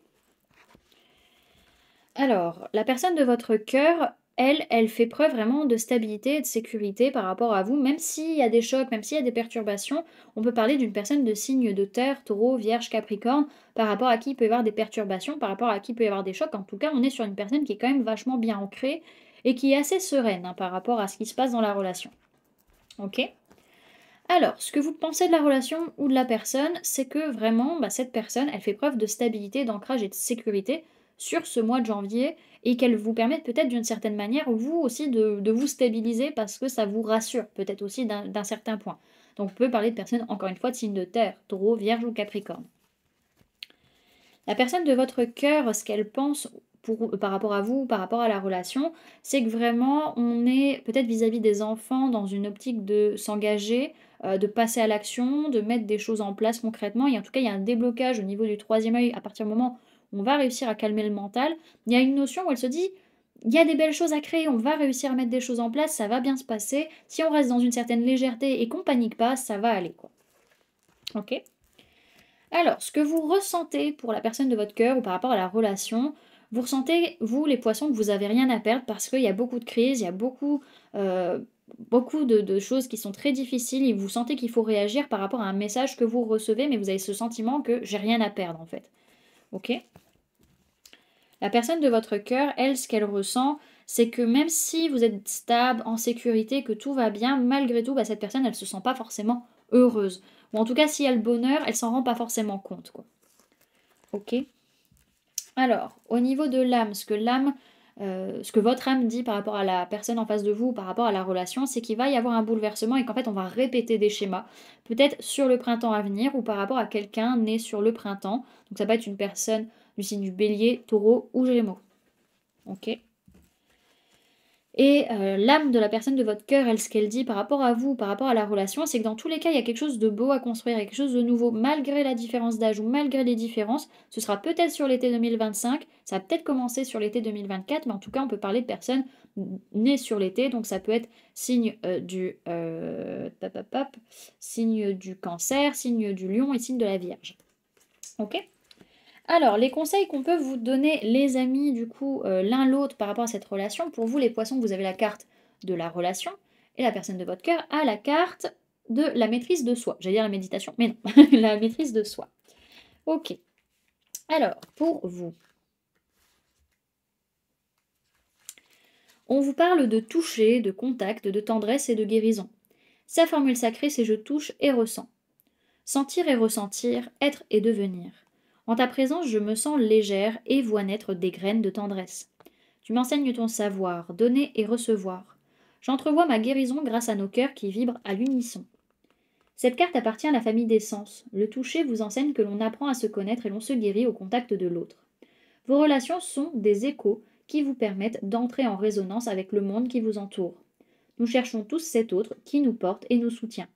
Speaker 1: Alors, la personne de votre cœur, elle fait preuve vraiment de stabilité et de sécurité par rapport à vous, même s'il y a des chocs, même s'il y a des perturbations. On peut parler d'une personne de signe de terre, taureau, vierge, capricorne, par rapport à qui il peut y avoir des perturbations, par rapport à qui il peut y avoir des chocs. En tout cas, on est sur une personne qui est quand même vachement bien ancrée et qui est assez sereine hein, par rapport à ce qui se passe dans la relation. Ok? Alors, ce que vous pensez de la relation ou de la personne, c'est que vraiment, bah, cette personne, elle fait preuve de stabilité, d'ancrage et de sécurité sur ce mois de janvier et qu'elle vous permette peut-être d'une certaine manière, vous aussi, de vous stabiliser parce que ça vous rassure, peut-être aussi d'un certain point. Donc, on peut parler de personnes, encore une fois, de signe de terre, taureau, vierge ou capricorne. La personne de votre cœur, ce qu'elle pense par rapport à vous, par rapport à la relation, c'est que vraiment on est peut-être vis-à-vis des enfants dans une optique de s'engager, de passer à l'action, de mettre des choses en place concrètement et en tout cas il y a un déblocage au niveau du troisième œil à partir du moment où on va réussir à calmer le mental. Il y a une notion où elle se dit: «Il y a des belles choses à créer, on va réussir à mettre des choses en place, ça va bien se passer. Si on reste dans une certaine légèreté et qu'on panique pas, ça va aller quoi». OK? Alors, ce que vous ressentez pour la personne de votre cœur ou par rapport à la relation, vous ressentez, vous, les poissons, que vous n'avez rien à perdre parce qu'il y a beaucoup de crises, il y a euh, beaucoup de choses qui sont très difficiles et vous sentez qu'il faut réagir par rapport à un message que vous recevez, mais vous avez ce sentiment que j'ai rien à perdre en fait. Ok? La personne de votre cœur, elle, ce qu'elle ressent, c'est que même si vous êtes stable, en sécurité, que tout va bien, malgré tout, bah, cette personne, elle se sent pas forcément heureuse. Ou en tout cas, s'il y a le bonheur, elle s'en rend pas forcément compte, quoi. Ok? Alors, au niveau de l'âme, ce que votre âme dit par rapport à la personne en face de vous, par rapport à la relation, c'est qu'il va y avoir un bouleversement et qu'en fait, on va répéter des schémas, peut-être sur le printemps à venir ou par rapport à quelqu'un né sur le printemps. Donc, ça peut être une personne du signe du bélier, taureau ou gémeaux. Ok? Et l'âme de la personne de votre cœur, elle, ce qu'elle dit par rapport à vous, par rapport à la relation, c'est que dans tous les cas, il y a quelque chose de beau à construire, il y a quelque chose de nouveau, malgré la différence d'âge ou malgré les différences. Ce sera peut-être sur l'été 2025, ça va peut-être commencer sur l'été 2024, mais en tout cas, on peut parler de personnes nées sur l'été, donc ça peut être signe signe du cancer, signe du lion et signe de la vierge. Ok? Alors, les conseils qu'on peut vous donner, les amis, du coup, l'un l'autre par rapport à cette relation, pour vous, les poissons, vous avez la carte de la relation, et la personne de votre cœur a la carte de la maîtrise de soi. J'allais dire la méditation, mais non, la maîtrise de soi. Ok. Alors, pour vous, on vous parle de toucher, de contact, de tendresse et de guérison. Sa formule sacrée, c'est je touche et ressens. Sentir et ressentir, être et devenir. En ta présence, je me sens légère et vois naître des graines de tendresse. Tu m'enseignes ton savoir, donner et recevoir. J'entrevois ma guérison grâce à nos cœurs qui vibrent à l'unisson. Cette carte appartient à la famille des sens. Le toucher vous enseigne que l'on apprend à se connaître et l'on se guérit au contact de l'autre. Vos relations sont des échos qui vous permettent d'entrer en résonance avec le monde qui vous entoure. Nous cherchons tous cet autre qui nous porte et nous soutient.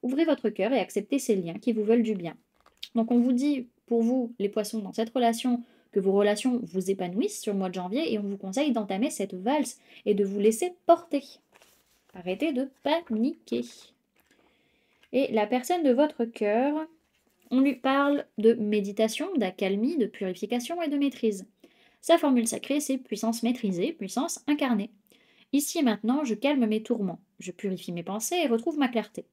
Speaker 1: Ouvrez votre cœur et acceptez ces liens qui vous veulent du bien. Donc on vous dit, pour vous, les poissons, dans cette relation, que vos relations vous épanouissent sur le mois de janvier et on vous conseille d'entamer cette valse et de vous laisser porter. Arrêtez de paniquer. Et la personne de votre cœur, on lui parle de méditation, d'accalmie, de purification et de maîtrise. Sa formule sacrée, c'est puissance maîtrisée, puissance incarnée. Ici et maintenant, je calme mes tourments, je purifie mes pensées et retrouve ma clarté.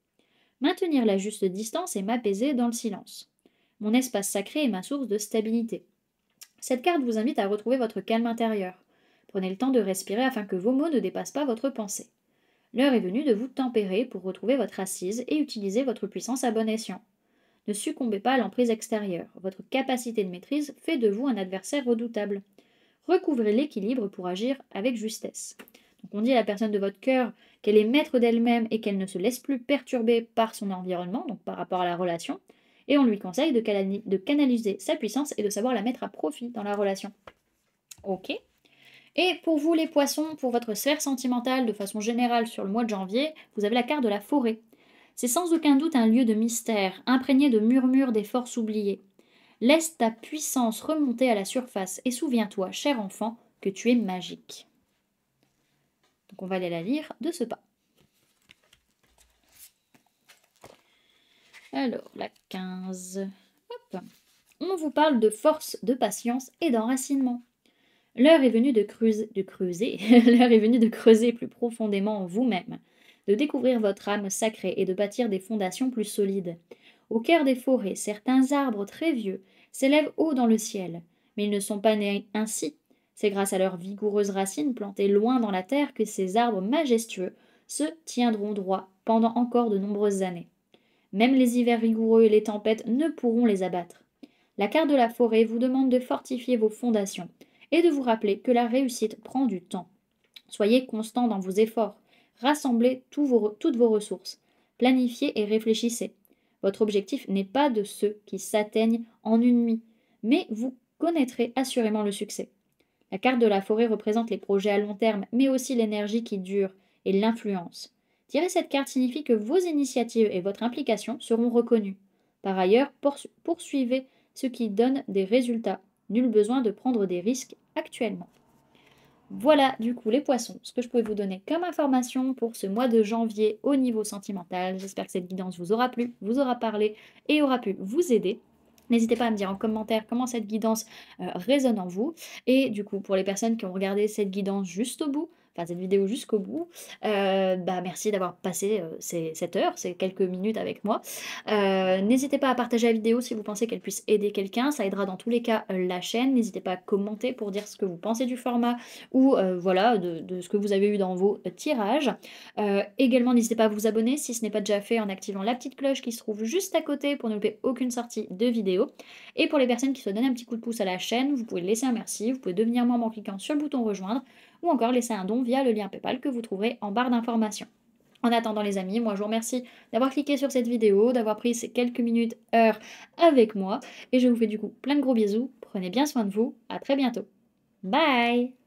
Speaker 1: Maintenir la juste distance et m'apaiser dans le silence. Mon espace sacré est ma source de stabilité. Cette carte vous invite à retrouver votre calme intérieur. Prenez le temps de respirer afin que vos mots ne dépassent pas votre pensée. L'heure est venue de vous tempérer pour retrouver votre assise et utiliser votre puissance à bon escient. Ne succombez pas à l'emprise extérieure. Votre capacité de maîtrise fait de vous un adversaire redoutable. Recouvrez l'équilibre pour agir avec justesse. Donc on dit à la personne de votre cœur qu'elle est maître d'elle-même et qu'elle ne se laisse plus perturber par son environnement, donc par rapport à la relation, et on lui conseille de canaliser sa puissance et de savoir la mettre à profit dans la relation. Ok. Et pour vous les poissons, pour votre sphère sentimentale de façon générale sur le mois de janvier, vous avez la carte de la forêt. C'est sans aucun doute un lieu de mystère, imprégné de murmures des forces oubliées. Laisse ta puissance remonter à la surface et souviens-toi, cher enfant, que tu es magique. Donc on va aller la lire de ce pas. Alors, la 15. Hop. On vous parle de force, de patience et d'enracinement. L'heure est venue de creuser, l'heure est venue de creuser plus profondément en vous-même, de découvrir votre âme sacrée et de bâtir des fondations plus solides. Au cœur des forêts, certains arbres très vieux s'élèvent haut dans le ciel, mais ils ne sont pas nés ainsi. C'est grâce à leurs vigoureuses racines plantées loin dans la terre que ces arbres majestueux se tiendront droit pendant encore de nombreuses années. Même les hivers rigoureux et les tempêtes ne pourront les abattre. La carte de la forêt vous demande de fortifier vos fondations et de vous rappeler que la réussite prend du temps. Soyez constant dans vos efforts. Rassemblez toutes vos ressources. Planifiez et réfléchissez. Votre objectif n'est pas de ceux qui s'atteignent en une nuit, mais vous connaîtrez assurément le succès. La carte de la forêt représente les projets à long terme, mais aussi l'énergie qui dure et l'influence. Tirer cette carte signifie que vos initiatives et votre implication seront reconnues. Par ailleurs, poursuivez ce qui donne des résultats. Nul besoin de prendre des risques actuellement. Voilà du coup les poissons, ce que je pouvais vous donner comme information pour ce mois de janvier au niveau sentimental. J'espère que cette guidance vous aura plu, vous aura parlé et aura pu vous aider. N'hésitez pas à me dire en commentaire comment cette guidance résonne en vous. Et du coup, pour les personnes qui ont regardé cette guidance juste au bout, enfin cette vidéo jusqu'au bout, merci d'avoir passé cette heure, ces quelques minutes avec moi. N'hésitez pas à partager la vidéo si vous pensez qu'elle puisse aider quelqu'un, ça aidera dans tous les cas la chaîne. N'hésitez pas à commenter pour dire ce que vous pensez du format ou voilà, de ce que vous avez eu dans vos tirages. Également, n'hésitez pas à vous abonner si ce n'est pas déjà fait en activant la petite cloche qui se trouve juste à côté pour ne louper aucune sortie de vidéo. Et pour les personnes qui souhaitent donner un petit coup de pouce à la chaîne, vous pouvez laisser un merci, vous pouvez devenir membre en cliquant sur le bouton rejoindre ou encore laisser un don via le lien PayPal que vous trouverez en barre d'informations. En attendant les amis, moi je vous remercie d'avoir cliqué sur cette vidéo, d'avoir pris ces quelques minutes, heures avec moi et je vous fais du coup plein de gros bisous, prenez bien soin de vous, à très bientôt. Bye!